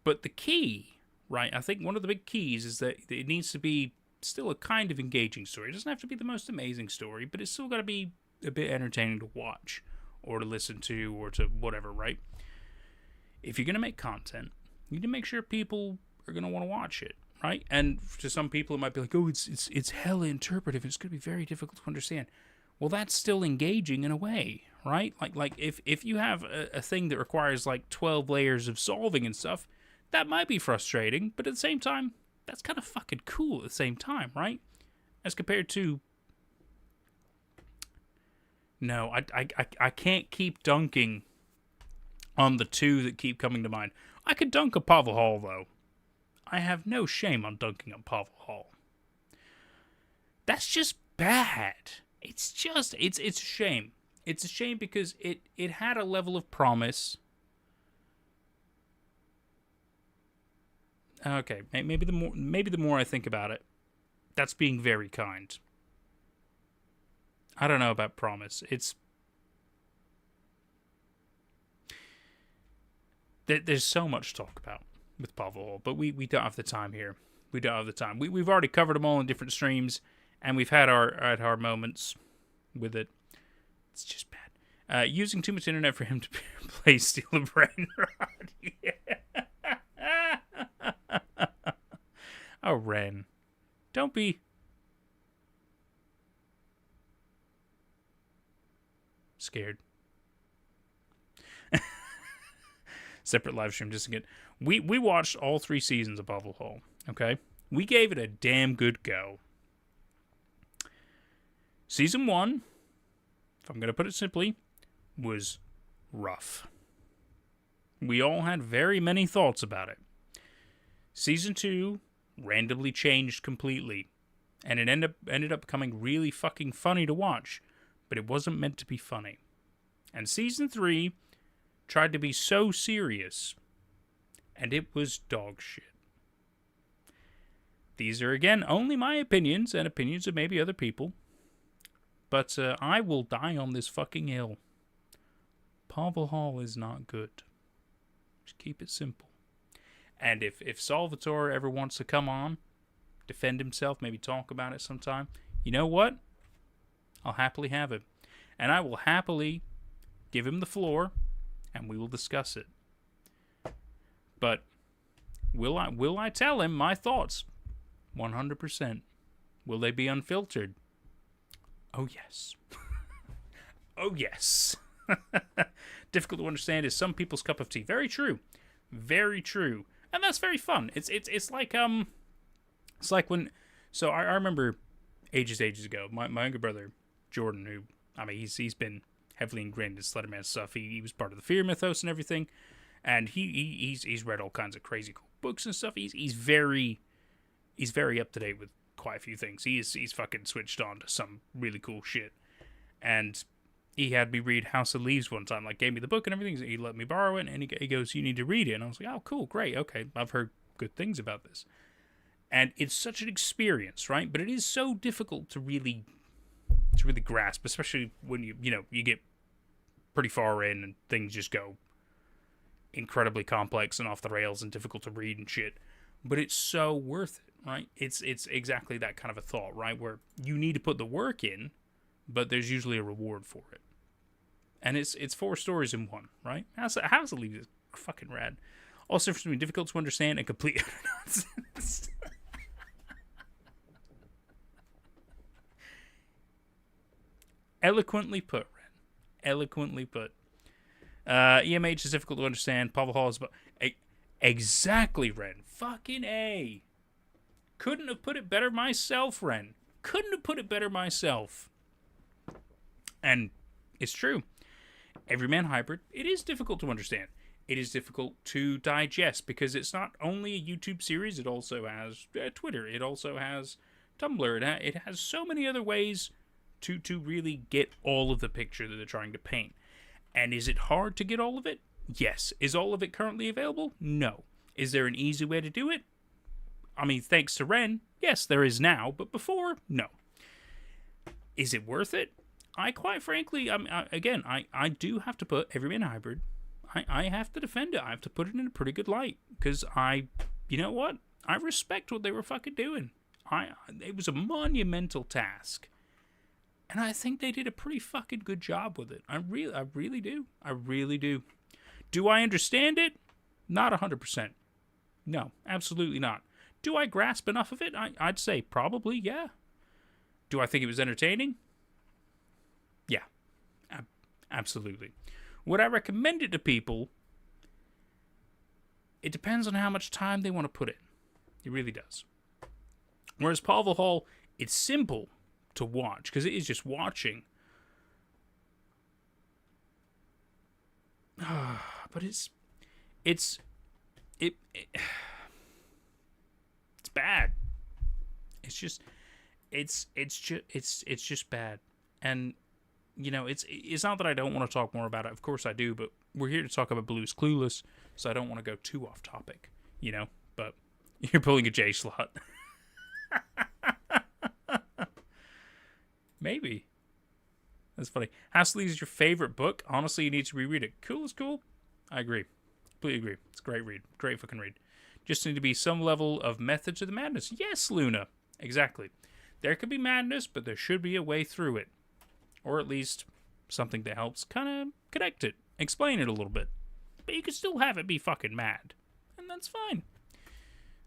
But the key, right, I think one of the big keys is that it needs to be still a kind of engaging story. It doesn't have to be the most amazing story, but it's still got to be a bit entertaining to watch or to listen to or to whatever, right? If you're going to make content, you need to make sure people are going to want to watch it, right? And to some people, it might be like, oh, it's hella interpretive. It's going to be very difficult to understand. Well, that's still engaging in a way, right? Like if you have a thing that requires like 12 layers of solving and stuff, that might be frustrating, but at the same time, that's kind of fucking cool at the same time, right? As compared to... No, I can't keep dunking on the two that keep coming to mind. I could dunk a Pavel Hall, though. I have no shame on dunking on Pavel Hall. That's just bad. It's a shame. It's a shame because it had a level of promise. Okay, maybe the more I think about it, that's being very kind. I don't know about promise. There's so much to talk about with Pavel Hall, but we don't have the time here. We don't have the time. We've already covered them all in different streams, and we've had our moments with it. It's just bad. Using too much internet for him to play Steal a Brain Rod. Yeah. Oh, Ren. Don't be... scared. Separate live stream just to get... We watched all 3 seasons of Pavel Hall, okay? We gave it a damn good go. Season 1, if I'm going to put it simply, was rough. We all had very many thoughts about it. Season 2 randomly changed completely, and it ended up becoming really fucking funny to watch, but it wasn't meant to be funny. And Season 3 tried to be so serious, and it was dog shit. These are, again, only my opinions, and opinions of maybe other people, but I will die on this fucking hill. Pavel Hall is not good. Just keep it simple. And if Salvatore ever wants to come on, defend himself, maybe talk about it sometime, you know what? I'll happily have it. And I will happily give him the floor, and we will discuss it. But will I tell him my thoughts? 100%. Will they be unfiltered? Oh, yes. Oh, yes. Difficult to understand is some people's cup of tea. Very true. Very true. And that's very fun. It's like when... So I remember ages ago, my younger brother, Jordan, who, I mean, he's been heavily ingrained in Slenderman stuff. He was part of the Fear Mythos and everything. And he's read all kinds of crazy cool books and stuff. He's very up to date with quite a few things. He's fucking switched on to some really cool shit. And he had me read House of Leaves one time. Like, gave me the book and everything. So he let me borrow it, and he goes, "You need to read it." And I was like, "Oh, cool, great, okay. I've heard good things about this." And it's such an experience, right? But it is so difficult to really grasp, especially when you get pretty far in and things just go incredibly complex and off the rails and difficult to read and shit. But it's so worth it, right? It's exactly that kind of a thought, right? Where you need to put the work in, but there's usually a reward for it. And it's 4 stories in one, right? House of Leaves is fucking rad. Also, for me, difficult to understand and complete nonsense. Eloquently put, Ren. Eloquently put. EMH is difficult to understand. Pavel Hall is... Exactly, Ren. Fucking A. Couldn't have put it better myself, Ren. Couldn't have put it better myself. And it's true. Everyman Hybrid, it is difficult to understand. It is difficult to digest because it's not only a YouTube series, it also has Twitter. It also has Tumblr. It has so many other ways to really get all of the picture that they're trying to paint. And is it hard to get all of it? Yes. Is all of it currently available? No. Is there an easy way to do it? I mean, thanks to Ren, yes, there is now, but before, no. Is it worth it? I quite frankly, I do have to put Everyman Hybrid. I have to defend it. I have to put it in a pretty good light because you know what? I respect what they were fucking doing. It was a monumental task. And I think they did a pretty fucking good job with it. I really do. I really do. Do I understand it? Not 100%. No, absolutely not. Do I grasp enough of it? I'd say probably, yeah. Do I think it was entertaining? Yeah, absolutely. Would I recommend it to people? It depends on how much time they want to put in. It really does. Whereas Pavel Hall, it's simple to watch because it is just watching. But it's bad. It's just bad. And it's not that I don't want to talk more about it. Of course I do, but we're here to talk about BlueIsClueless, so I don't want to go too off topic, but you're pulling a J slot. Maybe. That's funny. House of Leaves is your favorite book? Honestly, you need to reread it. Cool is cool. I agree. Completely agree. It's a great read. Great fucking read. Just need to be some level of method to the madness. Yes, Luna. Exactly. There could be madness, but there should be a way through it. Or at least something that helps kind of connect it. Explain it a little bit. But you can still have it be fucking mad. And that's fine.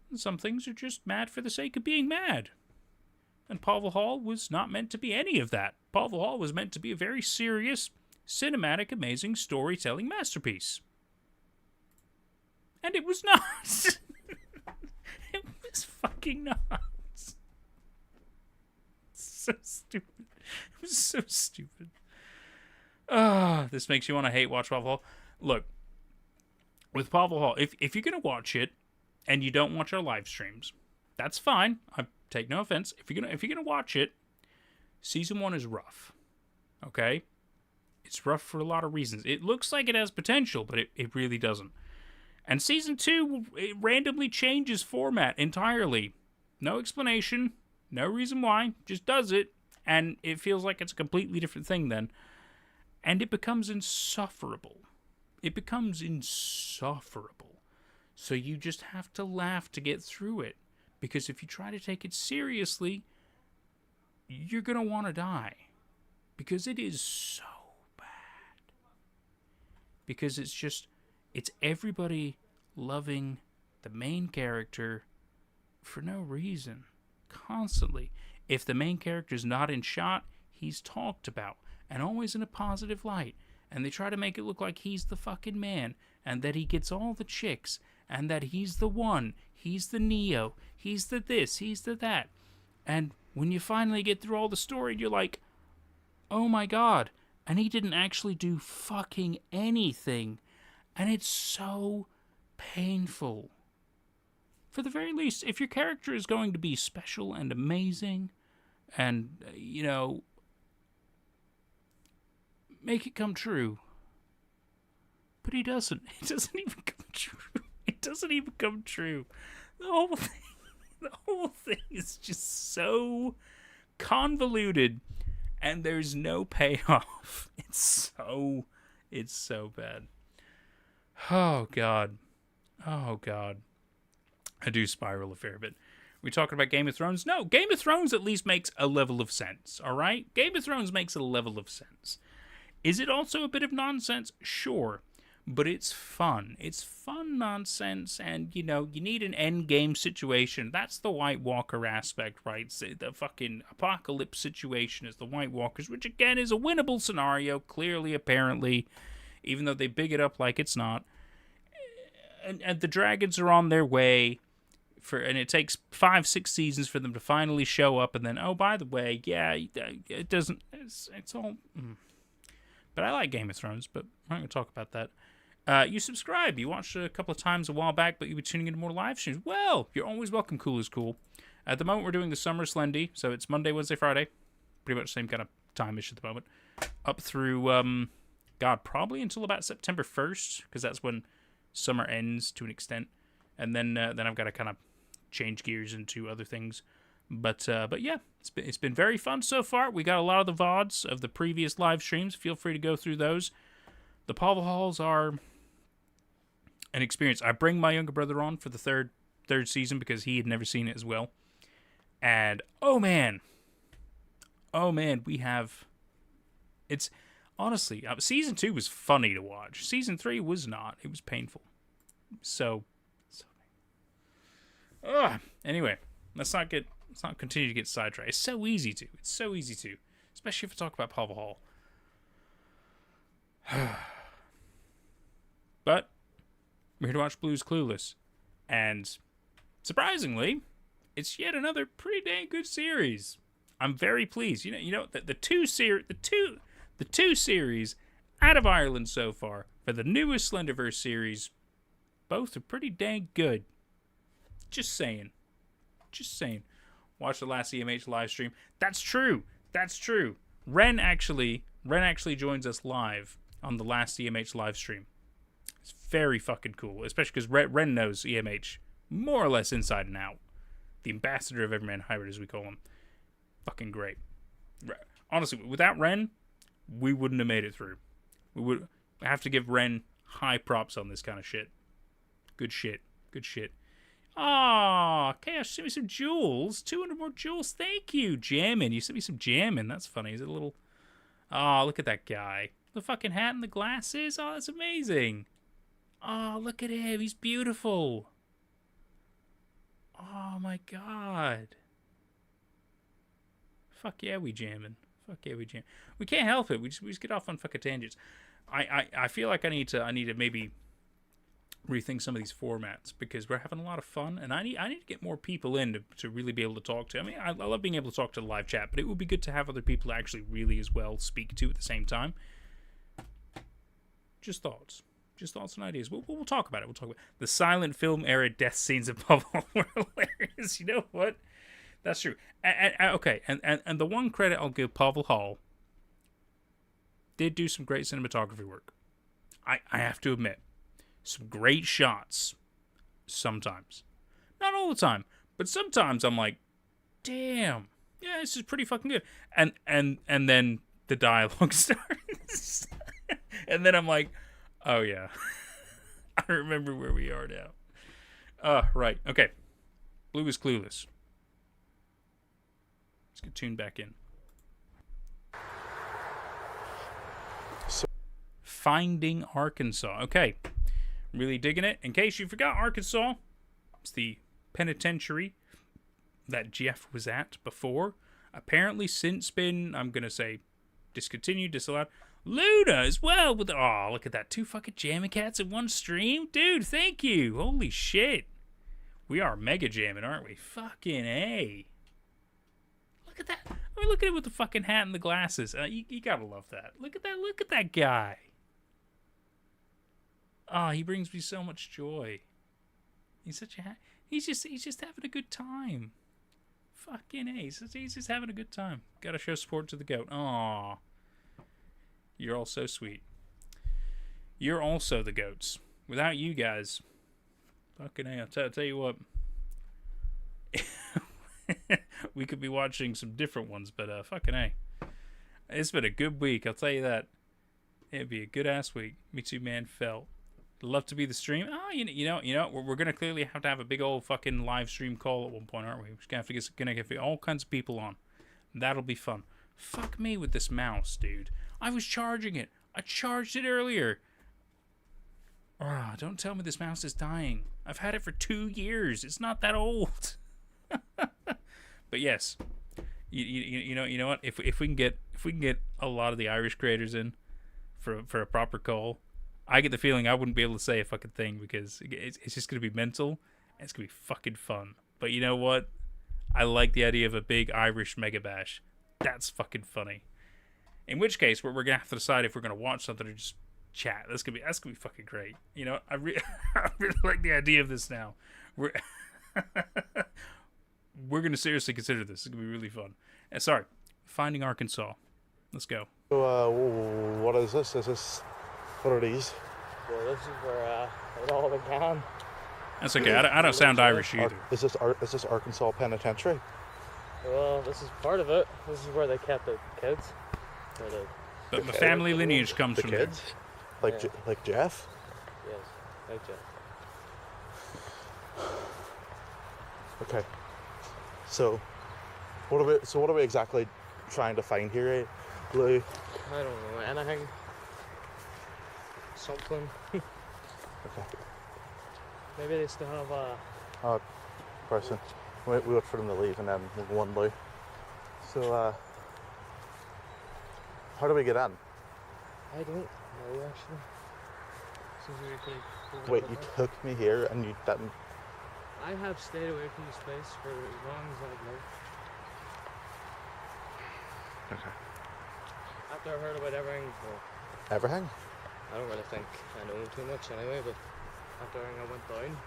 And some things are just mad for the sake of being mad. And Pavel Hall was not meant to be any of that. Pavel Hall was meant to be a very serious, cinematic, amazing storytelling masterpiece. And it was not. It was fucking not. So stupid. It was so stupid. This makes you want to hate watch Pavel Hall. Look, with Pavel Hall, if you're going to watch it and you don't watch our live streams, that's fine. I take no offense. If you're gonna watch it, season 1 is rough. Okay? It's rough for a lot of reasons. It looks like it has potential, but it really doesn't. And season 2, it randomly changes format entirely. No explanation. No reason why. Just does it. And it feels like it's a completely different thing then. And it becomes insufferable. It becomes insufferable. So you just have to laugh to get through it. Because if you try to take it seriously, you're going to want to die. Because it is so bad. Because it's everybody loving the main character for no reason. Constantly. If the main character's not in shot, he's talked about. And always in a positive light. And they try to make it look like he's the fucking man. And that he gets all the chicks. And that he's the one. He's the Neo. He's the this. He's the that. And when you finally get through all the story, you're like, oh my god. And he didn't actually do fucking anything. And it's so painful. For the very least, if your character is going to be special and amazing, and, make it come true. But he doesn't. It doesn't even come true. It doesn't even come true. The whole thing is just so convoluted, and there's no payoff. It's so bad. Oh God. I do spiral a fair bit. We talking about Game of Thrones? No, Game of Thrones at least makes a level of sense, all right? Game of Thrones makes a level of sense. Is it also a bit of nonsense? Sure. But it's fun. It's fun nonsense, and, you need an end game situation. That's the White Walker aspect, right? The fucking apocalypse situation is the White Walkers, which, again, is a winnable scenario, clearly, apparently, even though they big it up like it's not. And the dragons are on their way, and it takes 5-6 seasons for them to finally show up, and then, oh, by the way, yeah, it doesn't, it's all... But I like Game of Thrones, but I'm not going to talk about that. You subscribe. You watched a couple of times a while back, but you'll be tuning into more live streams. Well, you're always welcome, Cool is Cool. At the moment, we're doing the Summer of Slendy, so it's Monday, Wednesday, Friday. Pretty much the same kind of time-ish at the moment. Up through, probably until about September 1st, because that's when summer ends to an extent. And then I've got to kind of change gears into other things. But yeah, it's been very fun so far. We got a lot of the VODs of the previous live streams. Feel free to go through those. The Pavel Halls are an experience. I bring my younger brother on for the third season because he had never seen it as well. And oh man, it's honestly, season 2 was funny to watch. Season 3 was not. It was painful. Anyway, let's not continue to get sidetracked. It's so easy to. Especially if I talk about Pavel Hall. But we're here to watch BlueIsClueless, and surprisingly, it's yet another pretty dang good series. I'm very pleased. The two series out of Ireland so far for the newest Slenderverse series, both are pretty dang good. Just saying. Watch the last EMH live stream. That's true. Ren actually joins us live on the last EMH live stream. It's very fucking cool, especially because Ren knows EMH more or less inside and out. The ambassador of Everyman Hybrid, as we call him. Fucking great. Honestly, without Ren, we wouldn't have made it through. We would have to give Ren high props on this kind of shit. Good shit. Aw, Chaos sent me some jewels. 200 more jewels. Thank you, Jammin'. You sent me some jammin'. That's funny. Is it a little... Oh, look at that guy. The fucking hat and the glasses. Oh, that's amazing. Oh, look at him. He's beautiful. Oh, my God. Fuck yeah, we jamming. We can't help it. We just get off on fucking tangents. I feel like I need to maybe rethink some of these formats because we're having a lot of fun, and I need to get more people in to really be able to talk to. I mean, I love being able to talk to the live chat, but it would be good to have other people to actually really as well speak to at the same time. Just thoughts and ideas. We'll talk about it. The silent film era death scenes of Pavel were hilarious. You know what? That's true. Okay, and the one credit I'll give Pavel Hall did do some great cinematography work. I have to admit. Some great shots. Sometimes. Not all the time. But sometimes I'm like, damn. Yeah, this is pretty fucking good. And then the dialogue starts. And then I'm like, oh yeah. I remember where we are now. Right. Okay. BlueIsClueless. Let's get tuned back in. Finding Arkansas. Okay. Really digging it. In case you forgot, Arkansas, it's the penitentiary that Jeff was at before. Apparently since been, I'm going to say, discontinued, disallowed. Luna as well. Look at that. 2 fucking jamming cats in one stream. Dude, thank you. Holy shit. We are mega jamming, aren't we? Fucking A. Look at that. I mean, look at it with the fucking hat and the glasses. You gotta love that. Look at that guy. Oh, he brings me so much joy. He's just having a good time. Fucking A. He's just having a good time. Gotta show support to the goat. Aw. You're all so sweet. You're also the goats. Without you guys, fucking A, I'll tell you what. We could be watching some different ones, but fucking A. It's been a good week, I'll tell you that. It'd be a good ass week. Me too, man. Felt. Love to be the stream. Oh, you know. We're gonna clearly have to have a big old fucking live stream call at one point, aren't we? We're gonna have to get all kinds of people on. That'll be fun. Fuck me with this mouse, dude. I was charging it. I charged it earlier. Oh, don't tell me this mouse is dying. I've had it for 2 years. It's not that old. But yes, you know what? If we can get a lot of the Irish creators in for a proper call, I get the feeling I wouldn't be able to say a fucking thing because it's just gonna be mental and it's gonna be fucking fun. But you know what? I like the idea of a big Irish mega bash. That's fucking funny. In which case, we're gonna have to decide if we're gonna watch something or just chat. That's gonna be fucking great. You know, I really like the idea of this now. We're gonna seriously consider this. It's gonna be really fun. Sorry, Finding Arkansas. Let's go. So, what is this? What are these? Well, this is where it all began. That's okay. I don't sound Irish either. Is this Arkansas Penitentiary? Well, this is part of it. This is where they kept the kids. But the family lineage comes The from kids? Like Yeah. like Jeff? Yes, like Jeff. Okay. So, what are we exactly trying to find here, eh, Blue? I don't know anything. Something. Okay. Maybe they still have Person. We wait for them to leave and then we'll go on, Blue. So, how do we get in? I don't know actually. Seems like we could go Wait, over you there. took me here and you didn't. I have stayed away from this place for as long as I've lived. Okay. After I heard about everything, well, Everything? I don't really think I know too much anyway, but after everything I went down,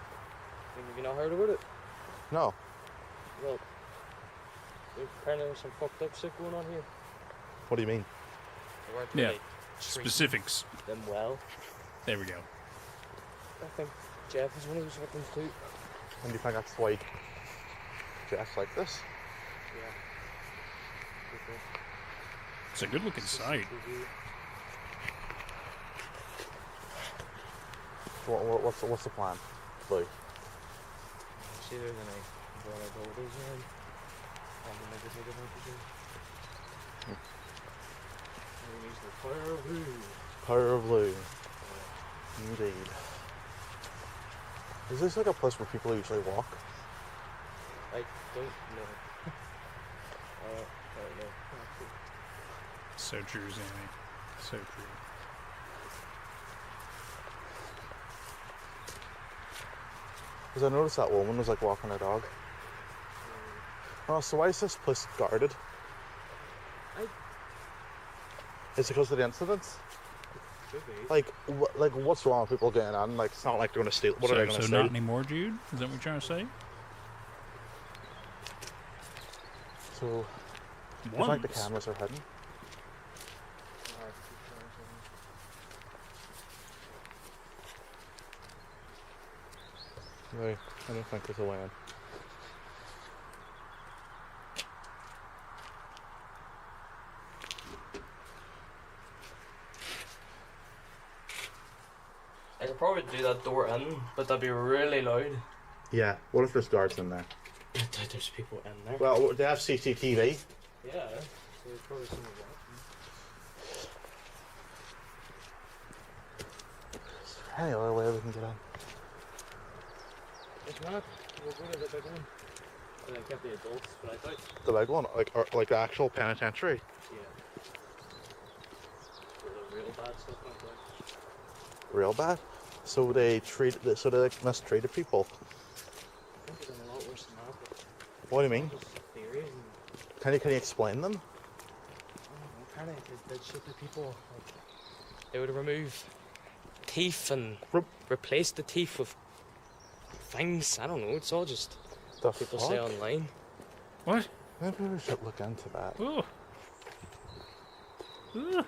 have you not heard about it? No. Well, there's kind of some fucked up shit going on here. What do you mean? They weren't Yeah. really treating Specifics. them well. There we go. I think Jeff is one of those victims too. And you think that's why Jeff's like this? Yeah. It's a good looking site. What's the plan, Blue? See, there's any water boulders in. And then maybe take it out to do. And we use the fire of blue. Power of Blue. Indeed. Is this like a place where people usually walk? I don't know. I don't know. Actually. So true, Zanny. So true. Because I noticed that woman was like walking her dog. Oh, so why is this place guarded? Is it because of the incidents? Could be. Like what's wrong with people getting on? Like, it's not like they're going to steal. What are they going to So steal? not anymore, Jude? Is that what you're trying to say? So, you think the cameras are hidden? No, I don't think there's a way in. I could probably do that door in, but that'd be really loud. Yeah. What if there's guards in there? I doubt there's people in there. Well, they have CCTV. Yeah, so there's probably someone watching. Is there any other way we can get in? If not, we'll go to the big one. And I kept the adults, but I doubt. The big one, like the actual penitentiary. Yeah. For the real bad stuff like that. Real bad. So they like mistreated people. I think it's a lot worse than that, but What do you mean? just theories and Can you explain them? I don't know, they'd shit the people. Like, they would remove teeth and replace the teeth with things. I don't know, it's all just The people fuck? say online. What? Maybe we should look into that. Oh. Ugh.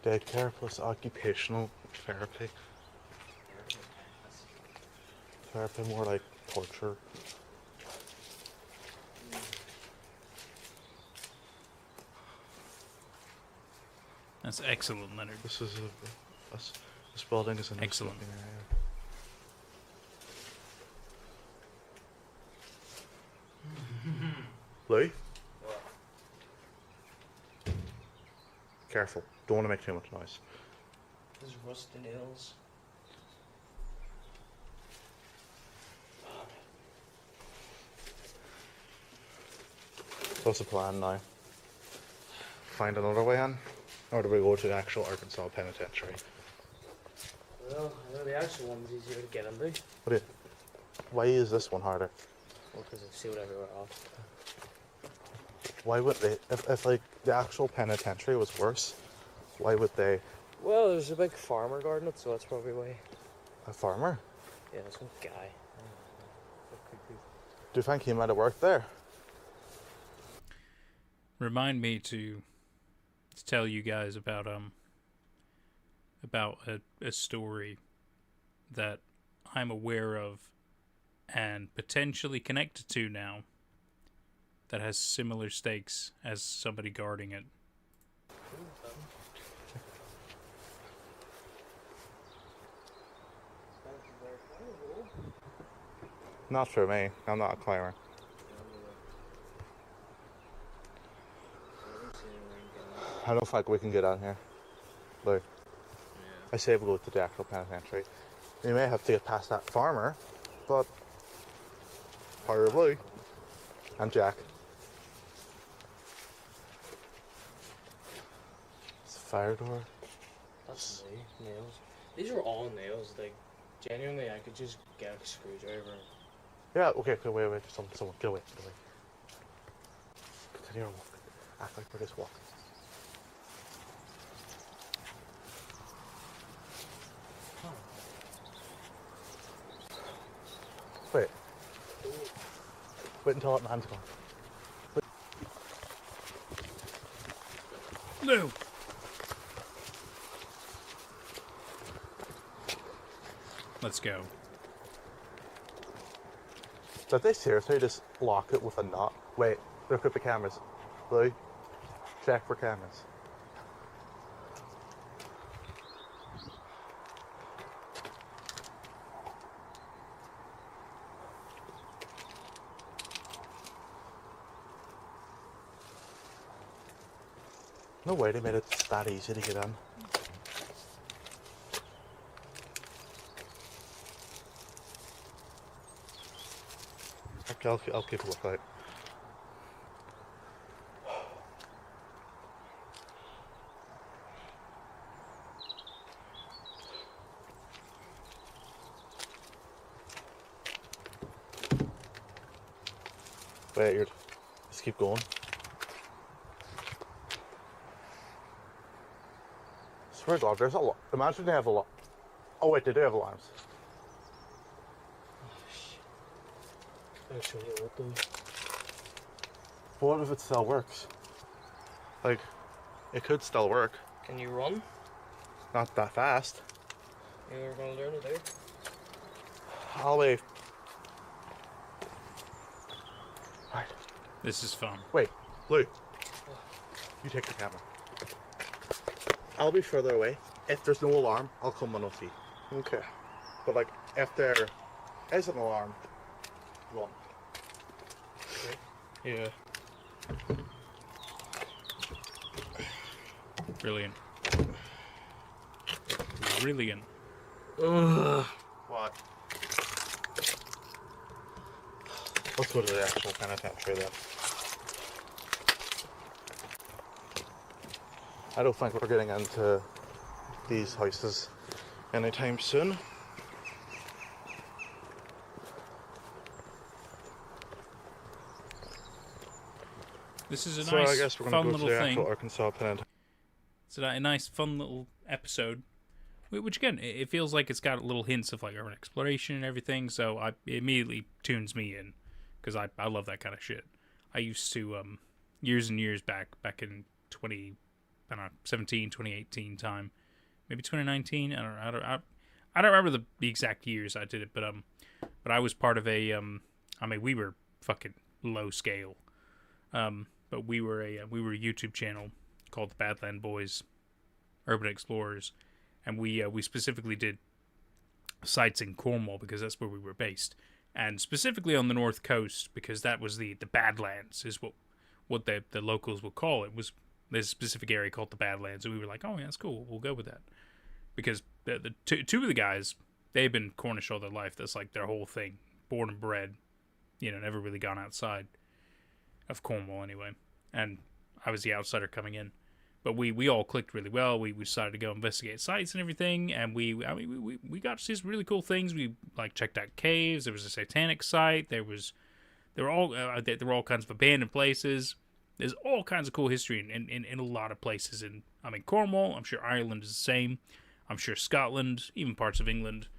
Daycare plus occupational therapy. Therapy more like torture. That's excellent, Leonard. This is this building is a nice Excellent. looking area. Louis? What? Careful. Don't want to make too much noise. There's rusty nails. What's the plan now? Find another way in? Or do we go to the actual Arkansas Penitentiary? Well, I know the actual one's easier to get into. What do you, why is this one harder? Well, because I've seen it everywhere else. Why would they, if like the actual penitentiary was worse, why would they, Well, there's a big farmer garden, it, so that's probably why. a farmer? Yeah, there's some guy. Do you think he might have worked there? Remind me to tell you guys about a story that I'm aware of and potentially connected to now that has similar stakes as somebody guarding it. Not for me. I'm not a climber. I don't think we can get out here. Look. I say we go to the actual penitentiary. We may have to get past that farmer, but probably. And Jack. It's a fire door. That's nails. These are all nails. Like, genuinely, I could just get a screwdriver. Yeah, okay, wait, someone, get away. Continue our walk. Act like we're just walking. Wait. Wait until that man's gone. No! Let's go. Did they seriously just lock it with a knot? Wait, look at the cameras. Blue, check for cameras. No way they made it that easy to get in. Okay, I'll keep a lookout. Wait, just keep going. Swear to God, there's a lot. Imagine they have a lot. Oh wait, they do have alarms. I'll show you what though. But what if it still works? Like, it could still work. Can you run? Not that fast. You're gonna learn to do. I'll wait. Right. This is fun. Wait, Blue. You take the camera. I'll be further away. If there's no alarm, I'll come on OT. Okay. But like, if there is an alarm, run. Okay. Yeah. Brilliant. Brilliant. Ugh. What? Let's go to the actual penitentiary then. I don't think we're getting into these houses anytime soon. This is a So nice, I guess we're fun going to go little to the thing. actual Arkansas penitentiary. It's a nice, fun little episode. Which again, it feels like it's got little hints of like urban exploration and everything. So it immediately tunes me in because I love that kind of shit. I used to years and years back in I don't know, 2018 time, maybe 2019. I don't remember the exact years I did it, but I was part of a I mean, we were fucking low scale, but we were a YouTube channel called the Badland Boys, Urban Explorers, and we specifically did sites in Cornwall because that's where we were based, and specifically on the north coast because that was the Badlands is what the locals would call it. Was there's a specific area called the Badlands, and we were like, oh yeah, that's cool, we'll go with that because the two of the guys, they've been Cornish all their life. That's like their whole thing, born and bred, never really gone outside of Cornwall anyway. And I was the outsider coming in, but we all clicked really well. We decided to go investigate sites and everything, and we got to see some really cool things. We like checked out caves. There was a satanic site. There were all kinds of abandoned places. There's all kinds of cool history in a lot of places. In Cornwall. I'm sure Ireland is the same. I'm sure Scotland, even parts of England,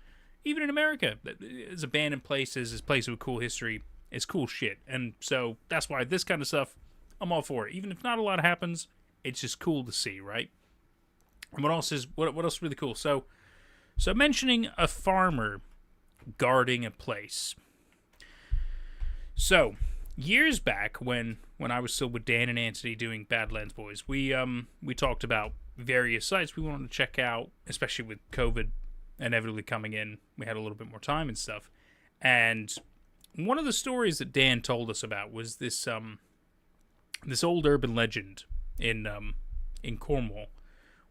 even in America, there's abandoned places. There's places with cool history. It's cool shit, and so that's why this kind of stuff, I'm all for it. Even if not a lot happens, it's just cool to see, right? And what else is really cool? So mentioning a farmer guarding a place. So years back, when I was still with Dan and Anthony doing Badlands Boys, we talked about various sites we wanted to check out, especially with COVID inevitably coming in. We had a little bit more time and stuff, and one of the stories that Dan told us about was this old urban legend in Cornwall,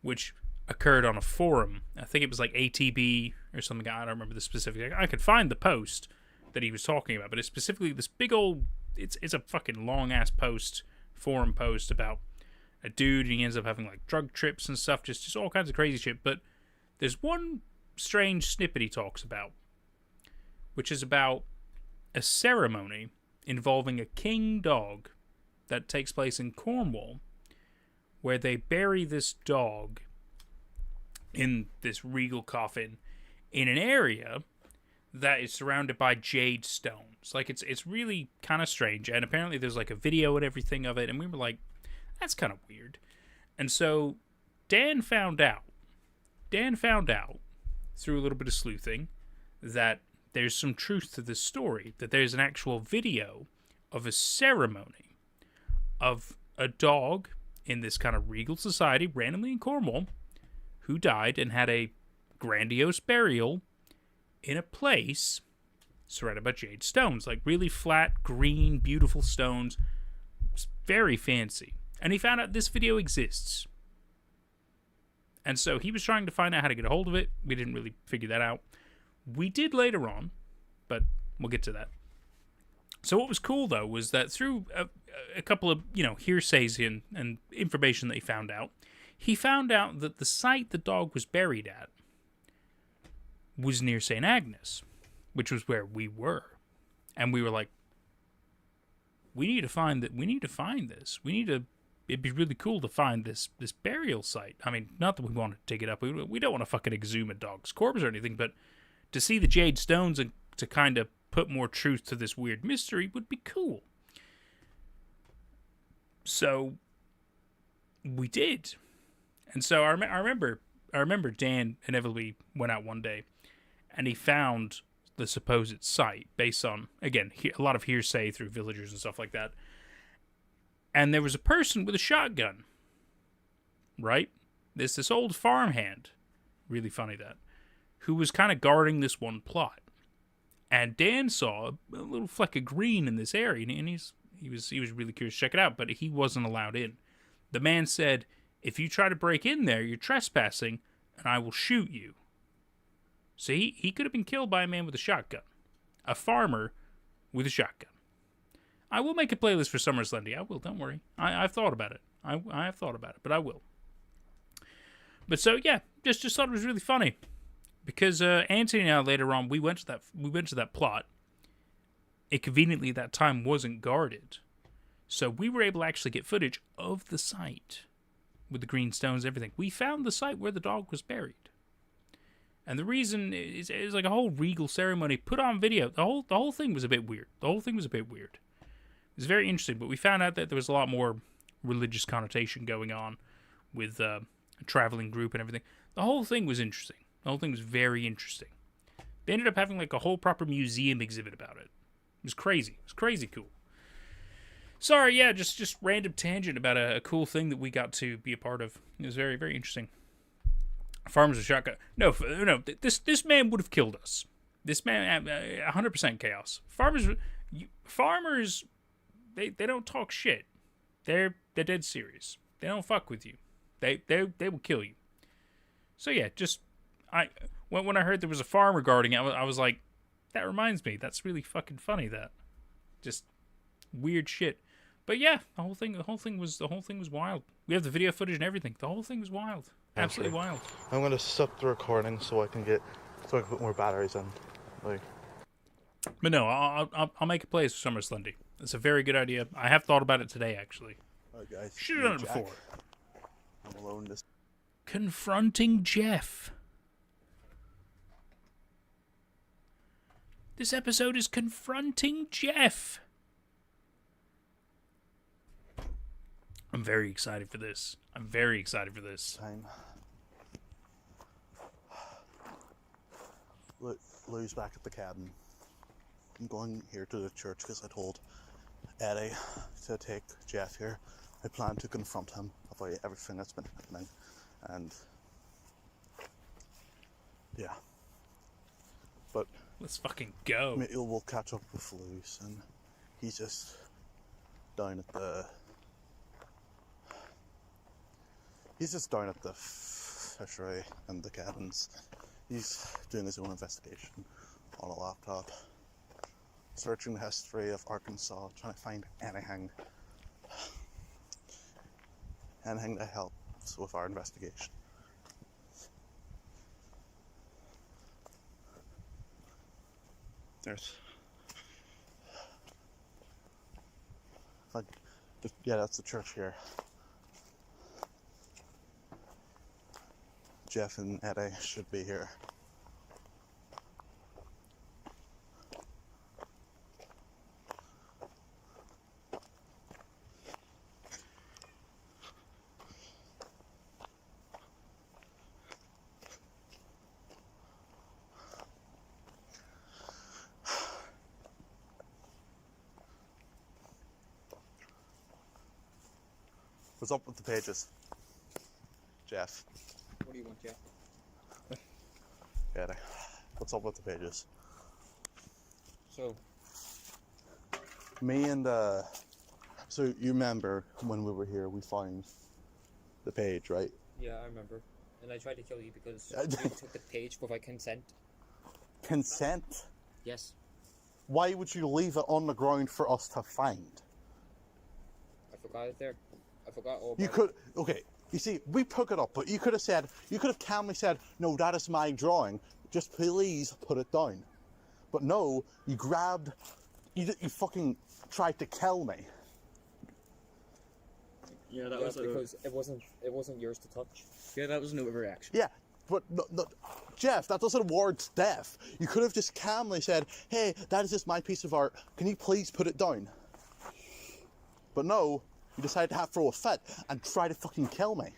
which occurred on a forum. I think it was like ATB or something. I don't remember the specific. I could find the post that he was talking about, but it's specifically this big old. It's a fucking long ass forum post about a dude, and he ends up having like drug trips and stuff, just all kinds of crazy shit. But there's one strange snippet he talks about, which is about a ceremony involving a king dog that takes place in Cornwall, where they bury this dog in this regal coffin in an area that is surrounded by jade stones. Like, it's really kind of strange, and apparently there's like a video and everything of it, and we were like, that's kind of weird. And so Dan found out through a little bit of sleuthing that there's some truth to this story, that there's an actual video of a ceremony of a dog in this kind of regal society, randomly in Cornwall, who died and had a grandiose burial in a place surrounded by jade stones, like really flat, green, beautiful stones. It's very fancy. And he found out this video exists. And so he was trying to find out how to get a hold of it. We didn't really figure that out. We did later on, but we'll get to that. So what was cool, though, was that through a couple of, hearsays and information that he found out that the site the dog was buried at was near St. Agnes, which was where we were. And we were like, we need to find this. It'd be really cool to find this burial site. I mean, not that we want to dig it up. We don't want to fucking exhume a dog's corpse or anything, but to see the jade stones and to kind of put more truth to this weird mystery would be cool. So we did. And so I remember Dan inevitably went out one day and he found the supposed site based on, again, a lot of hearsay through villagers and stuff like that. And there was a person with a shotgun, right? This old farmhand, really funny that, who was kind of guarding this one plot. And Dan saw a little fleck of green in this area, and he was really curious to check it out, but he wasn't allowed in. The man said, if you try to break in there, you're trespassing, and I will shoot you. So he could have been killed by a man with a shotgun. A farmer with a shotgun. I will make a playlist for Summer of Slendy. I will, don't worry. I've thought about it. I have thought about it, but I will. But so, yeah, just thought it was really funny. Because Anthony and I, later on, we went to that plot. It conveniently at that time wasn't guarded. So we were able to actually get footage of the site with the green stones and everything. We found the site where the dog was buried. And the reason is like a whole regal ceremony put on video. The whole thing was a bit weird. It was very interesting, but we found out that there was a lot more religious connotation going on with a traveling group and everything. The whole thing was interesting. The whole thing was very interesting. They ended up having like a whole proper museum exhibit about it. It was crazy. It was crazy cool. Sorry, yeah, just random tangent about a cool thing that we got to be a part of. It was very, very interesting. Farmers with shotgun. No, this man would have killed us. This man, 100% chaos. Farmers, they don't talk shit. They're dead serious. They don't fuck with you. They will kill you. So yeah, when I heard there was a farm regarding it, I was like, that reminds me. That's really fucking funny. That just weird shit. But yeah, the whole thing was wild. We have the video footage and everything. The whole thing was wild. Absolutely wild. I'm gonna stop the recording so I can put more batteries in. Like, but no, I'll make a play as Summer of Slendy. It's a very good idea. I have thought about it today, actually. alright guys. Should have done it before. I'm alone this. Confronting Jeff. This episode is confronting Jeff. I'm very excited for this. Time. Look, Lou's back at the cabin. I'm going here to the church because I told Eddie to take Jeff here. I plan to confront him about everything that's been happening. And yeah. But let's fucking go. maybe we'll catch up with Lou soon. He's just down at the fishery and the cabins. He's doing his own investigation on a laptop, searching the history of Arkansas, trying to find anything that helps with our investigation. That's the church here. Jeff and Eddie should be here. What's up with the pages, Jeff? What do you want, Jeff? Eddie, what's up with the pages? So, Me and so you remember when we were here, we found the page, right? yeah, I remember. And I tried to kill you because you took the page without consent. Consent? Yes. Why would you leave it on the ground for us to find? I forgot it there. I forgot all about You could, okay, you see, we took it up, but you could have calmly said, no, that is my drawing, just please put it down. But no, you fucking tried to kill me. Yeah, that Yeah, was because it wasn't yours to touch. yeah, that was an overreaction. Yeah, but no, Jeff, that doesn't warrant death. You could have just calmly said, hey, that is just my piece of art, can you please put it down? But no, you decided to throw a fit and try to fucking kill me.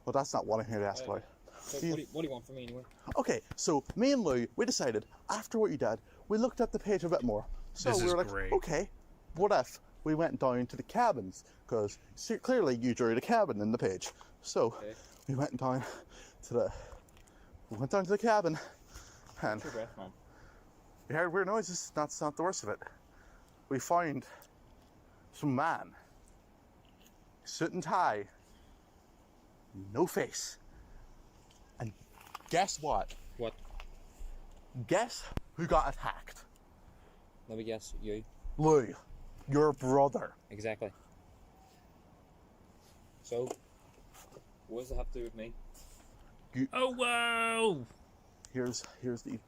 Well, that's not what I'm here to ask about. So what do you want from me anyway? Okay, so me and Lou, we decided, after what you did, we looked at the page a bit more. So This we is were like, great. okay, what if we went down to the cabins? Because clearly you drew the cabin in the page. So Okay. we went down to the cabin, and Your breath, man. we heard weird noises. That's not the worst of it. We found some man, suit and tie, no face. And guess what? What? Guess who got attacked? Let me guess. You. Lou, your brother. Exactly. So, what does it have to do with me? Oh, whoa! Here's the.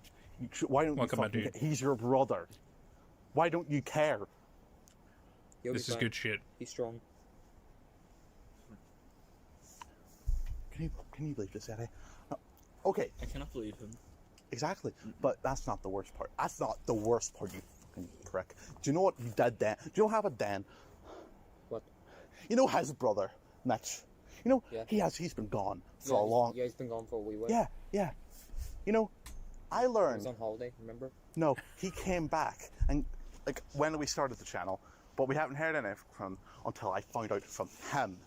Why don't Welcome, you my fucking? dude. He's your brother. Why don't you care? He'll be This is fine. good shit. He's strong. Can you believe this, Eddie? Okay, I cannot believe him. exactly. But that's not the worst part. That's not the worst part, you fucking prick. Do you know what you did then? Do you know what happened then? What? You know his brother, Mitch. You know, Yeah. he's been gone for a long... Yeah, he's been gone for a wee while. Yeah. You know, I He learned... was on holiday, remember? No, he came back, and, like, when we started the channel, but we haven't heard anything from him until I found out from him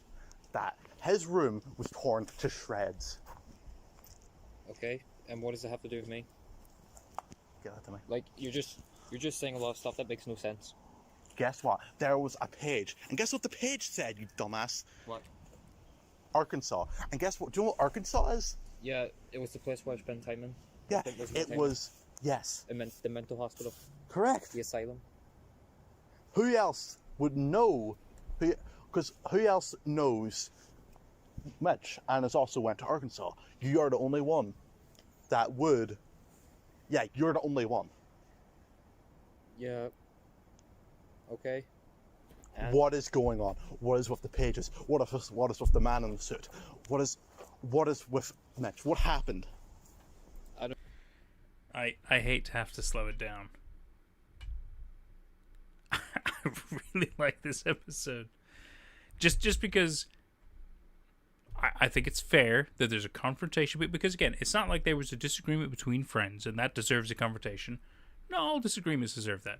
that his room was torn to shreds. Okay, and what does it have to do with me? Give that to me. Like, you're just saying a lot of stuff that makes no sense. Guess what? There was a page, and guess what the page said, you dumbass? What? Arkansas. And guess what? Do you know what Arkansas is? Yeah, it was the place where I spent time in. Yeah, It was it was... Yes, It meant the mental hospital, correct. the asylum. Who else would know? Because who else knows Mitch and has also went to Arkansas? You are the only one that would. Yeah, you're the only one. Yeah. Okay. And What is going on? What is with the pages? What is with the man in the suit? What is with Mitch? What happened? I hate to have to slow it down. I really like this episode. Just because I think it's fair that there's a confrontation, but because again, it's not like there was a disagreement between friends and that deserves a confrontation. No, all disagreements deserve that.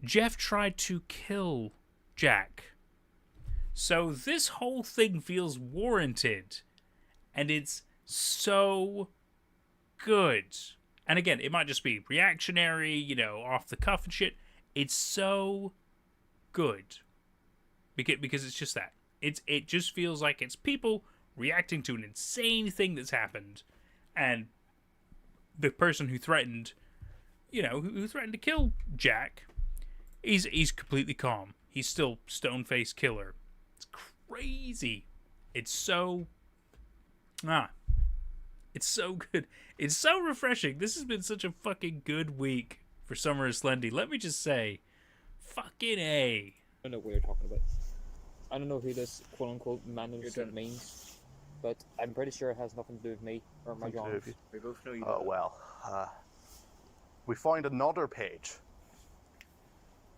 Jeff tried to kill Jack. So this whole thing feels warranted. And it's so good. And again, it might just be reactionary, you know, off the cuff and shit. It's so good. Because it's just that. It just feels like it's people reacting to an insane thing that's happened. And the person who threatened, you know, who threatened to kill Jack, he's completely calm. He's still stone-faced killer. It's crazy. It's so... It's so good. It's so refreshing. This has been such a fucking good week for Summer of Slendy. Let me just say, fucking A. I don't know what you're talking about. I don't know who this quote-unquote man in the suit means, but I'm pretty sure it has nothing to do with me or my jobs. We both know you. Oh well. We found another page.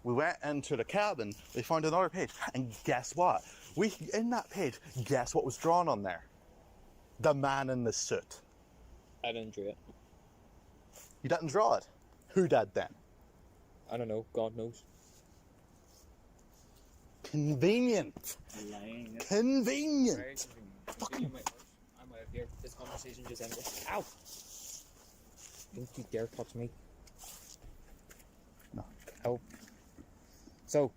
We went into the cabin. We found another page, and guess what? In that page. Guess what was drawn on there? The man in the suit. I didn't do it. You didn't draw it. Who did then? I don't know. God knows. Convenient. Lying. Convenient. Very convenient. I'm out of here. This conversation just ended. Ow! Don't you dare touch me. No. Ow. So,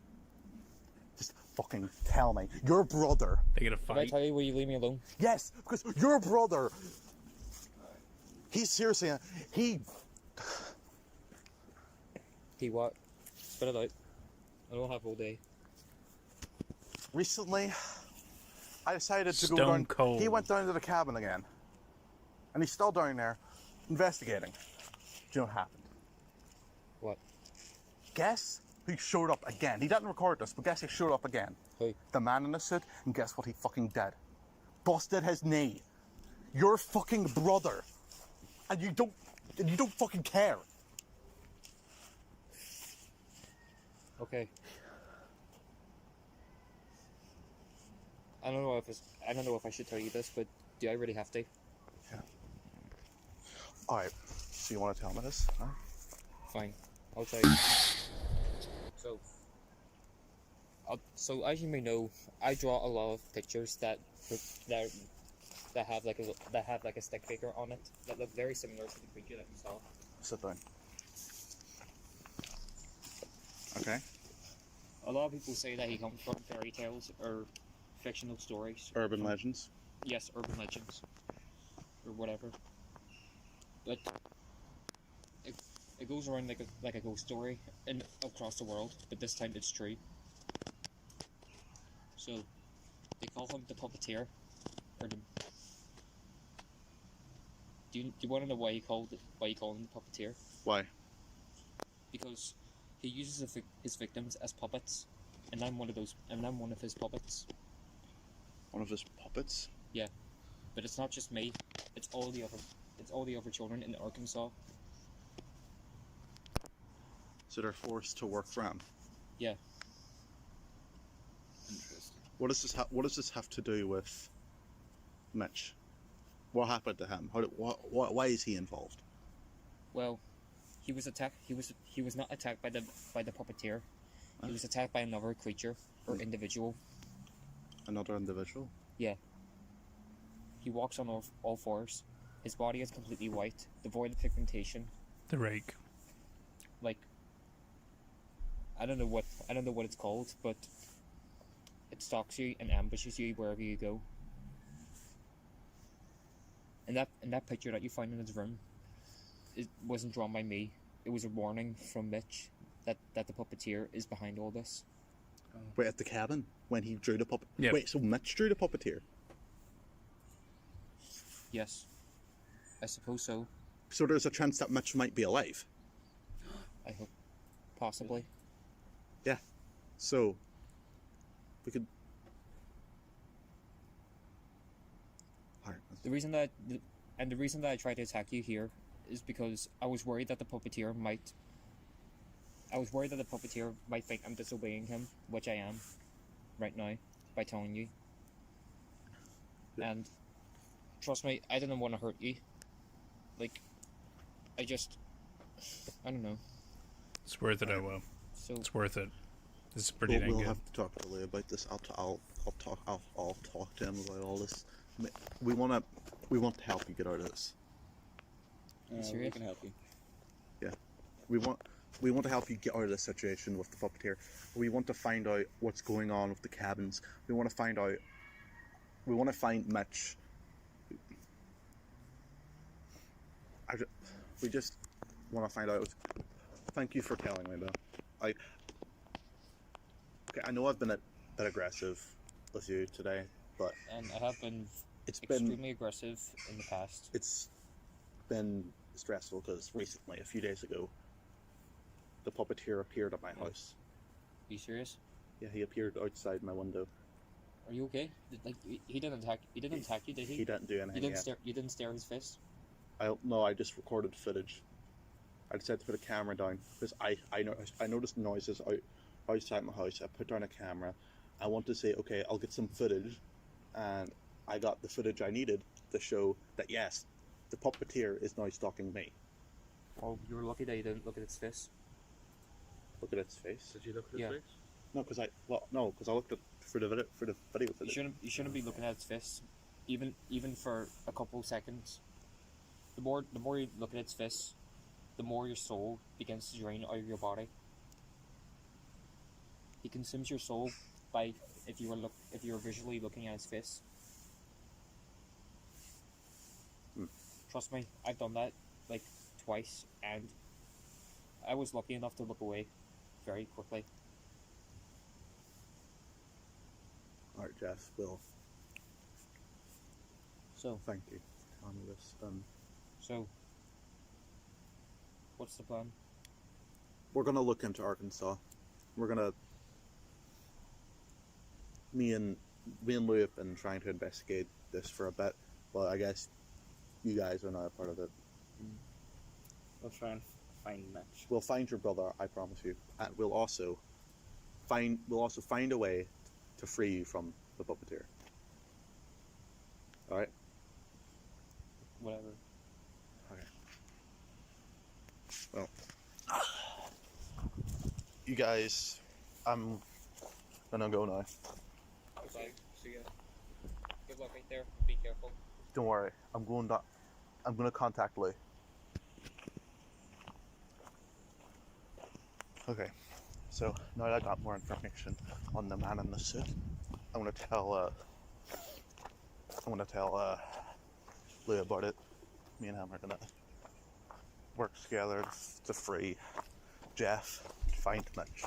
Just fucking tell me. Your brother. They get a did I fight. tell you will you leave me alone? Yes, because your brother. He's seriously. He. He what? Spit it out. I don't have all day. Recently, I decided to go Stone down. cold. He went down to the cabin again, and he's still down there, investigating. Do you know what happened? What? Guess who showed up again? He didn't record this, but guess who showed up again? Who? The man in the suit, and guess what he fucking did? Busted his knee. Your fucking brother, and you don't fucking care. Okay. I don't know if I should tell you this, but do I really have to? Yeah. All right. So you want to tell me this? Huh? Fine, I'll tell you. So as you may know, I draw a lot of pictures that have like a stick figure on it that look very similar to the creature that you saw. Sit down. Okay. A lot of people say that he comes from fairy tales or fictional stories. Urban legends. Yes, urban legends or whatever. But it goes around like a ghost story and across the world, but this time it's true. So they call him the puppeteer, or the. Do you want to know why you call him the puppeteer? Why? Because he uses his victims as puppets, and I'm one of his puppets. One of his puppets? Yeah, but it's not just me. It's all the other children in Arkansas. So they're forced to work for him. Yeah. Interesting. What does this What does this have to do with Mitch? What happened to him? Why is he involved? Well, he was attacked. He was not attacked by the puppeteer. He was attacked by another creature or individual. Another individual? Yeah. He walks on all fours. His body is completely white, devoid of pigmentation. The rake. Like, I don't know what it's called, but it stalks you and ambushes you wherever you go. And that picture that you find in his room, it wasn't drawn by me. It was a warning from Mitch that the puppeteer is behind all this. Wait, at the cabin when he drew the puppet. Yep. Wait, so Mitch drew the puppeteer. Yes, I suppose so. So there's a chance that Mitch might be alive. I hope, possibly. Yeah. So we could. Alright. The reason that I tried to attack you here is because I was worried that the puppeteer might. I was worried that the puppeteer might think I'm disobeying him, which I am, right now, by telling you. Yeah. And trust me, I didn't want to hurt you. Like, I don't know. It's worth it, Will. So It's worth it. This is pretty dang We'll good. have to talk to Lee about this. I'll talk to him about all this. We want to help you get out of this. We serious? can help you. Yeah. We want to help you get out of this situation with the puppeteer. We want to find out what's going on with the cabins. We want to find Mitch. We just want to find out. Thank you for telling me, though. I know I've been a bit aggressive with you today, but and I have been it's been extremely aggressive in the past. it's been stressful because recently, a few days ago, the puppeteer appeared at my house. Are you serious? Yeah, he appeared outside my window. Are you okay? Like he didn't attack. He didn't attack you, did he? He didn't do anything. You didn't yet. stare. You didn't stare his fist. I just recorded footage. I decided to put a camera down because I noticed noises outside my house. I put down a camera. I want to say, okay, I'll get some footage, and I got the footage I needed to show that yes, the puppeteer is now stalking me. Well, you were lucky that you didn't look at its fist. Look at its face. Did you look at Yeah. his face? No, because I looked at for the video You footage. shouldn't be looking at its fist, even for a couple seconds. The more you look at its fist, the more your soul begins to drain out of your body. He consumes your soul by if you were visually looking at his fist. Trust me, I've done that like twice, and I was lucky enough to look away very quickly. All right, Jeff. Will, So, thank you for telling me this. What's the plan? We're gonna look into Arkansas. We're gonna. Me and Lou have been trying to investigate this for a bit, but I guess you guys are not a part of it. We'll try and find Mitch. We'll find your brother, I promise you, and we'll also find a way to free you from the puppeteer. All right. Whatever. Okay. Well, you guys, I'm gonna go now. Goodbye. See ya. Good luck right there. Be careful. Don't worry, I'm gonna contact Lou. Okay, so now that I got more information on the man in the suit, I'm gonna tell Lou about it. Me and him are gonna work together to free Jeff, find Mitch.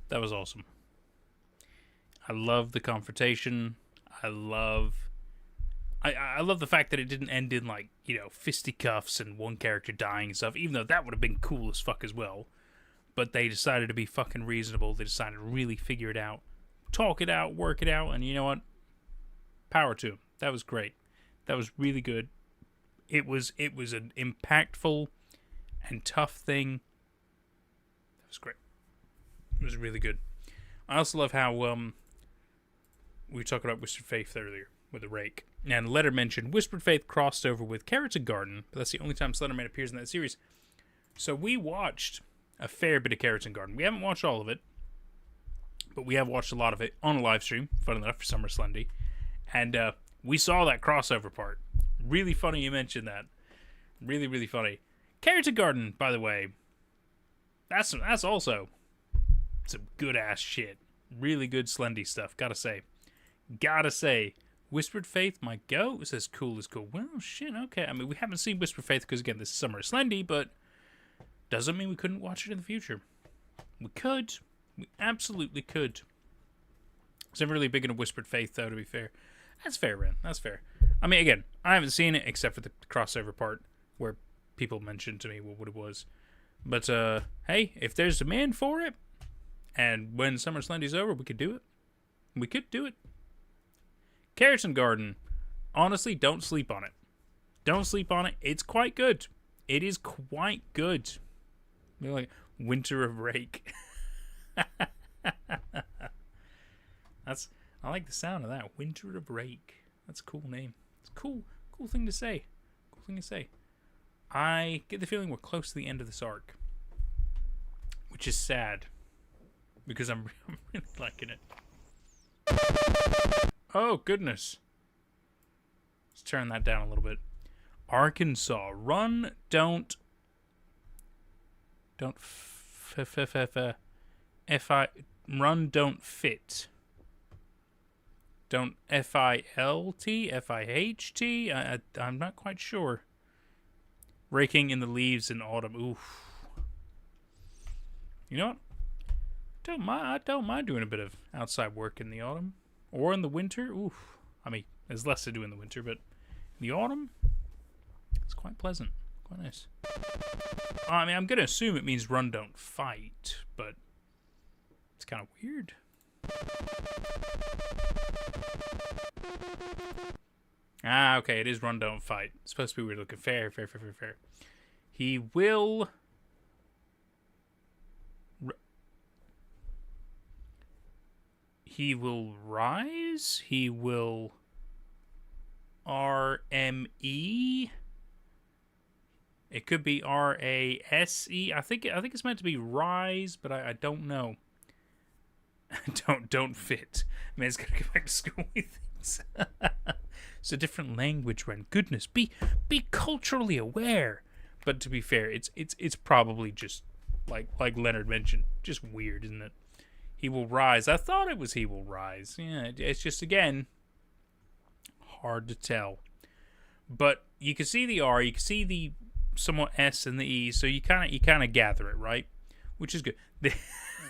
That was awesome. I love the confrontation. I love the fact that it didn't end in like, fisticuffs and one character dying and stuff, even though that would have been cool as fuck as well. But they decided to be fucking reasonable. They decided to really figure it out, talk it out, work it out, and you know what? Power to them. That was great. That was really good. It was an impactful and tough thing. That was great. It was really good. I also love how we were talking about Whispered Faith earlier with the rake. And the letter mentioned Whispered Faith crossed over with Carrots and Garden, but that's the only time Slenderman appears in that series. So we watched a fair bit of Carrots and Garden. We haven't watched all of it, but we have watched a lot of it on a live stream, fun enough, for Summer of Slendy. And we saw that crossover part. Really funny you mentioned that. Really, really funny. Carrots and Garden, by the way, that's also some good-ass shit. Really good Slendy stuff, gotta say. Whispered Faith might go. It says cool is cool. Well, shit, okay. I mean, we haven't seen Whispered Faith because, again, this is Summer of Slendy, but doesn't mean we couldn't watch it in the future. We could. We absolutely could. I was never really big into Whispered Faith, though, to be fair. That's fair, Ren. That's fair. I mean, again, I haven't seen it except for the crossover part where people mentioned to me what it was. But, hey, if there's demand for it, and when Summer Slendy's over, we could do it. We could do it. Carrots and Garden, honestly, don't sleep on it. Don't sleep on it. It's quite good. It is quite good. You're like Winter of Rake. I like the sound of that. Winter of Rake. That's a cool name. It's a cool thing to say. Cool thing to say. I get the feeling we're close to the end of this arc, which is sad because I'm really liking it. Oh, goodness. Let's turn that down a little bit. Arkansas. Run, don't run, don't fit. Don't F-I-L-T, F-I-H-T? I'm not quite sure. Raking in the leaves in autumn. Oof. You know what? I don't mind doing a bit of outside work in the autumn. Or in the winter. Oof. I mean, there's less to do in the winter, but in the autumn, it's quite pleasant. Quite nice. I mean, I'm going to assume it means run, don't fight, but it's kind of weird. Ah, okay, it is run, don't fight. It's supposed to be weird looking. Fair. He will... He will rise. He will... R-M-E. It could be R-A-S-E. I think it's meant to be rise, but I don't know. don't fit. I mean, it's gonna go back to school with things. It's a different language, Ren. Goodness, be culturally aware. But to be fair, it's probably just like Leonard mentioned, just weird, isn't it? He will rise. I thought it was he will rise. Yeah, it's just again hard to tell. But you can see the R, you can see the somewhat S and the E, so you kind of gather it, right? Which is good. They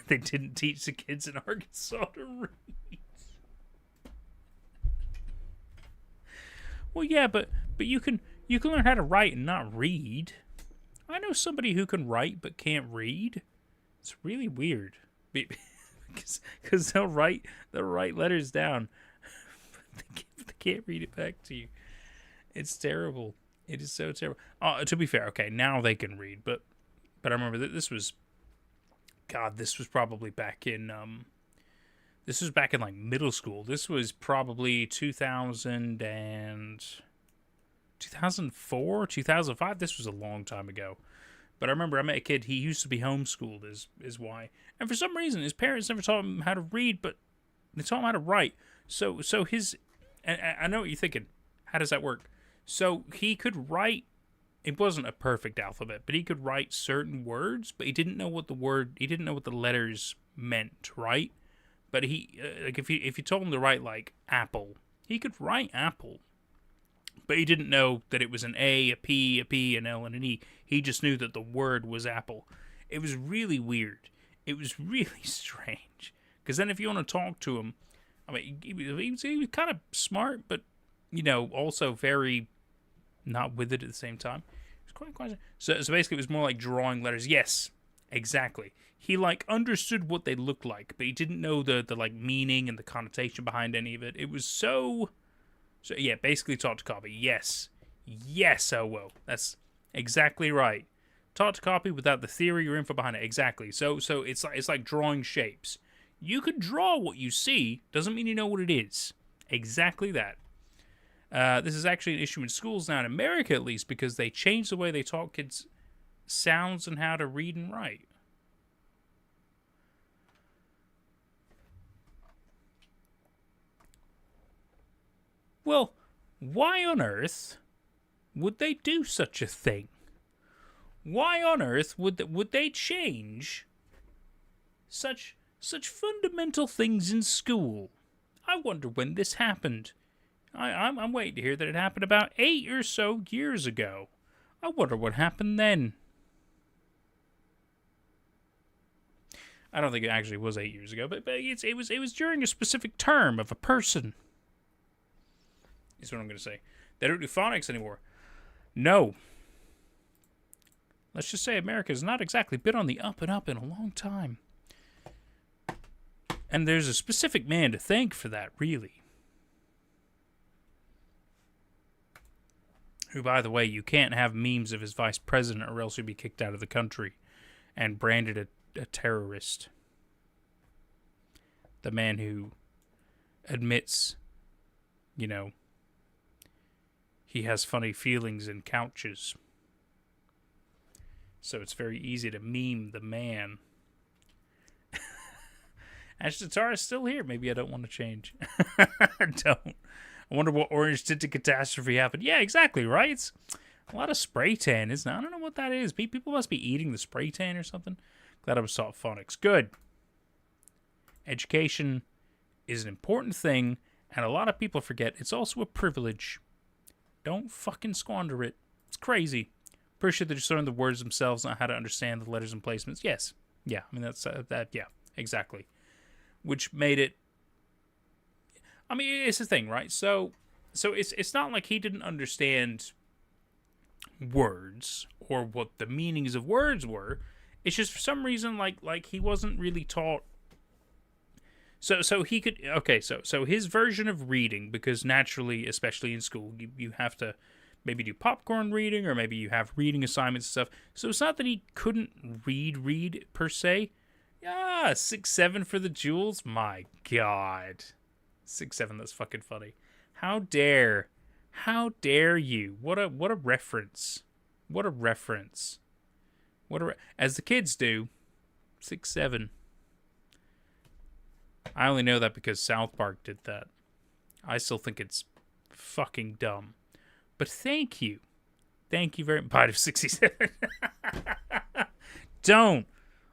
didn't teach the kids in Arkansas to read. Well, yeah, but you can learn how to write and not read. I know somebody who can write but can't read. It's really weird. Because they'll write letters down, but they can't read it back to you. It's terrible. It is so terrible. To be fair, okay, now they can read, but I remember that this was probably back in like middle school. This was probably 2004, 2005. This was a long time ago. But I remember I met a kid, he used to be homeschooled is why. And for some reason, his parents never taught him how to read, but they taught him how to write. So his... And I know what you're thinking. How does that work? So he could write... It wasn't a perfect alphabet, but he could write certain words, but he didn't know what the letters meant, right? But he... like if you told him to write, like, apple, he could write apple. But he didn't know that it was an A, a P, an L, and an E. He just knew that the word was apple. It was really weird. It was really strange. Because then if you want to talk to him, I mean, he was kind of smart, but, you know, also very not with it at the same time. It was quite so basically it was more like drawing letters. Yes, exactly. He, like, understood what they looked like, but he didn't know the like, meaning and the connotation behind any of it. It was so yeah, basically taught to copy. Yes, Yes, Owo. That's exactly right. Taught to copy without the theory or info behind it. Exactly. So it's like drawing shapes. You can draw what you see, doesn't mean you know what it is. Exactly that. This is actually an issue in schools now, in America at least, because they changed the way they taught kids sounds and how to read and write. Well, why on earth would they do such a thing? Why on earth would they change such fundamental things in school? I wonder when this happened. I'm waiting to hear that it happened about 8 or so years ago. I wonder what happened then. I don't think it actually was 8 years ago, but it was during a specific term of a person. Is what I'm going to say. They don't do phonics anymore. No. Let's just say America's not exactly been on the up and up in a long time. And there's a specific man to thank for that, really. Who, by the way, you can't have memes of his vice president or else he'll be kicked out of the country and branded a terrorist. The man who admits, you know, he has funny feelings and couches. So it's very easy to meme the man. Ash Tatar is still here. Maybe I don't want to change. I don't. I wonder what orange tinted catastrophe happened. Yeah, exactly, right? It's a lot of spray tan, isn't it? I don't know what that is. People must be eating the spray tan or something. Glad I was taught phonics. Good. Education is an important thing, and a lot of people forget it's also a privilege. Don't fucking squander it. It's crazy. Pretty sure they just learn the words themselves, not how to understand the letters and placements. Yes. Yeah, I mean, that's that. Yeah, exactly. Which made it... I mean, it's the thing, right? So it's not like he didn't understand words or what the meanings of words were. It's just for some reason, like he wasn't really taught. So he could... Okay, so his version of reading, because naturally, especially in school, you have to maybe do popcorn reading, or maybe you have reading assignments and stuff. So it's not that he couldn't read per se. Ah, 6-7 for the jewels? My God. 6-7, that's fucking funny. How dare you? What a reference. What a reference. As the kids do, 6-7. I only know that because South Park did that. I still think it's fucking dumb. But thank you. Thank you very much. Bite of 67. Don't.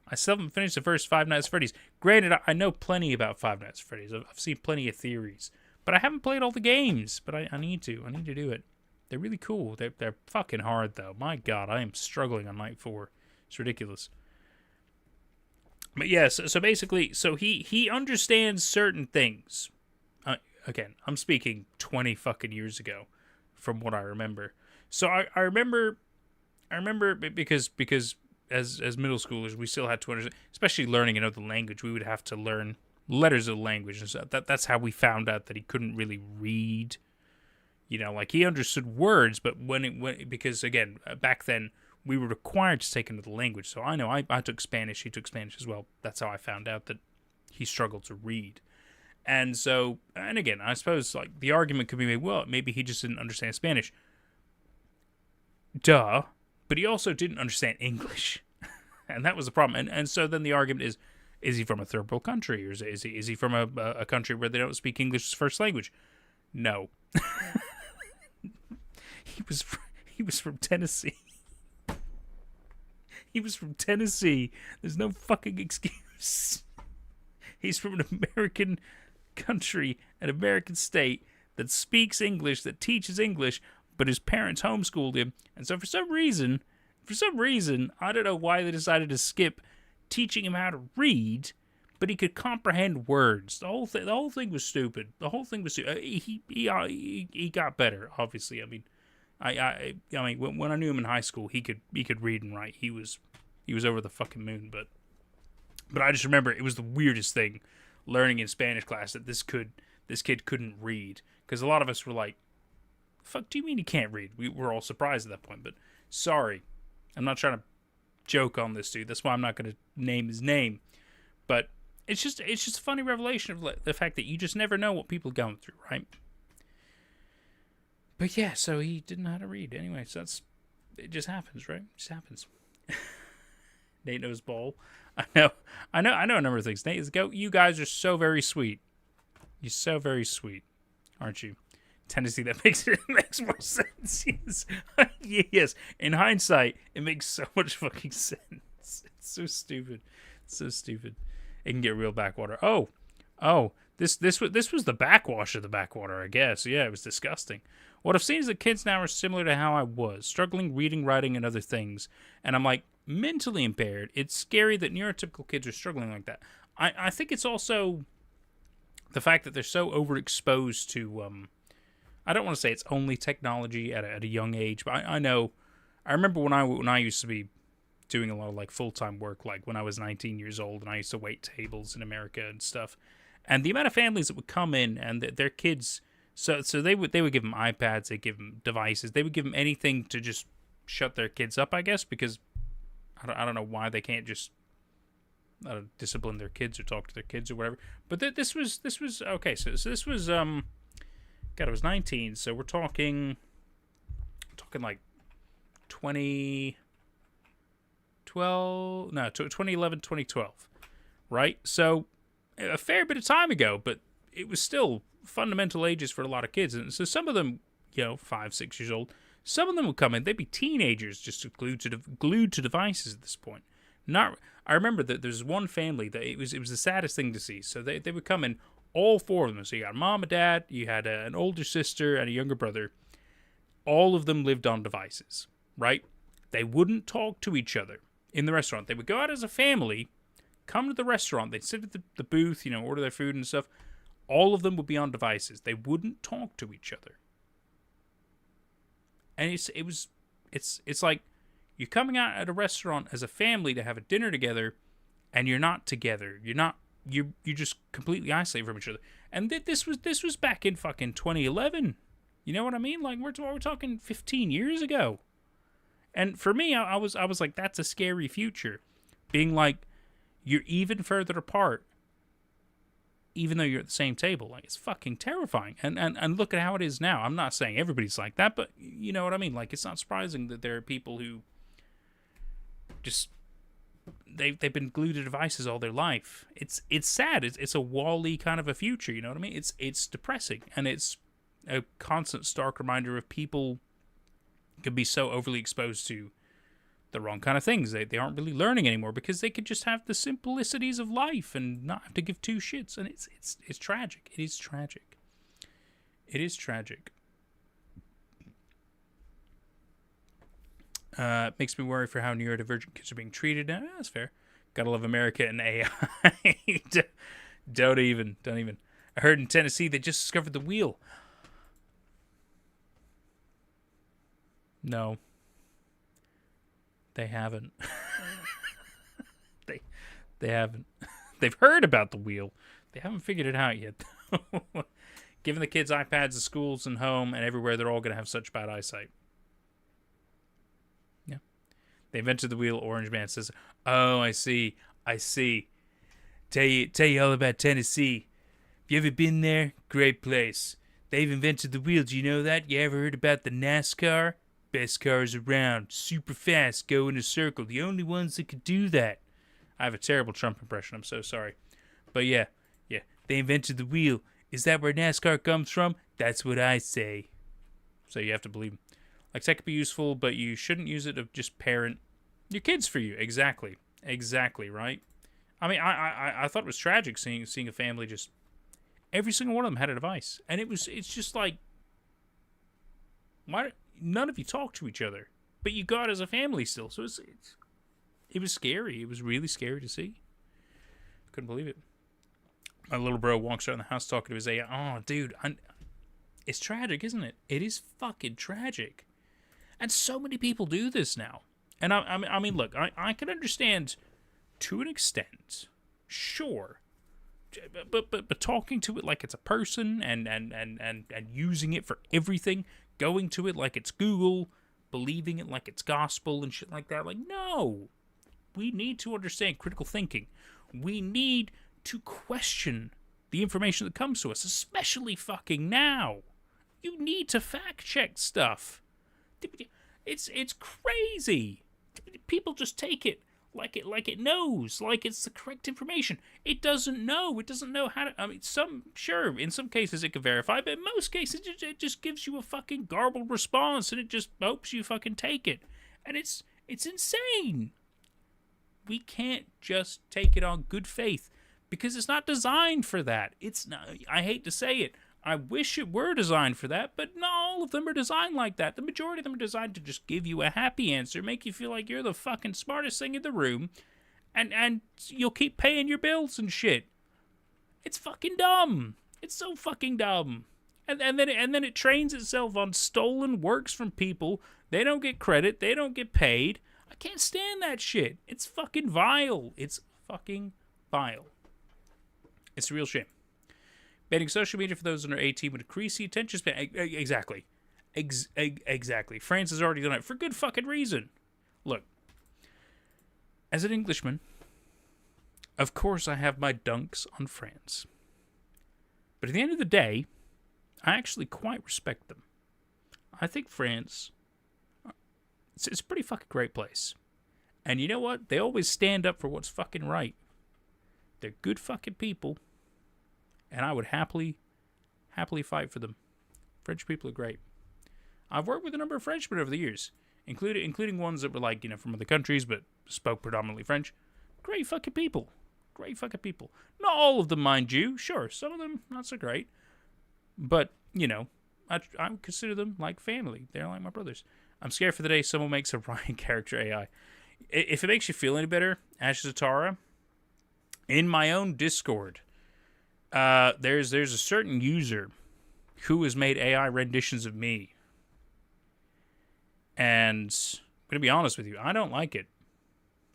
I still haven't finished the first Five Nights at Freddy's. Granted, I know plenty about Five Nights at Freddy's. I've seen plenty of theories. But I haven't played all the games. But I need to. I need to do it. They're really cool. They're fucking hard, though. My God, I am struggling on night 4. It's ridiculous. But yes, so basically, he understands certain things. Again, I'm speaking 20 fucking years ago from what I remember. So I remember because as middle schoolers, we still had to understand, especially learning another language, we would have to learn letters of the language. And so that's how we found out that he couldn't really read. You know, like he understood words, but because again, back then, we were required to take another language. So I know I took Spanish, he took Spanish as well. That's how I found out that he struggled to read. And so, and again, I suppose like the argument could be made, well, maybe he just didn't understand Spanish. Duh. But he also didn't understand English. And that was the problem. And so then the argument is he from a third world country? Or is he from a country where they don't speak English as first language? No. He was from Tennessee. He was from Tennessee. There's no fucking excuse. He's from an American country, an American state that speaks English, that teaches English, but his parents homeschooled him. And so for some reason, I don't know why they decided to skip teaching him how to read, but he could comprehend words. The whole thing was stupid. The whole thing was stupid. He got better, obviously. I mean, I mean, when I knew him in high school, he could read and write. He was over the fucking moon. But I just remember it was the weirdest thing, learning in Spanish class that this kid couldn't read, because a lot of us were like fuck do you mean he can't read? We were all surprised at that point, but sorry. I'm not trying to joke on this dude. That's why I'm not going to name his name. But it's just a funny revelation of the fact that you just never know what people are going through, right? But yeah, so he didn't know how to read anyway. So it just happens, right? It just happens. Nate knows ball. I know a number of things. Nate is you guys are so very sweet. You're so very sweet, aren't you? Tennessee, that makes more sense. Yes. Yes. In hindsight, it makes so much fucking sense. It's so stupid. It's so stupid. It can get real backwater. Oh. This was the backwash of the backwater, I guess. Yeah, it was disgusting. What I've seen is that kids now are similar to how I was, struggling reading, writing, and other things. And I'm like, mentally impaired. It's scary that neurotypical kids are struggling like that. I think it's also the fact that they're so overexposed to, I don't want to say it's only technology at a young age, but I remember when I used to be doing a lot of like full-time work, like when I was 19 years old and I used to wait tables in America and stuff. And the amount of families that would come in and their kids, so they would give them iPads, they give them devices, they would give them anything to just shut their kids up, I guess, because I don't know why they can't just discipline their kids or talk to their kids or whatever. But this was okay. So this was God, I was 19, so we're talking like 2011, 2012, right? So a fair bit of time ago, but it was still fundamental ages for a lot of kids. And so some of them, 5, 6 years old, some of them would come in, they'd be teenagers just glued to devices at this point. I remember that there's one family that it was the saddest thing to see. So they would come in, all four of them. So you got mom and dad, you had an older sister and a younger brother. All of them lived on devices, right? They wouldn't talk to each other in the restaurant. They would go out as a family, come to the restaurant, they'd sit at the booth, order their food and stuff. All of them would be on devices. They wouldn't talk to each other. And it's like you're coming out at a restaurant as a family to have a dinner together, and you're not together. You're just completely isolated from each other. And this was back in fucking 2011. You know what I mean? Like we're talking 15 years ago. And for me, I was like, that's a scary future, being like you're even further apart, even though you're at the same table. Like, it's fucking terrifying. And look at how it is now. I'm not saying everybody's like that, but you know what I mean? Like, it's not surprising that there are people who just, they've been glued to devices all their life. It's sad. It's a Wall-E kind of a future, you know what I mean? It's depressing, and it's a constant stark reminder of people can be so overly exposed to the wrong kind of things. They aren't really learning anymore because they could just have the simplicities of life and not have to give two shits. And it's tragic. It is tragic. It is tragic. It makes me worry for how neurodivergent kids are being treated. That's fair. Gotta love America and AI. Don't even. I heard in Tennessee they just discovered the wheel. No. They haven't. They haven't. They've heard about the wheel. They haven't figured it out yet. Giving the kids iPads to schools and home and everywhere, they're all going to have such bad eyesight. Yeah. They invented the wheel. Orange Man says, "Oh, I see. Tell you all about Tennessee. Have you ever been there? Great place. They've invented the wheel. Do you know that? You ever heard about the NASCAR? Best cars around, super fast, go in a circle. The only ones that could do that." I have a terrible Trump impression. I'm so sorry. But yeah. They invented the wheel. Is that where NASCAR comes from? That's what I say. So you have to believe them. Like, tech could be useful, but you shouldn't use it to just parent your kids for you. Exactly, right? I mean, I thought it was tragic seeing a family just, every single one of them had a device. And it's just like, why none of you talk to each other, but you got as a family still. So it was scary. It was really scary to see. Couldn't believe it. My little bro walks around the house talking to his AI. Oh, dude, it's tragic, isn't it? It is fucking tragic. And so many people do this now. And I mean, look, I can understand to an extent, sure, but talking to it like it's a person and using it for everything going to it like it's Google, believing it like it's gospel and shit like that. Like, no. We need to understand critical thinking. We need to question the information that comes to us, especially fucking now. You need to fact check stuff. It's crazy. People just take it like it knows, like it's the correct information. It doesn't know. It doesn't know how to. I mean, in some cases it can verify, but in most cases it just gives you a fucking garbled response, and it just hopes you fucking take it. And it's insane. We can't just take it on good faith because it's not designed for that. It's not. I hate to say it. I wish it were designed for that, but not all of them are designed like that. The majority of them are designed to just give you a happy answer, make you feel like you're the fucking smartest thing in the room, and you'll keep paying your bills and shit. It's fucking dumb. It's so fucking dumb. And then it trains itself on stolen works from people. They don't get credit. They don't get paid. I can't stand that shit. It's fucking vile. It's fucking vile. It's a real shame. Banning social media for those under 18 would increase the attention span. Exactly. Exactly. France has already done it for good fucking reason. Look, as an Englishman, of course I have my dunks on France. But at the end of the day, I actually quite respect them. I think France, it's a pretty fucking great place. And you know what? They always stand up for what's fucking right. They're good fucking people. And I would happily fight for them. French people are great. I've worked with a number of Frenchmen over the years, including ones that were like, from other countries but spoke predominantly French. Great fucking people. Great fucking people. Not all of them, mind you. Sure, some of them not so great. But, I consider them like family. They're like my brothers. I'm scared for the day someone makes a Ryan character AI. If it makes you feel any better, Ash Zatara, in my own Discord, there's a certain user who has made AI renditions of me. And I'm going to be honest with you, I don't like it.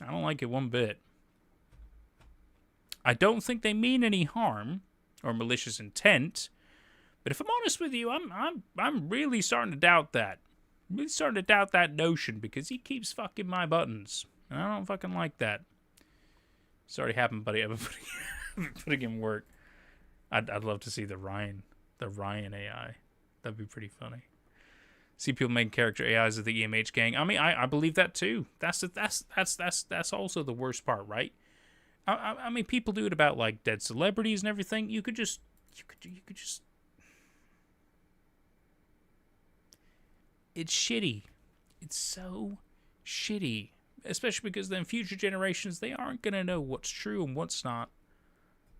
I don't like it one bit. I don't think they mean any harm or malicious intent, but if I'm honest with you, I'm really starting to doubt that. I'm really starting to doubt that notion because he keeps fucking my buttons, and I don't fucking like that. It's already happened, buddy. I've been putting in work. I'd love to see the Ryan AI. That'd be pretty funny. See people making character AIs of the EMH gang. I mean, I believe that too. That's also the worst part, right? I mean, people do it about like dead celebrities and everything. You could just. It's shitty. It's so shitty, especially because then future generations, they aren't gonna know what's true and what's not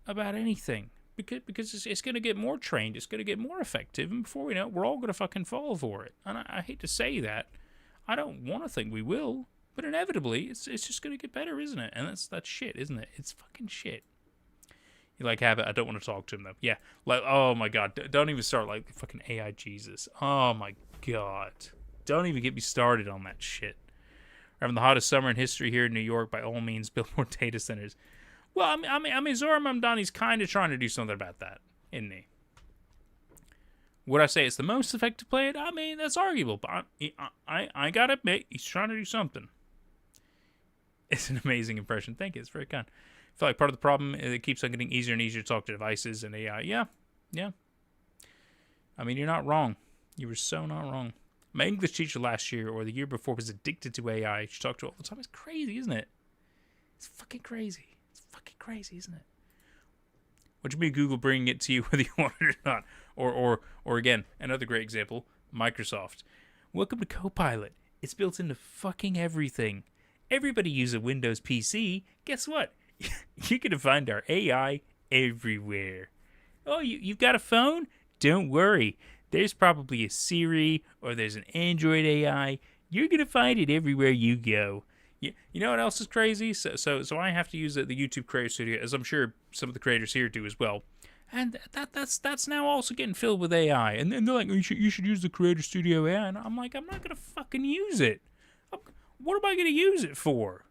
about anything. Because it's going to get more trained, it's going to get more effective, and before we know it, we're all going to fucking fall for it. And I hate to say that. I don't want to think we will, but inevitably, it's just going to get better, isn't it? And that's shit, isn't it? It's fucking shit. You like Habit? I don't want to talk to him, though. Yeah, like, oh my god, don't even start, like, fucking AI Jesus. Oh my god. Don't even get me started on that shit. We're having the hottest summer in history here in New York. By all means, build more data centers. Well, I mean, Zohar Mamdani's kind of trying to do something about that, isn't he? Would I say it's the most effective play? I mean, that's arguable, but I gotta admit, he's trying to do something. It's an amazing impression. Thank you. It's very kind. I feel like part of the problem is it keeps on getting easier and easier to talk to devices and AI. Yeah. I mean, you're not wrong. You were so not wrong. My English teacher last year or the year before was addicted to AI. She talked to it all the time. It's crazy, isn't it? It's fucking crazy. Fucking crazy, isn't it? What do you mean Google bringing it to you whether you want it or not? Or again, another great example, Microsoft. Welcome to Copilot. It's built into fucking everything. Everybody uses a Windows PC. Guess what? You can find our AI everywhere. Oh, you've got a phone? Don't worry. There's probably a Siri or there's an Android AI. You're going to find it everywhere you go. You know what else is crazy? So I have to use the YouTube Creator Studio, as I'm sure some of the creators here do as well. And that's now also getting filled with AI. And then they're like, you should use the Creator Studio AI. And I'm like, I'm not going to fucking use it. What am I going to use it for?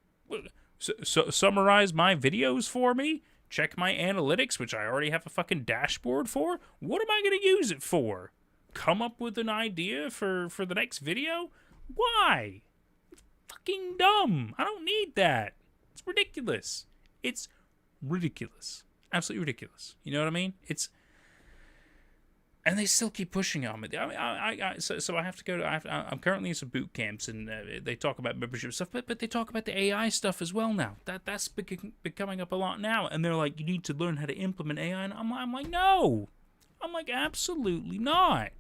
So summarize my videos for me? Check my analytics, which I already have a fucking dashboard for? What am I going to use it for? come up with an idea for the next video? Why? It's fucking dumb. I don't need that. It's ridiculous. It's ridiculous. Absolutely ridiculous. You know what I mean? And they still keep pushing on me. So I have to go to. I'm currently in some boot camps, and they talk about membership stuff, but they talk about the AI stuff as well now. That's coming up a lot now, and they're like, you need to learn how to implement AI, and I'm like, no, I'm like, absolutely not.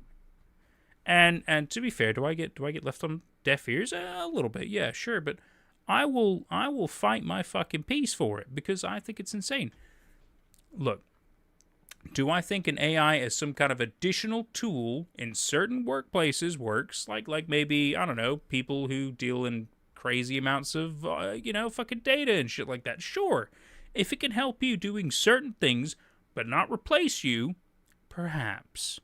And to be fair, do I get left on deaf ears? A little bit, yeah, sure, but I will fight my fucking piece for it because I think it's insane. Look. Do I think an AI as some kind of additional tool in certain workplaces works? Like maybe, I don't know, people who deal in crazy amounts of, fucking data and shit like that. Sure. If it can help you doing certain things, but not replace you, perhaps.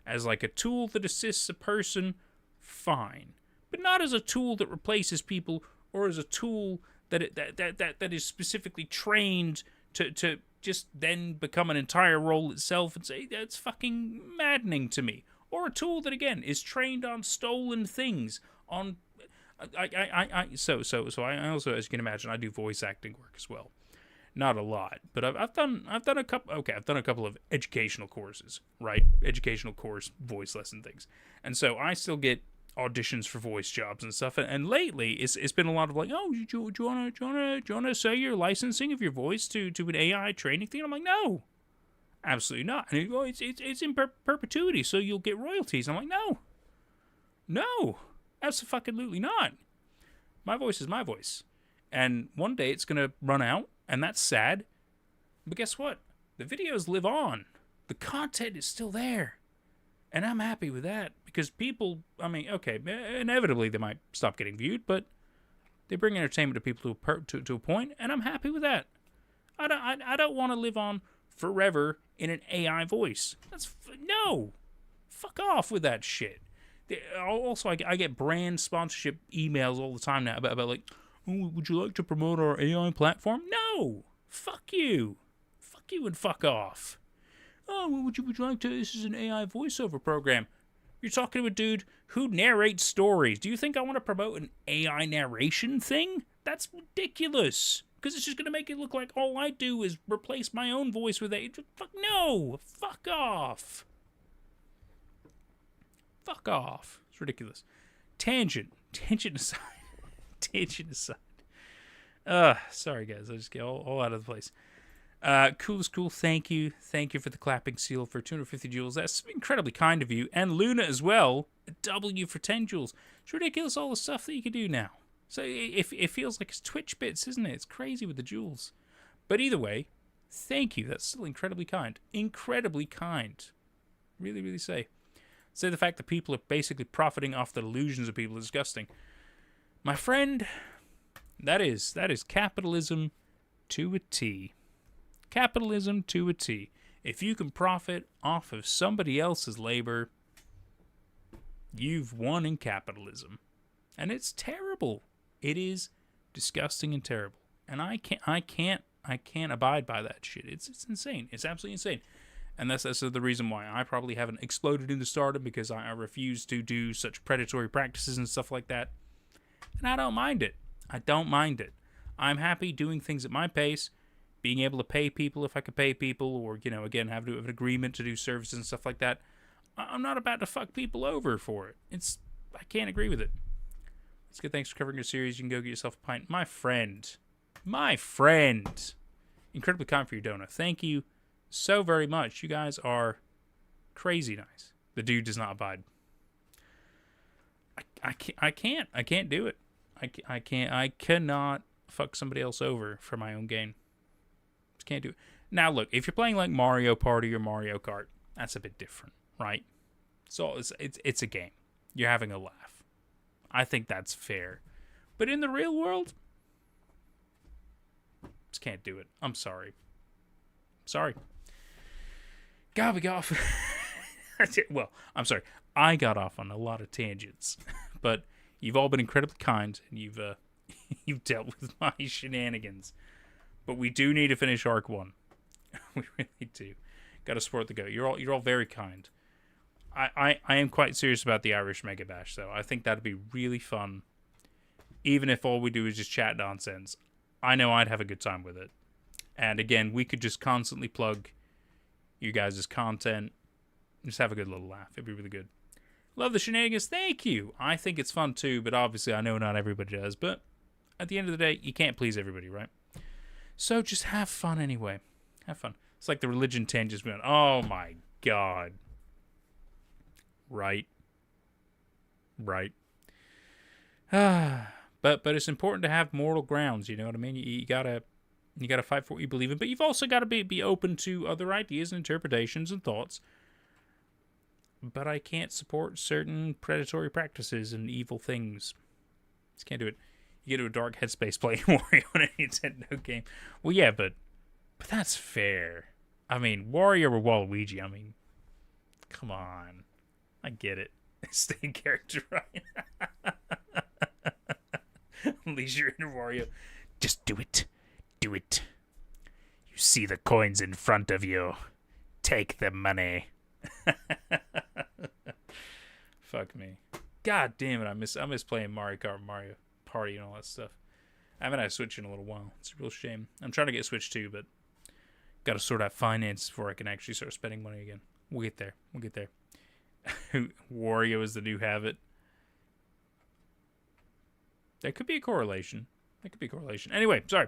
As like a tool that assists a person, fine. But not as a tool that replaces people or as a tool that is specifically trained to just then become an entire role itself and say that's fucking maddening to me. Or a tool that again is trained on stolen things. So I also, as you can imagine, I do voice acting work as well. Not a lot, but I've done a couple. Okay, I've done a couple of educational courses, right? Educational course voice lesson things, and so I still get auditions for voice jobs and stuff. And lately, it's been a lot of like, oh, do you wanna say your licensing of your voice to an AI training thing? I'm like, no, absolutely not. And it's in perpetuity, so you'll get royalties. I'm like, no, absolutely not. My voice is my voice, and one day it's gonna run out, and that's sad. But guess what? The videos live on. The content is still there. And I'm happy with that because people, I mean, okay, inevitably they might stop getting viewed, but they bring entertainment to people to a point, and I'm happy with that. I don't want to live on forever in an AI voice. No, fuck off with that shit. Also, I get brand sponsorship emails all the time now about like, oh, would you like to promote our AI platform? No, fuck you and fuck off. Oh, well, would you like to? This is an AI voiceover program. You're talking to a dude who narrates stories. Do you think I want to promote an AI narration thing? That's ridiculous. Because it's just going to make it look like all I do is replace my own voice with a... No! Fuck off. Fuck off. It's ridiculous. Tangent aside. Tangent aside. Sorry, guys. I just get all out of the place. Cool. Thank you for the clapping seal for 250 jewels. That's incredibly kind of you. And Luna as well, a W for 10 jewels. It's ridiculous all the stuff that you can do now. So it feels like it's Twitch bits, isn't it? It's crazy with the jewels. But either way, thank you. That's still incredibly kind. Incredibly kind. Really, really say. Say the fact that people are basically profiting off the delusions of people is disgusting. My friend, that is capitalism to a T. Capitalism to a T. If you can profit off of somebody else's labor, you've won in capitalism. And it's terrible. It is disgusting and terrible. And I can't abide by that shit. It's insane. It's absolutely insane. And that's the reason why I probably haven't exploded into stardom, because I refuse to do such predatory practices and stuff like that. And I don't mind it. I'm happy doing things at my pace, being able to pay people if I could pay people, or, again, have an agreement to do services and stuff like that. I'm not about to fuck people over for it. I can't agree with it. Let's get thanks for covering your series. You can go get yourself a pint. My friend. Incredibly kind for your donut. Thank you so very much. You guys are crazy nice. The dude does not abide. I can't do it. I cannot fuck somebody else over for my own gain. Just can't do it. Now look, if you're playing like Mario Party or Mario Kart, that's a bit different, right? So it's a game. You're having a laugh. I think that's fair. But in the real world, just can't do it. I'm sorry. God, we got off. Well, I'm sorry. I got off on a lot of tangents, but you've all been incredibly kind, and you've dealt with my shenanigans. But we do need to finish Arc 1. We really do. Got to support the go. You're all very kind. I am quite serious about the Irish Mega Bash, though. I think that'd be really fun. Even if all we do is just chat nonsense. I know I'd have a good time with it. And again, we could just constantly plug you guys' content. Just have a good little laugh. It'd be really good. Love the shenanigans. Thank you. I think it's fun too, but obviously I know not everybody does. But at the end of the day, you can't please everybody, right? So just have fun anyway. Have fun. It's like the religion tangents going, oh my God. Right. Right. But it's important to have moral grounds, you know what I mean? You gotta fight for what you believe in, but you've also got to be open to other ideas and interpretations and thoughts. But I can't support certain predatory practices and evil things. Just can't do it. You get to a dark headspace playing Wario on a Nintendo game. Well, yeah, but that's fair. I mean, Wario or Waluigi, I mean, come on. I get it. Stay in character, right? Unleash your inner Wario. Just do it. Do it. You see the coins in front of you. Take the money. Fuck me. God damn it, I miss playing Mario Kart, Mario Party, and all that stuff. I haven't had a Switch in a little while. It's a real shame. I'm trying to get a Switch too, but gotta sort out finance before I can actually start spending money again. We'll get there. We'll get there. Wario is the new habit. There could be a correlation. Anyway, sorry.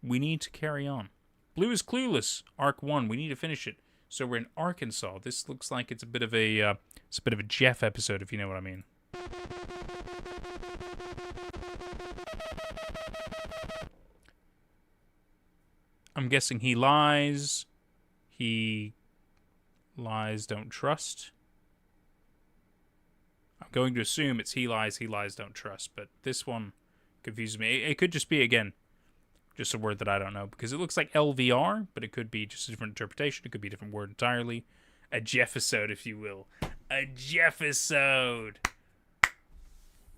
We need to carry on. BlueIsClueless, Arc 1. We need to finish it. So we're in Arkansas. This looks like it's a bit of a Jeff episode, if you know what I mean. I'm guessing he lies. He lies, don't trust. I'm going to assume it's he lies, don't trust. But this one confuses me. It could just be, again, just a word that I don't know. Because it looks like LVR, but it could be just a different interpretation. It could be a different word entirely. A Jeffisode, if you will. A Jeffisode!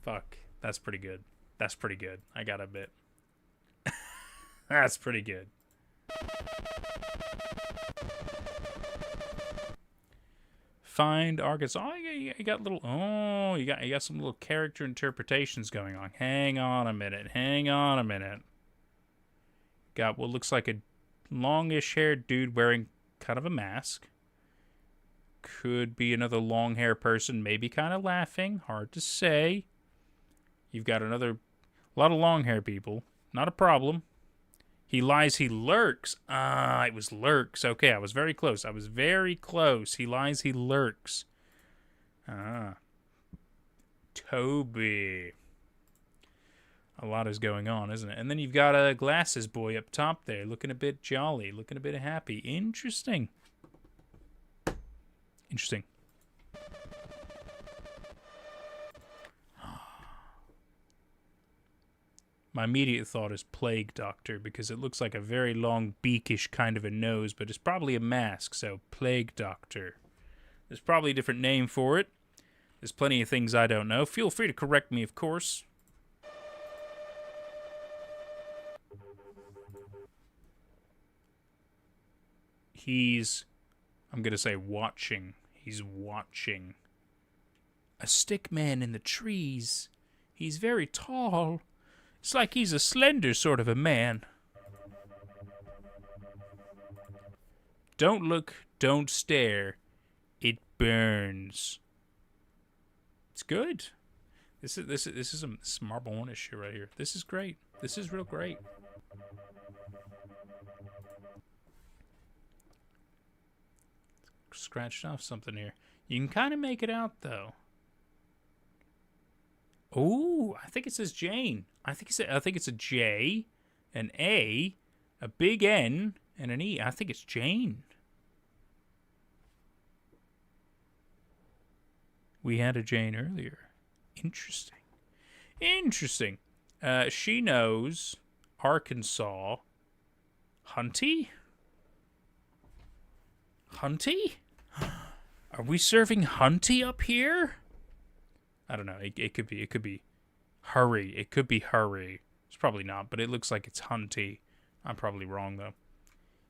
Fuck. That's pretty good. That's pretty good. I gotta admit. That's pretty good. Find Arkansas. Oh, you got little. Oh, you got some little character interpretations going on. Hang on a minute. Got what looks like a longish-haired dude wearing kind of a mask. Could be another long-haired person, maybe kind of laughing. Hard to say. You've got a lot of long-haired people. Not a problem. He lies, he lurks. It was lurks. Okay, I was very close. He lies, he lurks. Toby. A lot is going on, isn't it? And then you've got a glasses boy up top there, looking a bit jolly, looking a bit happy. Interesting. My immediate thought is Plague Doctor, because it looks like a very long, beakish kind of a nose, but it's probably a mask, so Plague Doctor. There's probably a different name for it. There's plenty of things I don't know. Feel free to correct me, of course. I'm going to say watching. He's watching. A stick man in the trees. He's very tall. It's like he's a slender sort of a man. Don't look, don't stare. It burns. It's good. This is some Marble Hornet shit right here. This is great. This is real great. Scratched off something here. You can kind of make it out though. Oh, I think it says Jane. I think it's a J, an A, a big N, and an E. I think it's Jane. We had a Jane earlier. Interesting. She knows Arkansas. Hunty? Are we serving Hunty up here? I don't know. It could be Hurry. It could be Hurry. It's probably not, but it looks like it's Hunty. I'm probably wrong, though.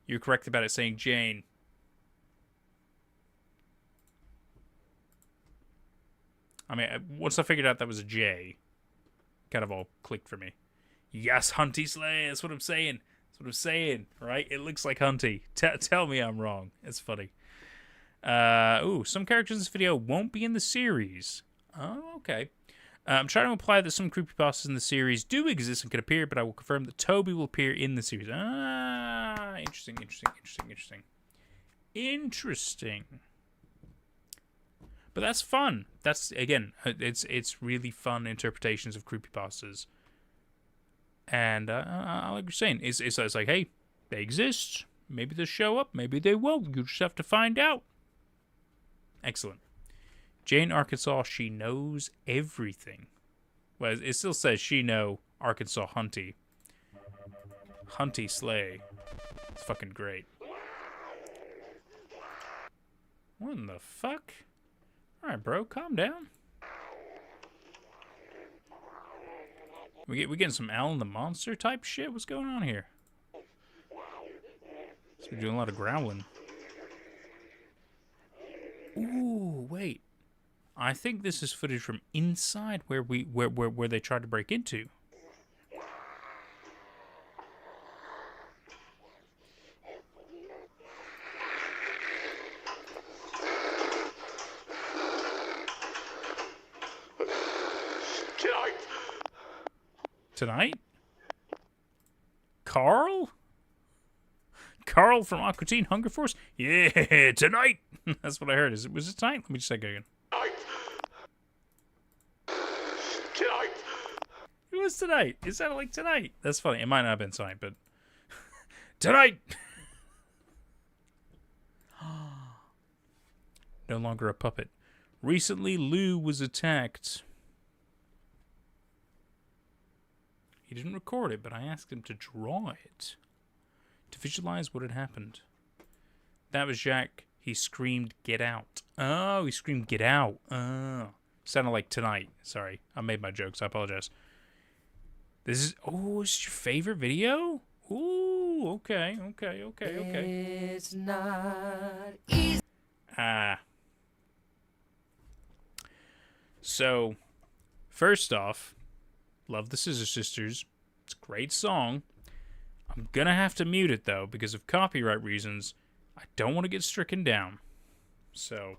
You're correct about it saying Jane. I mean, once I figured out that was a J, kind of all clicked for me. Yes, Hunty Slay. That's what I'm saying. That's what I'm saying, right? It looks like Hunty. Tell me I'm wrong. It's funny. Ooh, some characters in this video won't be in the series. Oh, okay. I'm trying to imply that some creepypastas in the series do exist and could appear, but I will confirm that Toby will appear in the series. Ah, interesting. Interesting. But that's fun. That's, again, it's really fun interpretations of creepypastas. And I like you're saying. It's like, hey, they exist. Maybe they'll show up. Maybe they won't. You just have to find out. Excellent. Jane Arkansas, she knows everything. Well, it still says she know Arkansas Hunty. Hunty Slay. It's fucking great. What in the fuck? Alright, bro, calm down. We getting some Alan the Monster type shit? What's going on here? We're doing a lot of growling. Ooh, wait. I think this is footage from inside where they tried to break into. Tonight? Carl? Carl from Aqua Teen Hunger Force? Yeah, tonight! That's what I heard. Was it tonight? Let me just check again. Tonight! It was tonight. It sounded like tonight. That's funny. It might not have been tonight, but... tonight! No longer a puppet. Recently, Lou was attacked. He didn't record it, but I asked him to draw it. To visualize what had happened. That was Jack. He screamed, "Get out." Oh, he screamed, "Get out." Oh. Sounded like tonight. Sorry. I made my jokes. I apologize. This is... Oh, this is your favorite video? Ooh, okay. It's not easy. So, first off, love the Scissor Sisters. It's a great song. I'm gonna have to mute it, though, because of copyright reasons. I don't want to get stricken down. So,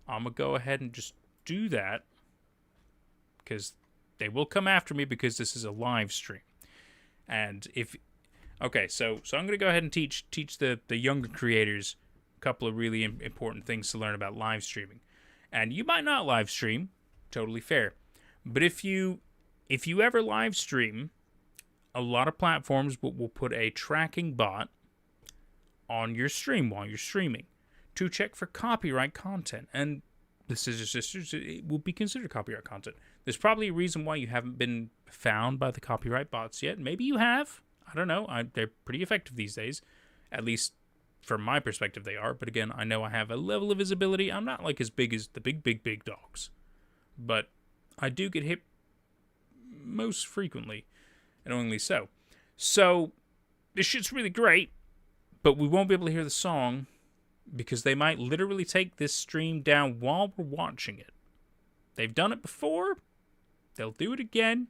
I'm gonna go ahead and just do that. Because they will come after me because this is a live stream. And if... Okay, so I'm gonna go ahead and teach the younger creators a couple of really important things to learn about live streaming. And you might not live stream. Totally fair. But if you ever live stream, a lot of platforms will put a tracking bot on your stream while you're streaming to check for copyright content. And the Scissor Sisters, it will be considered copyright content. There's probably a reason why you haven't been found by the copyright bots yet. Maybe you have. I don't know. They're pretty effective these days. At least from my perspective they are. But again, I know I have a level of visibility. I'm not like as big as the big dogs. But I do get hit most frequently, annoyingly so. So, this shit's really great, but we won't be able to hear the song because they might literally take this stream down while we're watching it. They've done it before. They'll do it again.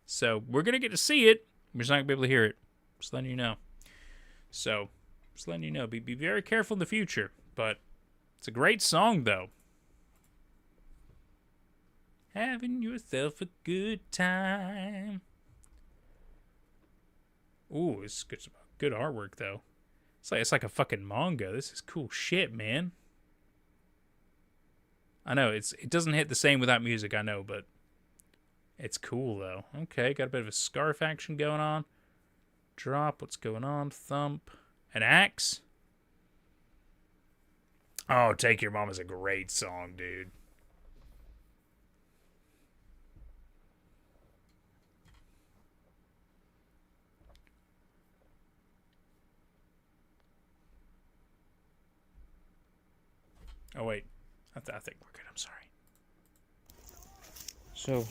So, we're going to get to see it. We're just not going to be able to hear it. Just letting you know. So, just letting you know. Be very careful in the future. But, it's a great song, though. Having yourself a good time. Ooh, it's good artwork, though. It's like a fucking manga. This is cool shit, man. I know, it doesn't hit the same without music, I know, but it's cool, though. Okay, got a bit of a scarf action going on. Drop, what's going on? Thump. An axe? Oh, Take Your Mom is a great song, dude. Oh, wait. I think we're good. I'm sorry. So,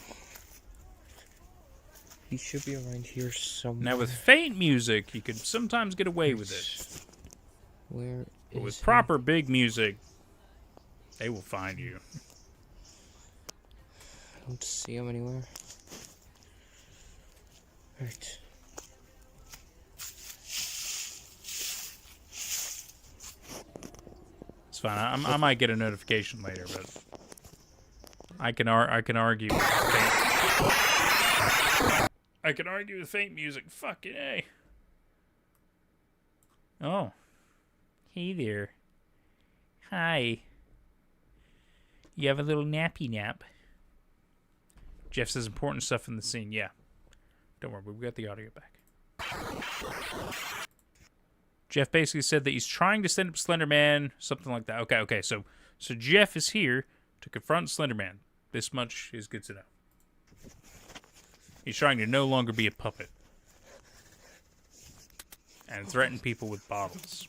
he should be around here somewhere. Now, with faint music, you can sometimes get away with it. Where But with is proper big music, they will find you. I don't see him anywhere. Right. It's fine. I might get a notification later, but I can argue. With I can argue with faint music. Fuck yay. Oh. Hey there. Hi. You have a little nappy nap. Jeff says important stuff in the scene. Yeah. Don't worry, we've got the audio back. Jeff basically said that he's trying to send up Slenderman, something like that. Okay. So Jeff is here to confront Slenderman. This much is good to know. He's trying to no longer be a puppet. And threaten people with bottles.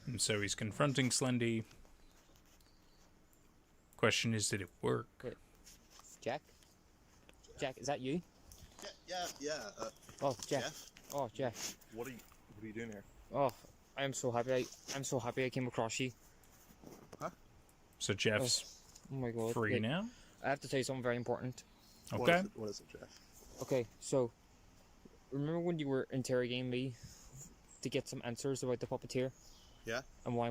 And so he's confronting Slendy. Question is, did it work? Wait. Jack? Jack, is that you? Yeah. Oh, Jack. Jeff? Oh, Jack. What are you doing here? Oh, I'm so happy. I'm so happy I came across you. So Jeff's Oh my god. free Wait, now? I have to tell you something very important. Okay. What is it, Jeff? Okay, so remember when you were interrogating me to get some answers about the puppeteer? Yeah. And why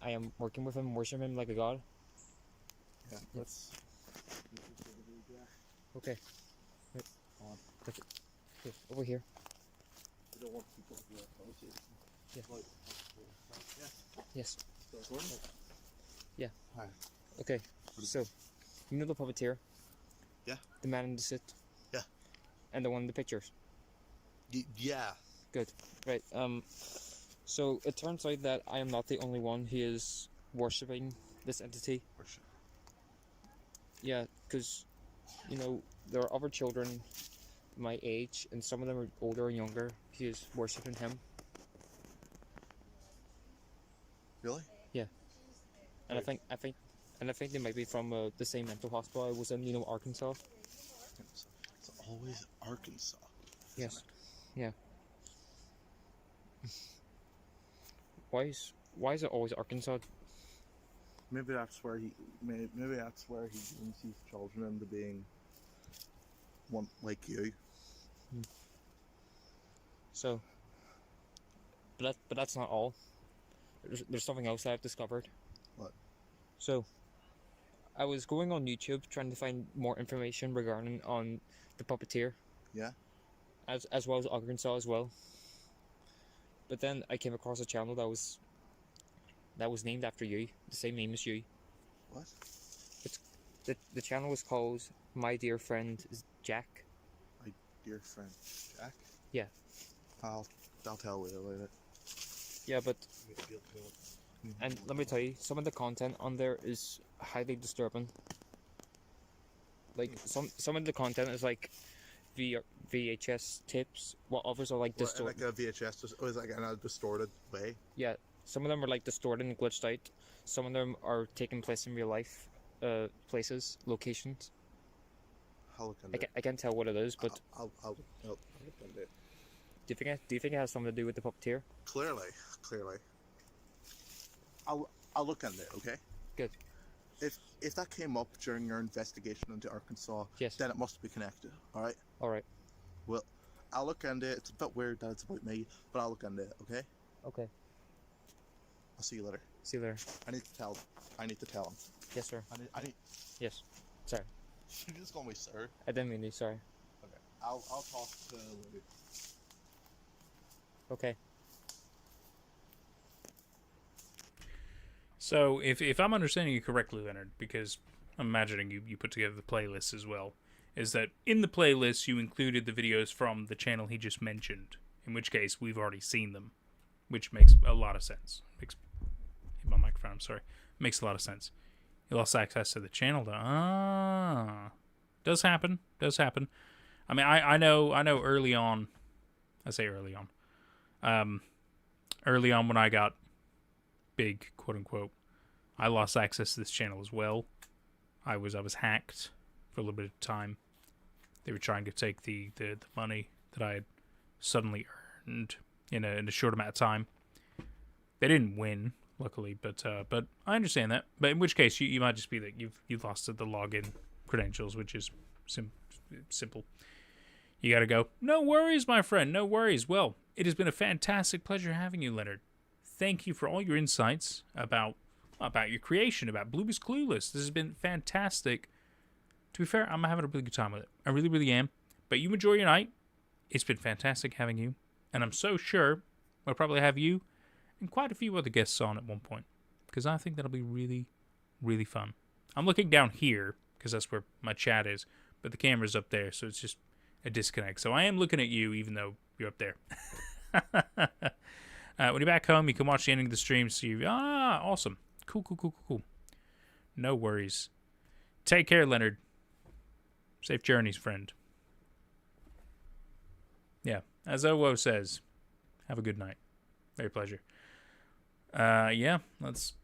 I am working with him, worshiping him like a god? Yeah. Let's. Okay. Wait. Okay. Okay, over here. We don't want people to hear us. Yeah. Like, Yes. still recording? Yeah. Hi. Okay. So, you know the puppeteer? Yeah. The man in the suit? Yeah. And the one in the pictures? Yeah. Good. Right. So it turns out that I am not the only one who is worshipping this entity. Worship. Yeah, because, you know, there are other children my age, and some of them are older and younger, who is worshipping him. Really? And I think they might be from the same mental hospital I was in, you know, Arkansas. It's always Arkansas. Yes. Yeah. Why is it always Arkansas? Maybe that's where he brings these children into being one like you. So, but that's not all. There's something else I've discovered. What? So, I was going on YouTube trying to find more information regarding on the puppeteer. Yeah. As well as Arkansas as well. But then I came across a channel that was named after you, the same name as you. What? The channel was called My Dear Friend Jack. My dear friend Jack. Yeah. I'll tell Leah later. Yeah, but and let me tell you, some of the content on there is highly disturbing. Like some of the content is like VHS tapes, while others are like distorted. Like a VHS, it was like in a distorted way. Yeah, some of them are like distorted and glitched out. Some of them are taking place in real life, places, locations. I'll look into it. I can't tell what it is, but I'll look into it. do you think it has something to do with the puppeteer? Clearly. I'll look into it. Okay. Good. If that came up during your investigation into Arkansas, Yes. then it must be connected. All right. All right. Well, I'll look into it. It's a bit weird that it's about me, but I'll look into it. Okay. Okay. I'll see you later. See you later. I need to tell him. Yes, sir. I need. Yes. Sorry, You just call me sir. I didn't mean to. Sorry. Okay. I'll talk to Lily. Okay. So, if I'm understanding you correctly, Leonard, because I'm imagining you put together the playlist as well, is that in the playlist you included the videos from the channel he just mentioned, in which case we've already seen them, which makes a lot of sense. Hit my microphone, I'm sorry. Makes a lot of sense. He lost access to the channel, does happen. I mean, I know early on, early on when I got big, quote unquote. I lost access to this channel as well. I was hacked for a little bit of time. They were trying to take the money that I had suddenly earned in a short amount of time. They didn't win, luckily, but I understand that. But in which case, you might just be that you've lost the login credentials, which is simple. You gotta go. No worries, my friend. No worries. Well, it has been a fantastic pleasure having you, Leonard. Thank you for all your insights about your creation, about BlueIsClueless. This has been fantastic. To be fair, I'm having a really good time with it. I really, really am. But you enjoy your night. It's been fantastic having you. And I'm so sure we'll probably have you and quite a few other guests on at one point. Because I think that'll be really, really fun. I'm looking down here, because that's where my chat is. But the camera's up there, so it's just a disconnect. So I am looking at you, even though you're up there. When you're back home, you can watch the ending of the stream. See, awesome. Cool. No worries. Take care, Leonard. Safe journeys, friend. Yeah, as Owo says, have a good night. Very pleasure. Yeah, let's...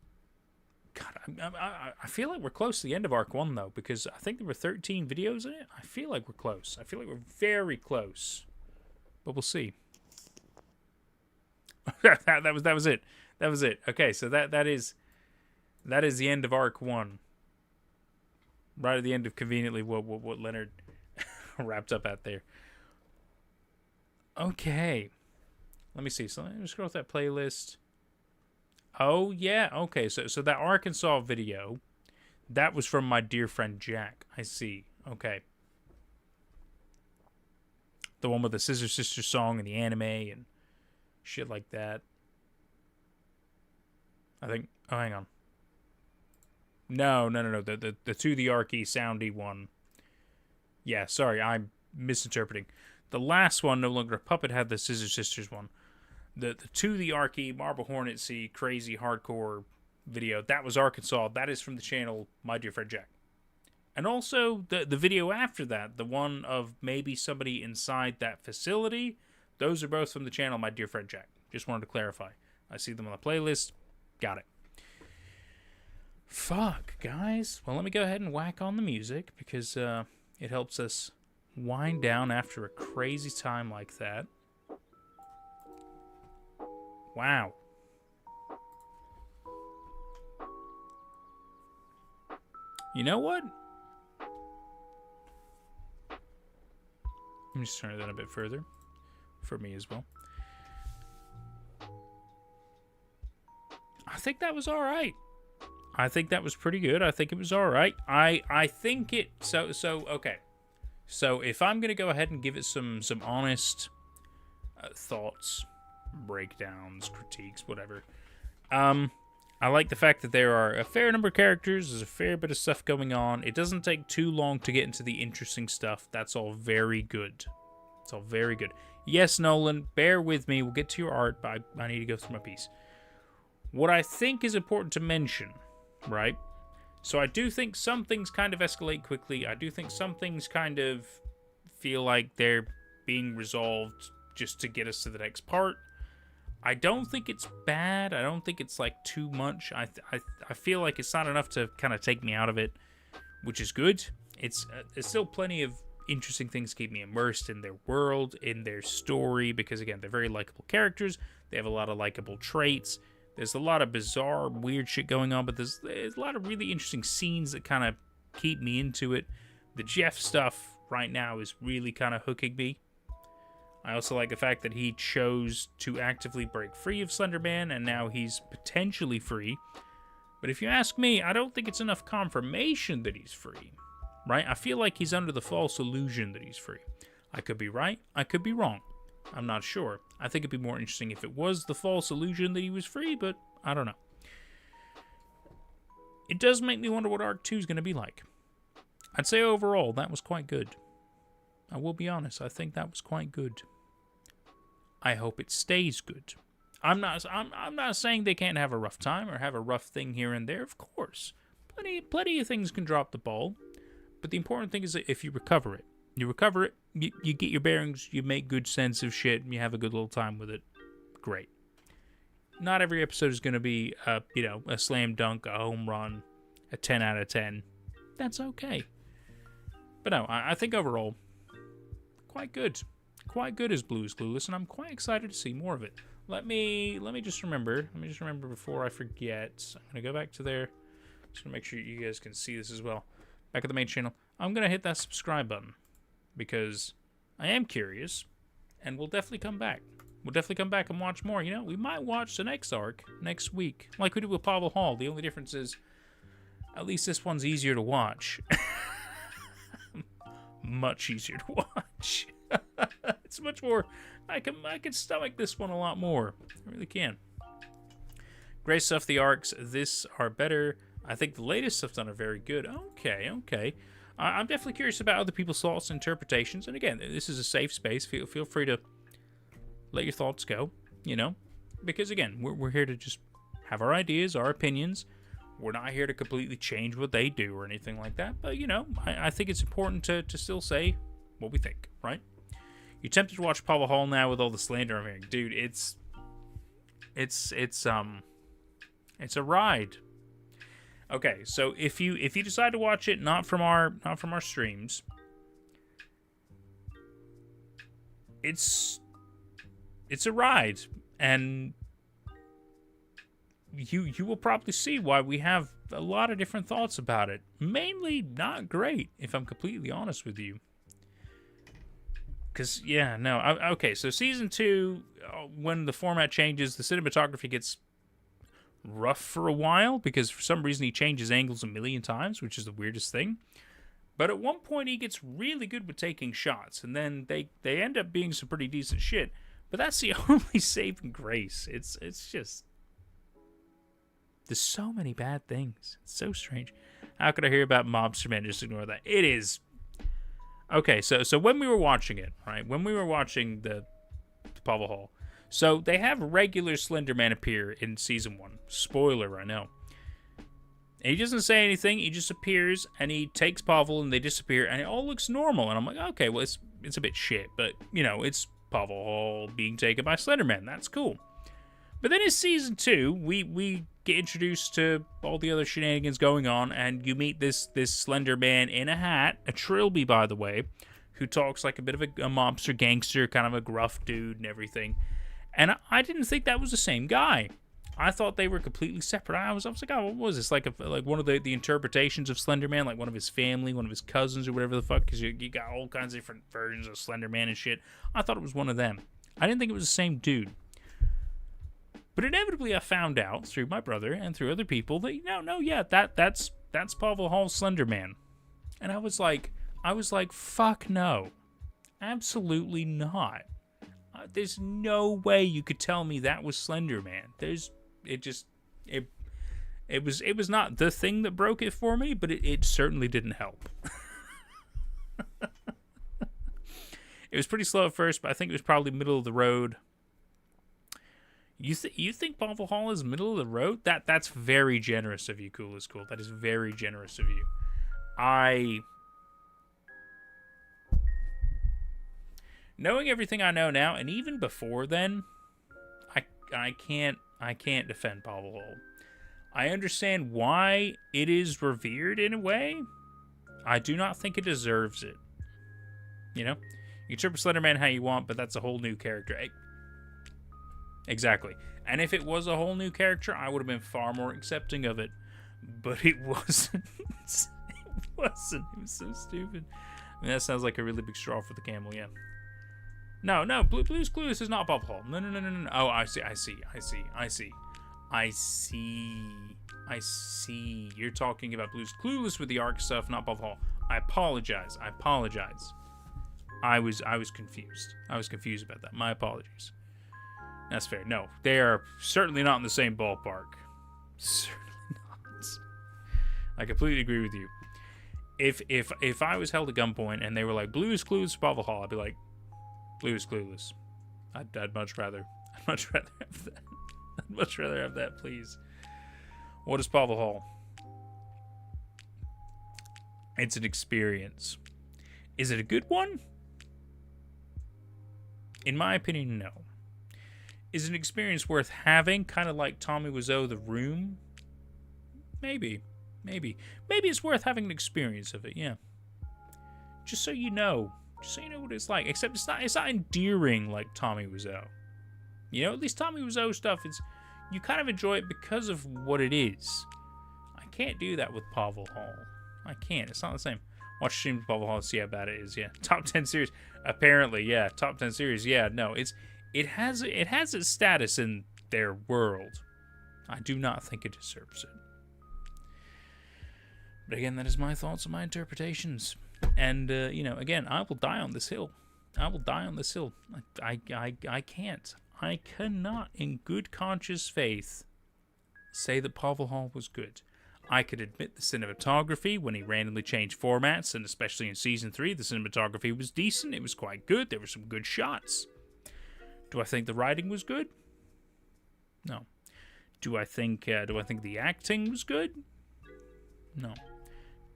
God, I feel like we're close to the end of Arc 1, though, because I think there were 13 videos in it. I feel like we're close. I feel like we're very close. But we'll see. that was it. That was it. Okay, so that is the end of Arc 1. Right at the end of conveniently what Leonard wrapped up out there. Okay. Let me see. So let me scroll through that playlist. Oh, yeah. Okay, so that Arkansas video, that was from my dear friend Jack. I see. Okay. The one with the Scissor Sisters song and the anime and shit like that. I think... Oh, hang on. No. The To the Arky soundy one. Yeah, sorry, I'm misinterpreting. The last one, No Longer a Puppet, had the Scissor Sisters one. The To the Arky, Marble Hornetsy, crazy hardcore video, that was Arkansas. That is from the channel My Dear Friend Jack. And also, the video after that, the one of maybe somebody inside that facility, those are both from the channel My Dear Friend Jack. Just wanted to clarify. I see them on the playlist. Got it. Fuck, guys. Well, let me go ahead and whack on the music, because it helps us wind down after a crazy time like that. Wow. You know what? Let me just turn it down a bit further. For me as well. I think that was alright. I think that was pretty good. I think it was alright. I think it... So, okay. So, if I'm going to go ahead and give it some honest thoughts, breakdowns, critiques, whatever. I like the fact that there are a fair number of characters. There's a fair bit of stuff going on. It doesn't take too long to get into the interesting stuff. That's all very good. It's all very good. Yes, Nolan, bear with me. We'll get to your art, but I need to go through my piece. What I think is important to mention, right? So I do think some things kind of escalate quickly. I do think some things kind of feel like they're being resolved just to get us to the next part. I don't think it's bad. I don't think it's like too much. I feel like it's not enough to kind of take me out of it, which is good. It's still plenty of interesting things to keep me immersed in their world, in their story, because again, they're very likable characters. They have a lot of likable traits. There's a lot of bizarre, weird shit going on, but there's a lot of really interesting scenes that kind of keep me into it. The Jeff stuff right now is really kind of hooking me. I also like the fact that he chose to actively break free of Slenderman, and now he's potentially free. But if you ask me, I don't think it's enough confirmation that he's free, right? I feel like he's under the false illusion that he's free. I could be right, I could be wrong. I'm not sure. I think it'd be more interesting if it was the false illusion that he was free, but I don't know. It does make me wonder what Arc 2 is going to be like. I'd say overall, that was quite good. I will be honest, I think that was quite good. I hope it stays good. I'm not saying they can't have a rough time or have a rough thing here and there, of course. Plenty of things can drop the ball. But the important thing is that if you recover it, you get your bearings, you make good sense of shit, and you have a good little time with it. Great. not every episode is going to be, a slam dunk, a home run, a 10 out of 10. That's okay. But no, I think overall, quite good. Quite good as BlueIsClueless, and I'm quite excited to see more of it. Let me just remember. Let me just remember before I forget. I'm going to go back to there. Just to make sure you guys can see this as well. Back at the main channel. I'm going to hit that subscribe button because I am curious, and we'll definitely come back. We'll definitely come back and watch more. You know, we might watch the next arc next week, like we did with Pavel Hall. The only difference is, at least this one's easier to watch. Much easier to watch. It's much more. I can stomach this one a lot more. I really can. Great stuff. The arcs this are better. I think the latest stuff done are very good. Okay. I'm definitely curious about other people's thoughts and interpretations. And again, this is a safe space. Feel free to let your thoughts go. You know, because again, we're here to just have our ideas, our opinions. We're not here to completely change what they do or anything like that. But, you know, I think it's important to still say what we think, right? You're tempted to watch Pavel Hall now with all the slander I'm hearing. Dude, it's a ride. Okay, so if you decide to watch it not from our streams, it's a ride, and you will probably see why we have a lot of different thoughts about it. Mainly not great, if I'm completely honest with you. Because, yeah, no. Okay, so Season 2, when the format changes, the cinematography gets rough for a while, because for some reason he changes angles a million times, which is the weirdest thing. But at one point he gets really good with taking shots, and then they end up being some pretty decent shit. But that's the only saving grace. It's just... There's so many bad things. It's so strange. How could I hear about Mobster Man? Just ignore that. It is... Okay, so when we were watching it, right? When we were watching the Pavel Hall, so they have regular Slenderman appear in Season 1. Spoiler, I know. And he doesn't say anything. He just appears, and he takes Pavel, and they disappear, and it all looks normal. And I'm like, okay, well, it's a bit shit. But, you know, it's Pavel Hall being taken by Slenderman. That's cool. But then in Season 2, we get introduced to all the other shenanigans going on, and you meet this Slender Man in a hat, a trilby, by the way, who talks like a bit of a mobster gangster, kind of a gruff dude and everything. And I didn't think that was the same guy. I thought they were completely separate. I was like, oh, what was this? Like one of the interpretations of Slender Man, like one of his family, one of his cousins, or whatever the fuck, because you got all kinds of different versions of Slender Man and shit. I thought it was one of them. I didn't think it was the same dude. But inevitably, I found out through my brother and through other people that that's Pavel Hall's Slender Man, and I was like, fuck no, absolutely not. There's no way you could tell me that was Slender Man. It was not the thing that broke it for me, but it certainly didn't help. It was pretty slow at first, but I think it was probably middle of the road. You think Pavel Hall is middle of the road? That's very generous of you, Cool is Cool. That is very generous of you. Knowing everything I know now, and even before then, I can't defend Pavel Hall. I understand why it is revered in a way. I do not think it deserves it. You know? You can interpret Slenderman how you want, but that's a whole new character. Exactly. And if it was a whole new character, I would have been far more accepting of it. But it wasn't. It wasn't. It was so stupid. I mean, that sounds like a really big straw for the camel, yeah. No, BlueIsClueless is not Pavel Hall. No. Oh, I see. You're talking about BlueIsClueless with the arc stuff, not Pavel Hall. I apologize. I was confused. I was confused about that. My apologies. That's fair. No, they are certainly not in the same ballpark. Certainly not. I completely agree with you. If I was held at gunpoint and they were like, BlueIsClueless, Pavel Hall, I'd be like, BlueIsClueless. I'd much rather have that. I'd much rather have that, please. What is Pavel Hall? It's an experience. Is it a good one? In my opinion, no. is an experience worth having, kind of like Tommy Wiseau, The Room. Maybe it's worth having an experience of it. Yeah, just so you know what it's like. Except it's not endearing like Tommy Wiseau. You know, at least Tommy Wiseau stuff is, you kind of enjoy it because of what it is. I can't do that with Pavel Hall. I can't. It's not the same. Watch stream Pavel Hall, see how bad it is. Yeah, top 10 series. Apparently, yeah, top 10 series. Yeah, no, it has its status in their world. I do not think it deserves it. But again, that is my thoughts and my interpretations. And you know, again, I will die on this hill. I will die on this hill. I can't. I cannot, in good conscious faith, say that Pavel Hall was good. I could admit the cinematography when he randomly changed formats, and especially in Season 3, the cinematography was decent. It was quite good. There were some good shots. Do I think the writing was good? No. Do I think the acting was good? No.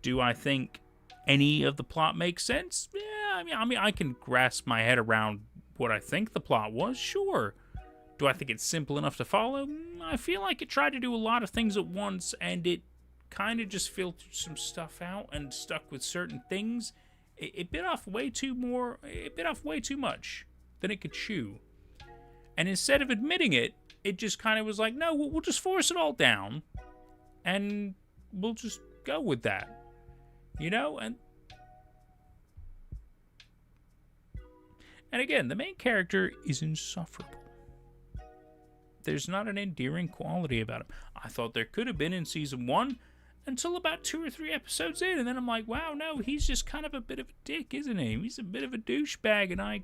Do I think any of the plot makes sense? Yeah, I mean, I can grasp my head around what I think the plot was, sure. Do I think it's simple enough to follow? I feel like it tried to do a lot of things at once, and it kind of just filtered some stuff out and stuck with certain things. It bit off way too much than it could chew. And instead of admitting it, it just kind of was like, no, we'll just force it all down, and we'll just go with that. You know? And again, the main character is insufferable. There's not an endearing quality about him. I thought there could have been in Season 1 until about 2 or 3 episodes in, and then I'm like, wow, no, he's just kind of a bit of a dick, isn't he? He's a bit of a douchebag, and I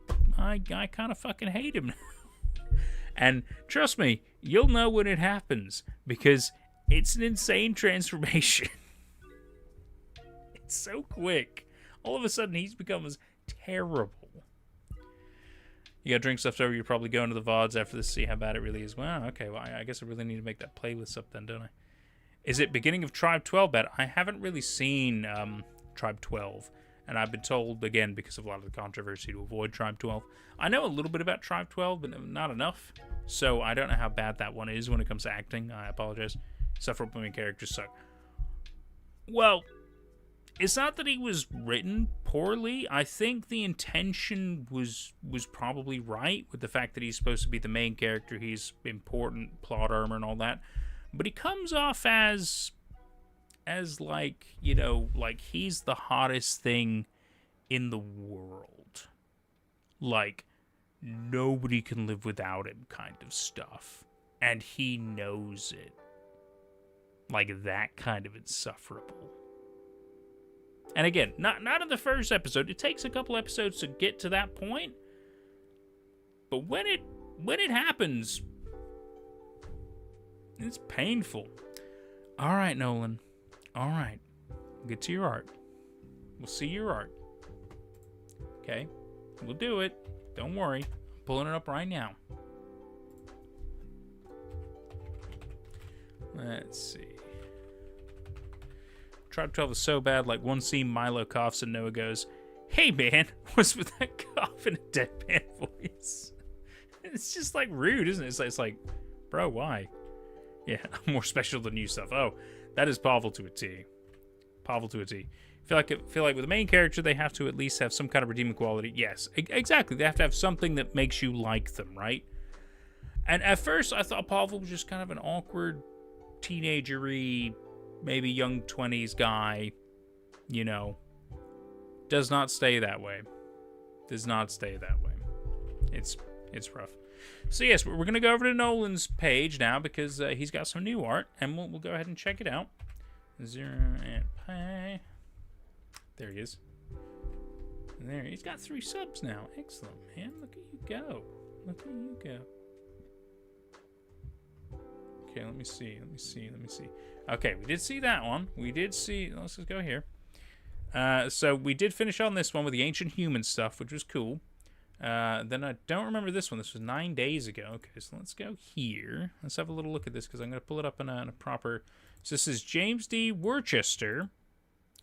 kind of fucking hate him. And trust me, you'll know when it happens, because it's an insane transformation. It's so quick. All of a sudden, he becomes terrible. You got drink stuff over, you're probably going to the VODs after this to see how bad it really is. Wow, okay, well, I guess I really need to make that playlist up then, don't I? Is it beginning of Tribe 12 bad? I haven't really seen Tribe 12, and I've been told, again, because of a lot of the controversy, to avoid Tribe 12. I know a little bit about Tribe 12, but not enough, so I don't know how bad that one is when it comes to acting. I apologize. Insufferable main characters suck. Well, it's not that he was written poorly. I think the intention was probably right with the fact that he's supposed to be the main character. He's important, plot armor and all that. But he comes off as like, you know, like he's the hottest thing in the world. Like, nobody can live without him kind of stuff. And he knows it. Like that kind of insufferable. And again, not in the first episode. It takes a couple episodes to get to that point. But when it happens, it's painful. All right, Nolan. All right. Get to your art. We'll see your art. Okay? We'll do it. Don't worry. I'm pulling it up right now. Let's see. Tribe 12 is so bad, like one scene Milo coughs and Noah goes, "Hey man," what's with that cough in a deadpan voice? It's just like rude, isn't it? It's like, bro, why? Yeah, I'm more special than you stuff. Oh, that is Pavel to a T. Pavel to a T. Feel like with the main character, they have to at least have some kind of redeeming quality. Yes, exactly. They have to have something that makes you like them, right? And at first, I thought Pavel was just kind of an awkward, teenager-y, maybe young 20s guy, you know. Does not stay that way. Does not stay that way. It's rough. So yes, we're going to go over to Nolan's page now because he's got some new art, and we'll go ahead and check it out. 0 and pi. There he is. There, he's got 3 subs now. Excellent, man. Look at you go. Look at you go. Okay, let me see. Okay, we did see that one. We did see... Let's just go here. So we did finish on this one with the ancient human stuff, which was cool. Then I don't remember this one. This was 9 days ago. Okay, so let's go here. Let's have a little look at this, because I'm going to pull it up in a proper... So this is James D. Worcester.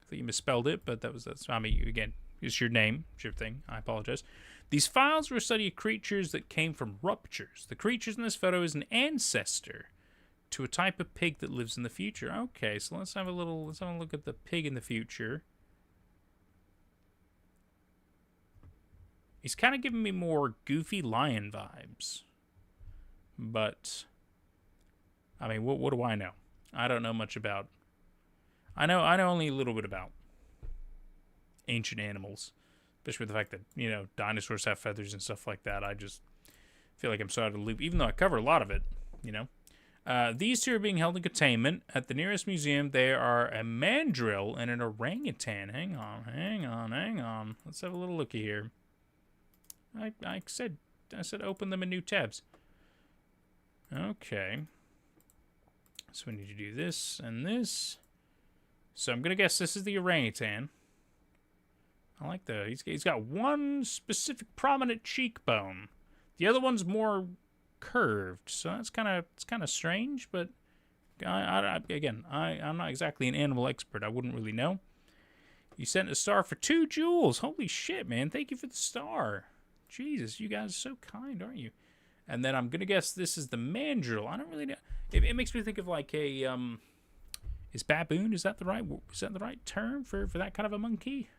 I think you misspelled it, but that's. I mean, again, it's your name, it's your thing. I apologize. These files were a study of creatures that came from ruptures. The creatures in this photo is an ancestor to a type of pig that lives in the future. Okay, so let's have a look at the pig in the future. He's kind of giving me more goofy lion vibes. But I mean, what do I know? I don't know much about. I know only a little bit about ancient animals, especially with the fact that, you know, dinosaurs have feathers and stuff like that. I just feel like I'm so out of the loop, even though I cover a lot of it, you know. These two are being held in containment at the nearest museum. They are a mandrill and an orangutan. Hang on. Let's have a little looky here. I said open them in new tabs. Okay. So we need to do this and this. So I'm gonna guess this is the orangutan. I like he's got one specific prominent cheekbone. The other one's more curved, so it's kind of strange. But I'm not exactly an animal expert. I wouldn't really know. You sent a star for 2 jewels. Holy shit, man! Thank you for the star. Jesus, you guys are so kind, aren't you? And then I'm gonna guess this is the mandrill. I don't really know. It makes me think of like a is baboon? Is that the right term for that kind of a monkey?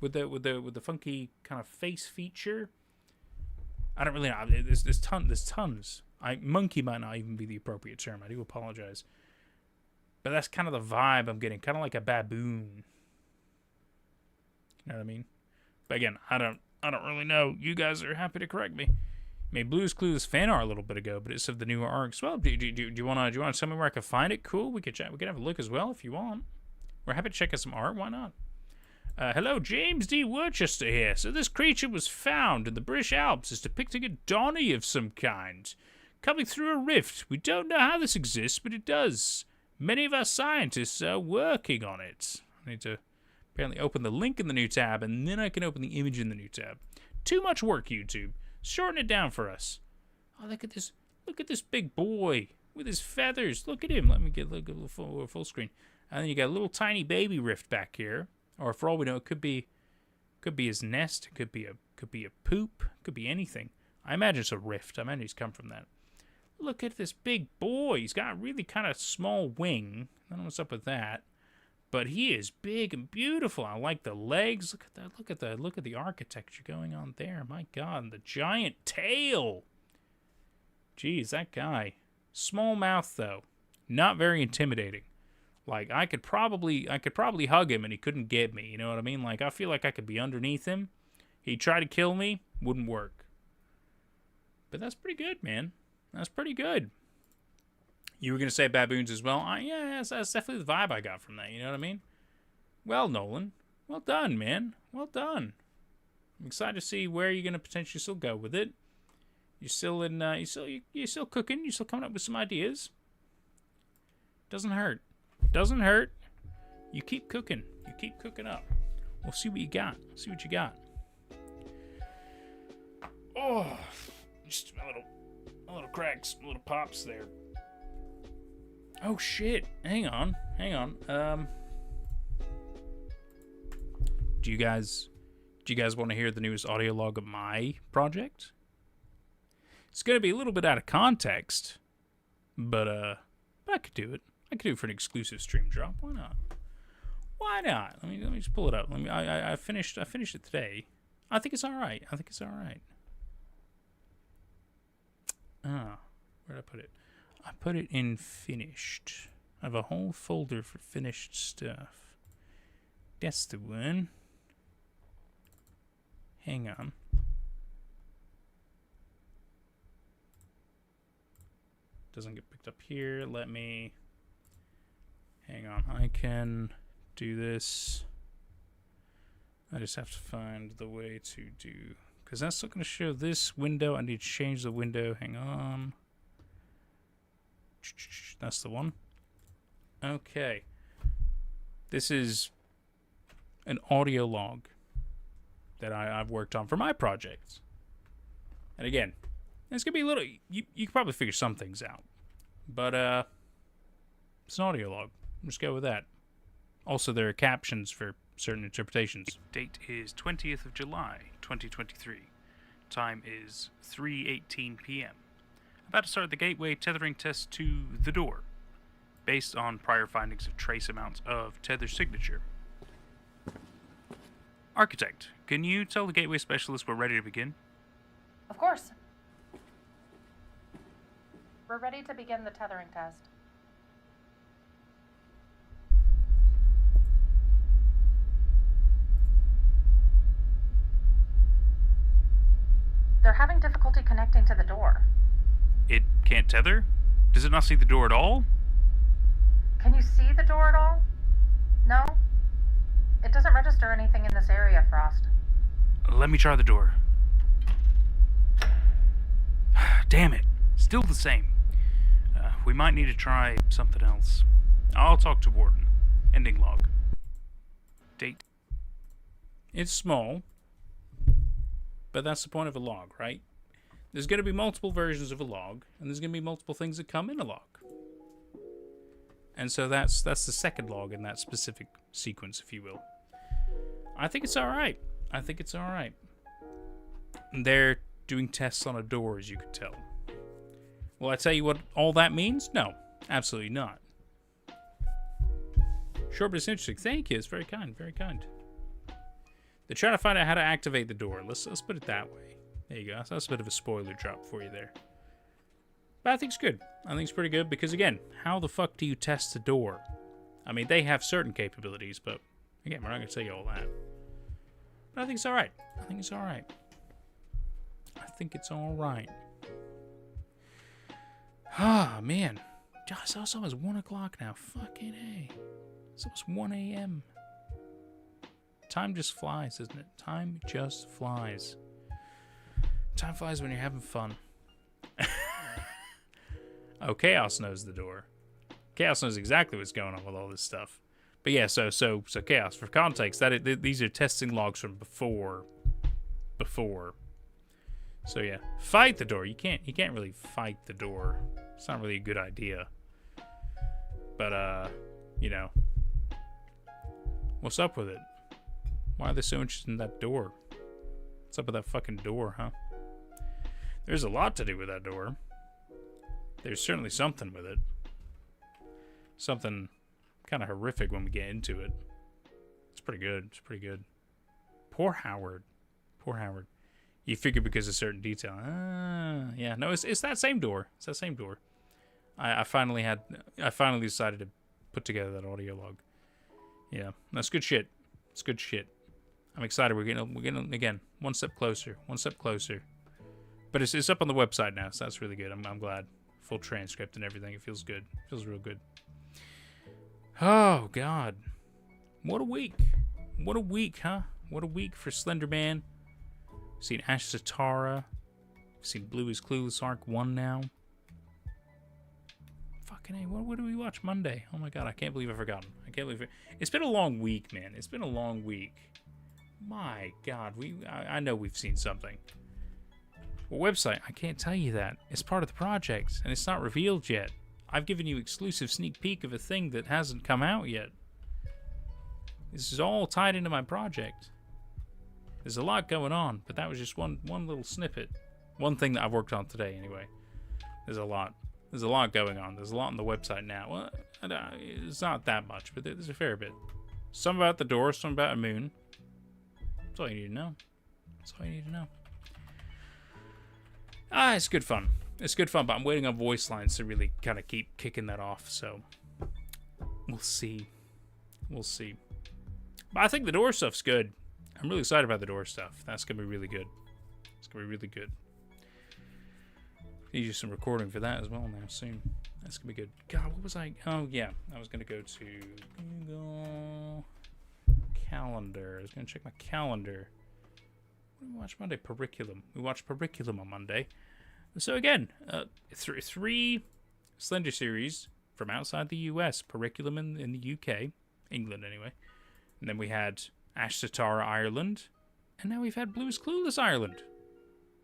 With the funky kind of face feature. I don't really know. There's tons. Monkey might not even be the appropriate term. I do apologize. But that's kind of the vibe I'm getting. Kind of like a baboon. You know what I mean? But again, I don't really know. You guys are happy to correct me. I made BlueIsClueless fan art a little bit ago, but it's of the newer arcs. Well, do you want to tell me where I can find it? Cool. We could have a look as well if you want. We're happy to check out some art. Why not? Hello, James D. Worcester here. So this creature was found in the British Alps, is depicting a Donny of some kind, coming through a rift. We don't know how this exists, but it does. Many of our scientists are working on it. I need to apparently open the link in the new tab, and then I can open the image in the new tab. Too much work, YouTube. Shorten it down for us. Oh, look at this. Look at this big boy with his feathers. Look at him. Let me get a little full screen. And then you got a little tiny baby rift back here. Or for all we know, it could be his nest. It could be a poop. It could be anything. I imagine it's a rift. I imagine he's come from that. Look at this big boy. He's got a really kind of small wing. I don't know what's up with that. But he is big and beautiful. I like the legs. Look at that. Look at the architecture going on there. My God, and the giant tail. Jeez, that guy. Small mouth though. Not very intimidating. Like I could probably hug him and he couldn't get me. You know what I mean? Like I feel like I could be underneath him. He'd try to kill me. Wouldn't work. But that's pretty good, man. That's pretty good. You were going to say baboons as well? Yeah, that's definitely the vibe I got from that. You know what I mean? Well, Nolan. Well done, man. Well done. I'm excited to see where you're going to potentially still go with it. You're still in. You're still cooking. You're still coming up with some ideas. Doesn't hurt. Doesn't hurt. You keep cooking. You keep cooking up. We'll see what you got. See what you got. Oh, just a little cracks, a little pops there. Oh shit! Hang on. Do you guys want to hear the newest audio log of my project? It's gonna be a little bit out of context, but I could do it. I could do it for an exclusive stream drop. Why not? Why not? Let me just pull it up. I finished it today. I think it's all right. Where'd I put it? I put it in finished. I have a whole folder for finished stuff. That's the one. Hang on. Doesn't get picked up here. Let me... Hang on. I can do this. I just have to find the way to do... Because that's still going to show this window. I need to change the window. Hang on. That's the one. Okay. This is an audio log that I've worked on for my project. And again, it's going to be a little... You can probably figure some things out. But, it's an audio log. Just go with that. Also, there are captions for certain interpretations. Date is 20th of July, 2023. Time is 3:18 p.m. About to start the gateway tethering test to the door, based on prior findings of trace amounts of tether signature. Architect, can you tell the gateway specialist we're ready to begin? Of course. We're ready to begin the tethering test. They're having difficulty connecting to the door. It can't tether? Does it not see the door at all? Can you see the door at all? No? It doesn't register anything in this area, Frost. Let me try the door. Damn it. Still the same. We might need to try something else. I'll talk to Warden. Ending log. Date. It's small, but that's the point of a log, right? There's going to be multiple versions of a log, and there's going to be multiple things that come in a log. And so that's the second log in that specific sequence, if you will. I think it's alright. I think it's alright. They're doing tests on a door, as you could tell. Will I tell you what all that means? No, absolutely not. Sure, but it's interesting. Thank you. It's very kind. Very kind. They're trying to find out how to activate the door. Let's put it that way. There you go. That's a bit of a spoiler drop for you there. But I think it's good. I think it's pretty good because, again, how the fuck do you test the door? I mean, they have certain capabilities, but, again, we're not going to tell you all that. But I think it's alright. I think it's alright. I think it's alright. Ah, man. Gosh, it's almost 1 o'clock now. Fucking A. It's almost 1 a.m. Time just flies, isn't it? Time just flies. Time flies when you're having fun. Oh, Chaos knows the door. Chaos knows exactly what's going on with all this stuff. But yeah, so Chaos, for context, these are testing logs from before. So yeah, fight the door. You can't really fight the door. It's not really a good idea. But you know, what's up with it? Why are they so interested in that door? What's up with that fucking door, huh? There's a lot to do with that door. There's certainly something with it. Something kind of horrific when we get into it. It's pretty good. It's pretty good. Poor Howard. Poor Howard. You figure because of certain detail. Yeah. No, it's that same door. It's that same door. I finally decided to put together that audio log. Yeah, that's good shit. It's good shit. I'm excited. We're getting again one step closer. One step closer. But it's up on the website now, so that's really good. I'm glad. Full transcript and everything. It feels good. It feels real good. Oh God, what a week! What a week, huh? What a week for Slenderman. We've seen Ash Satara. We've seen BlueIsClueless Arc 1 now. Fucking A, what did we watch Monday? Oh my God, I can't believe I've forgotten. I can't believe it. It's been a long week, man. It's been a long week. My God, I know we've seen something. What website? I can't tell you that. It's part of the project, and it's not revealed yet. I've given you exclusive sneak peek of a thing that hasn't come out yet. This is all tied into my project. There's a lot going on, but that was just one little snippet. One thing that I've worked on today, anyway. There's a lot. There's a lot going on. There's a lot on the website now. Well, it's not that much, but there's a fair bit. Some about the door, some about a moon. That's all you need to know. That's all you need to know. It's good fun. It's good fun, but I'm waiting on voice lines to really kind of keep kicking that off, so we'll see. We'll see. But I think the door stuff's good. I'm really excited about the door stuff. That's going to be really good. It's going to be really good. Need you some recording for that as well now soon. That's going to be good. God, what was I? Oh, yeah. I was going to go to Google Calendar. I was going to check my calendar. What did we watch Monday? Periculum. We watched Periculum on Monday. So again, three Slender series from outside the US. Periculum in the UK. England, anyway. And then we had Ash Satara, Ireland. And now we've had BlueIsClueless, Ireland.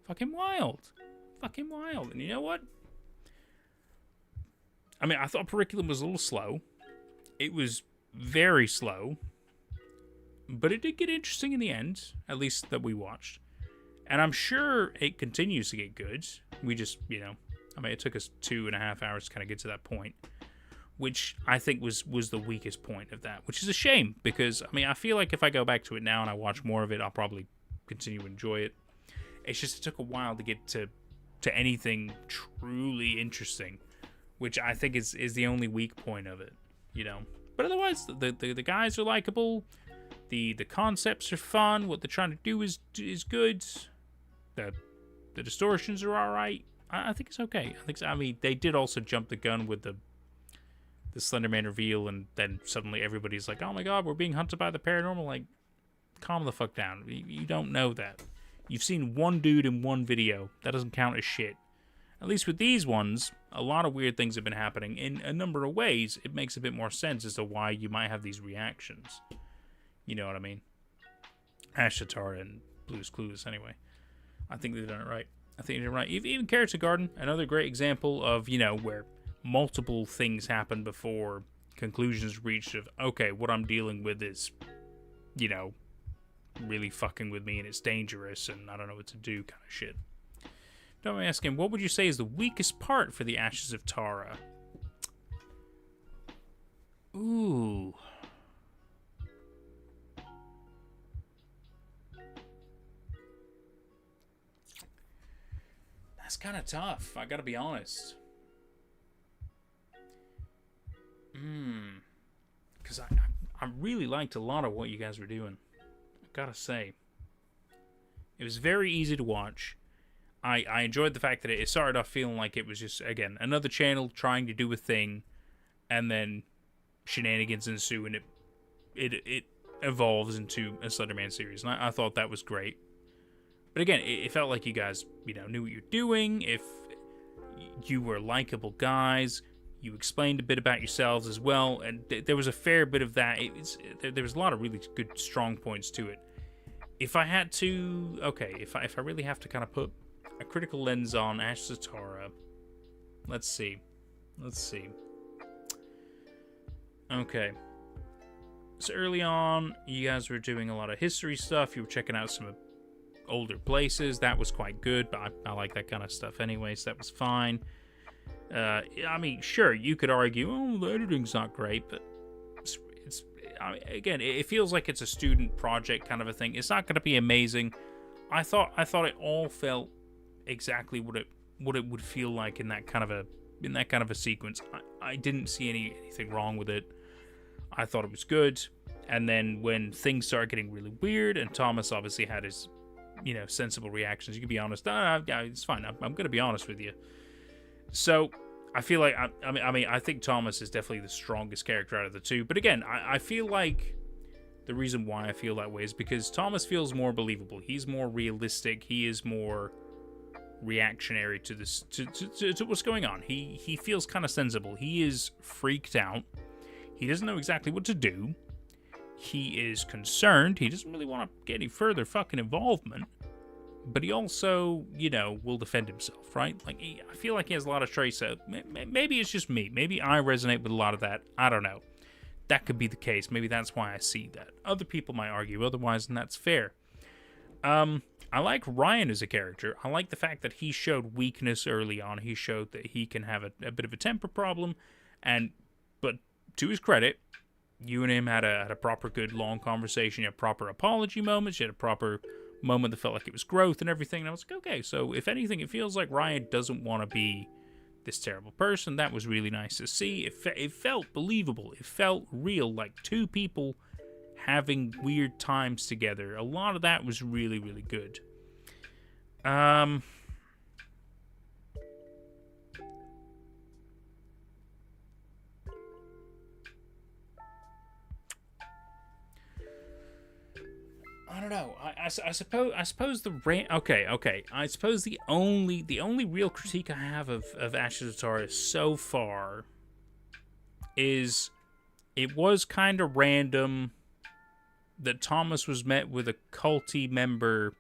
Fucking wild. Fucking wild. And you know what? I mean, I thought Periculum was a little slow. It was very slow, but it did get interesting in the end, at least that we watched. And I'm sure it continues to get good. We just, it took us 2.5 hours to kind of get to that point, which I think was the weakest point of that, which is a shame because, I feel like if I go back to it now and I watch more of it, I'll probably continue to enjoy it. It's just it took a while to get to anything truly interesting, which I think is the only weak point of it, But otherwise, the guys are likable. The concepts are fun. What they're trying to do is good. The distortions are all right. I think it's okay. They did also jump the gun with the Slenderman reveal, and then suddenly everybody's like, "Oh my God, we're being hunted by the paranormal!" Like, calm the fuck down. You don't know that. You've seen one dude in one video. That doesn't count as shit. At least with these ones, a lot of weird things have been happening. In a number of ways, it makes a bit more sense as to why you might have these reactions. You know what I mean? Ash Satara and BlueIsClueless, anyway. I think they've done it right. I think they did it right. Even Carrots Garden, another great example of, where multiple things happen before conclusions reached of, okay, what I'm dealing with is, really fucking with me and it's dangerous and I don't know what to do kind of shit. Don't mind asking, what would you say is the weakest part for the Ashes of Tara? Ooh. That's kind of tough, I gotta be honest. Because I really liked a lot of what you guys were doing. I gotta say. It was very easy to watch. I enjoyed the fact that it started off feeling like it was just, again, another channel trying to do a thing, and then shenanigans ensue, and it evolves into a Slenderman series. And I thought that was great. But again, it felt like you guys, knew what you're doing. If you were likable guys, you explained a bit about yourselves as well, and there was a fair bit of that. There was a lot of really good, strong points to it. If I had to, if I really have to kind of put a critical lens on Ash Satara, let's see. Okay. So early on, you guys were doing a lot of history stuff. You were checking out some older places. That was quite good, but I like that kind of stuff anyway, so that was fine. Sure, you could argue, the editing's not great, but again, it feels like it's a student project kind of a thing. It's not going to be amazing. I thought it all felt exactly what it would feel like in that kind of a sequence. I didn't see anything wrong with it. I thought it was good. And then when things started getting really weird, and Thomas obviously had his, sensible reactions, you can be honest. It's fine. I'm going to be honest with you. So I feel like I think Thomas is definitely the strongest character out of the two. But again, I feel like the reason why I feel that way is because Thomas feels more believable. He's more realistic. He is more reactionary to this to what's going on. He feels kind of sensible. He is freaked out. He doesn't know exactly what to do. He is concerned. He doesn't really want to get any further fucking involvement. But he also, will defend himself, right? Like, I feel like he has a lot of traits of, maybe it's just me. Maybe I resonate with a lot of that. I don't know. That could be the case. Maybe that's why I see that. Other people might argue otherwise, and that's fair. I like Ryan as a character. I like the fact that he showed weakness early on. He showed that he can have a bit of a temper problem. But to his credit, you and him had a proper good long conversation. You had proper apology moments. You had a proper moment that felt like it was growth and everything. And I was like, okay, so if anything, it feels like Ryan doesn't want to be this terrible person. That was really nice to see. It felt believable. It felt real, like two people having weird times together. A lot of that was really, really good. I don't know. I suppose the okay. I suppose the only real critique I have of Ashes of Tara so far is it was kind of random that Thomas was met with a culty member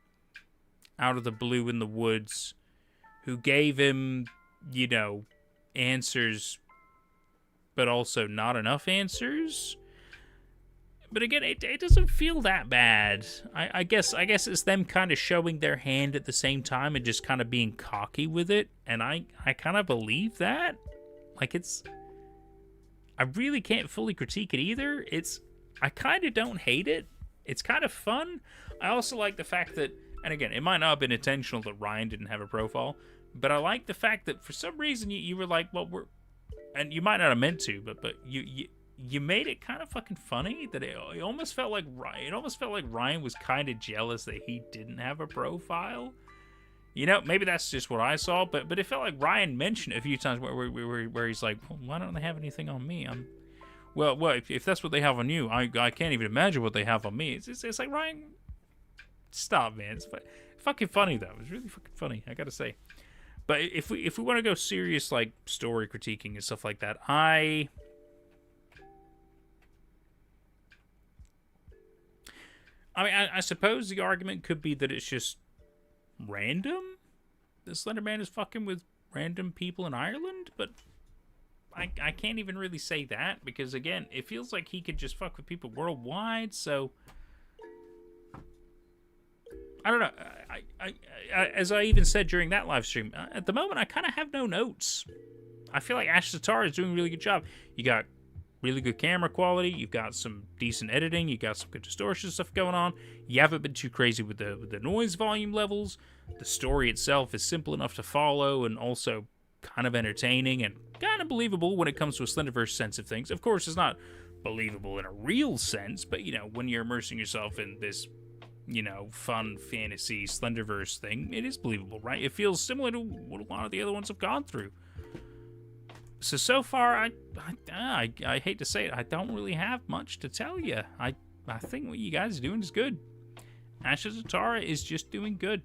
out of the blue in the woods who gave him, answers, but also not enough answers. But again, it doesn't feel that bad. I guess it's them kind of showing their hand at the same time and just kind of being cocky with it, and I kind of believe that. Like, I really can't fully critique it either. I kind of don't hate it. It's kind of fun. I also like the fact that, and again, it might not have been intentional that Ryan didn't have a profile, but I like the fact that for some reason you were like, well, and you might not have meant to, but you made it kind of fucking funny that it almost felt like Ryan was kind of jealous that he didn't have a profile. You know, maybe that's just what I saw, but it felt like Ryan mentioned it a few times where he's like, well, why don't they have anything on me? Well, if that's what they have on you, I can't even imagine what they have on me. It's like, Ryan, stop, man. It's fucking funny though. It's really fucking funny, I gotta say. But if we want to go serious, like story critiquing and stuff like that, I mean, I suppose the argument could be that it's just random. The Slenderman is fucking with random people in Ireland, but I can't even really say that because, again, it feels like he could just fuck with people worldwide, so I don't know. I as I even said during that live stream, at the moment I kind of have no notes. I feel like Ash Satar is doing a really good job. You got really good camera quality. You've got some decent editing. You got some good distortion stuff going on. You haven't been too crazy with the noise volume levels. The story itself is simple enough to follow and also kind of entertaining and kind of believable when it comes to a Slenderverse sense of things. Of course, it's not believable in a real sense, but, you know, when you're immersing yourself in this, you know, fun fantasy Slenderverse thing, it is believable, right? It feels similar to what a lot of the other ones have gone through. So far, I hate to say it, I don't really have much to tell you. I think what you guys are doing is good. Asha Zatara is just doing good.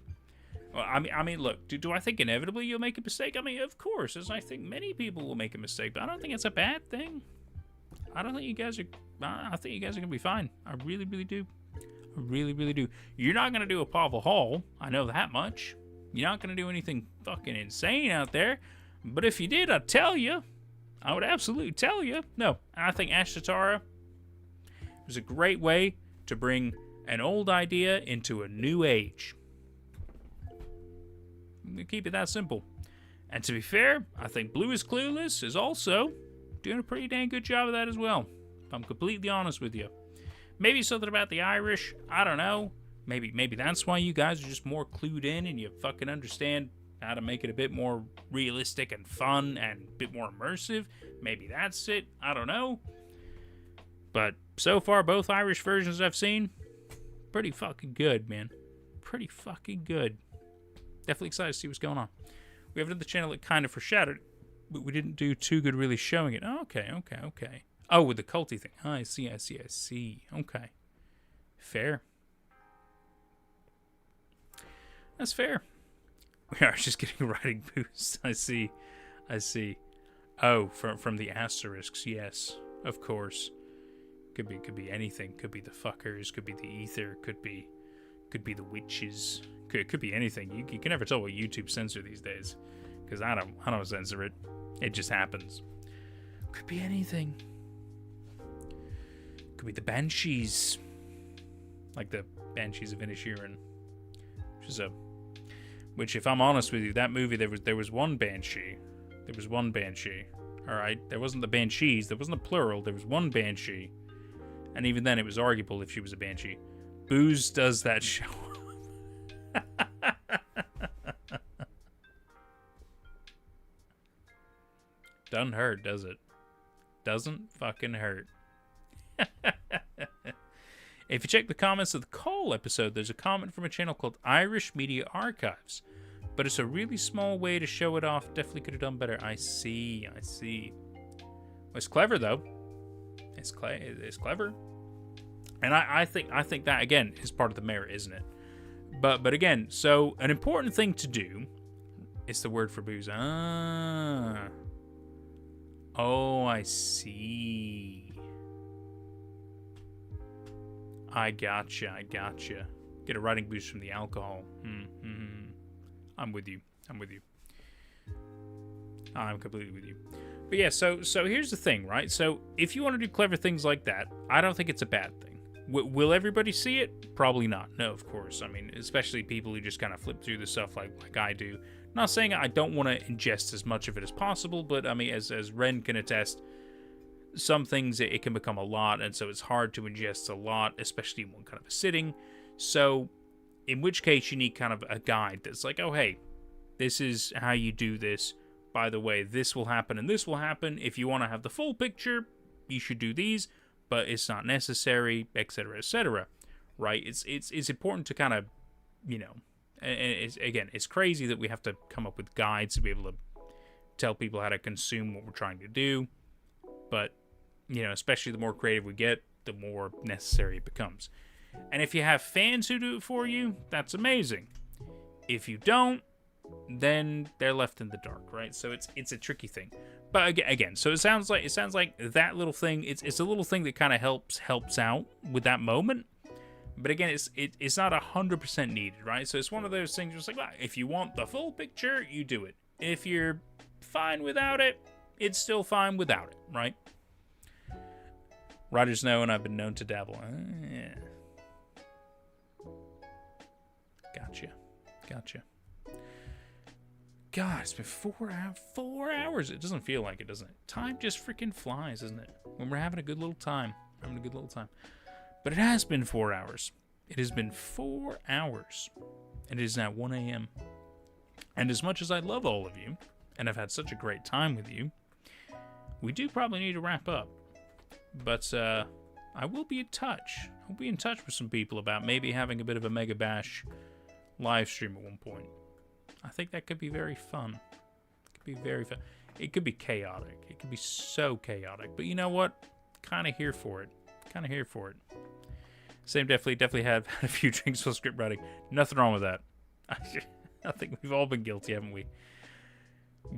Well, I mean, look, do I think inevitably you'll make a mistake? I mean, of course, as I think many people will make a mistake, but I don't think it's a bad thing. I think you guys are gonna be fine. I really, really do. I really, really do. You're not gonna do a Pavel Hall. I know that much. You're not gonna do anything fucking insane out there. But if you did, I'd tell you. I would absolutely tell you. No, I think Ash Satara was a great way to bring an old idea into a new age. We keep it that simple. And to be fair, I think BlueIsClueless is also doing a pretty dang good job of that as well. If I'm completely honest with you. Maybe something about the Irish. I don't know. Maybe that's why you guys are just more clued in and you fucking understand how to make it a bit more realistic and fun and a bit more immersive. Maybe that's it. I don't know. But so far, both Irish versions I've seen, pretty fucking good, man. Pretty fucking good. Definitely excited to see what's going on. We have another channel that kind of foreshadowed, but we didn't do too good really showing it. Oh, okay. Oh, with the culty thing. Oh, I see. Okay. Fair. That's fair. We are just getting a writing boost. I see. Oh, from the asterisks. Yes, of course. Could be anything. Could be the fuckers. Could be the ether. Could be the witches. Could be anything. You can never tell what YouTube censor these days, because I don't censor it. It just happens. Could be anything. Could be the banshees, like the Banshees of Inisherin, which, if I'm honest with you, that movie, there was one banshee. There was one banshee. All right, there wasn't the banshees. There wasn't a plural. There was one banshee, and even then, it was arguable if she was a banshee. Booze does that show. Doesn't hurt, does it? Doesn't fucking hurt. If you check the comments of the Call episode, there's a comment from a channel called Irish Media Archives. But it's a really small way to show it off. Definitely could have done better. I see. Well, it's clever, though. It's clever. And I think that, again, is part of the merit, isn't it? But again, so an important thing to do is the word for booze. Oh, I see. I gotcha. Get a writing boost from the alcohol. I'm with you. I'm completely with you. But yeah, so here's the thing, right? So if you want to do clever things like that, I don't think it's a bad thing. Will everybody see it? Probably not. No, of course. I mean, especially people who just kind of flip through the stuff like I do. Not saying I don't want to ingest as much of it as possible, but I mean, as Ren can attest, some things it can become a lot, and so it's hard to ingest a lot, especially in one kind of a sitting. So, in which case, you need kind of a guide that's like, oh, hey, this is how you do this. By the way, this will happen and this will happen. If you want to have the full picture, you should do these, but it's not necessary, etc., etc. Right? It's important to kind of, you know, it's crazy that we have to come up with guides to be able to tell people how to consume what we're trying to do. But, you know, especially the more creative we get, the more necessary it becomes. And if you have fans who do it for you, that's amazing. If you don't, then they're left in the dark, right? So it's a tricky thing. But again, so it sounds like that little thing. It's a little thing that kind of helps out with that moment. But again, it's not 100% needed, right? So it's one of those things. Just like, well, if you want the full picture, you do it. If you're fine without it, it's still fine without it, right? Writers know, and I've been known to dabble. Yeah. Gotcha. God, it's been 4 hours. It doesn't feel like it, doesn't it? Time just freaking flies, isn't it? When we're having a good little time. But it has been 4 hours. It has been 4 hours. And it is now 1 a.m. And as much as I love all of you, and I've had such a great time with you, we do probably need to wrap up. But I will be in touch. I'll be in touch with some people about maybe having a bit of a Mega Bash live stream at one point. I think that could be very fun. It could be very fun. It could be chaotic. It could be so chaotic. But you know what? Kind of here for it. Same, definitely have had a few drinks while script writing. Nothing wrong with that. I think we've all been guilty, haven't we?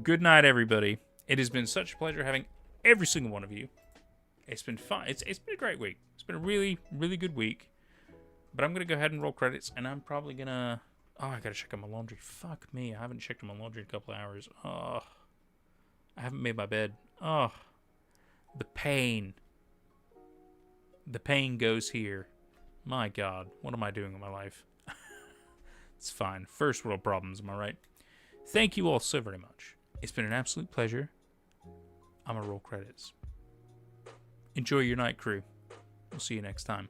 Good night, everybody. It has been such a pleasure having every single one of you. It's been fun. It's been a great week. It's been a really, really good week. But I'm going to go ahead and roll credits, and I'm probably going to... Oh, I got to check on my laundry. Fuck me. I haven't checked on my laundry in a couple of hours. Oh, I haven't made my bed. Oh, the pain. The pain goes here. My God, what am I doing with my life? It's fine. First world problems, am I right? Thank you all so very much. It's been an absolute pleasure. I'm going to roll credits. Enjoy your night, crew. We'll see you next time.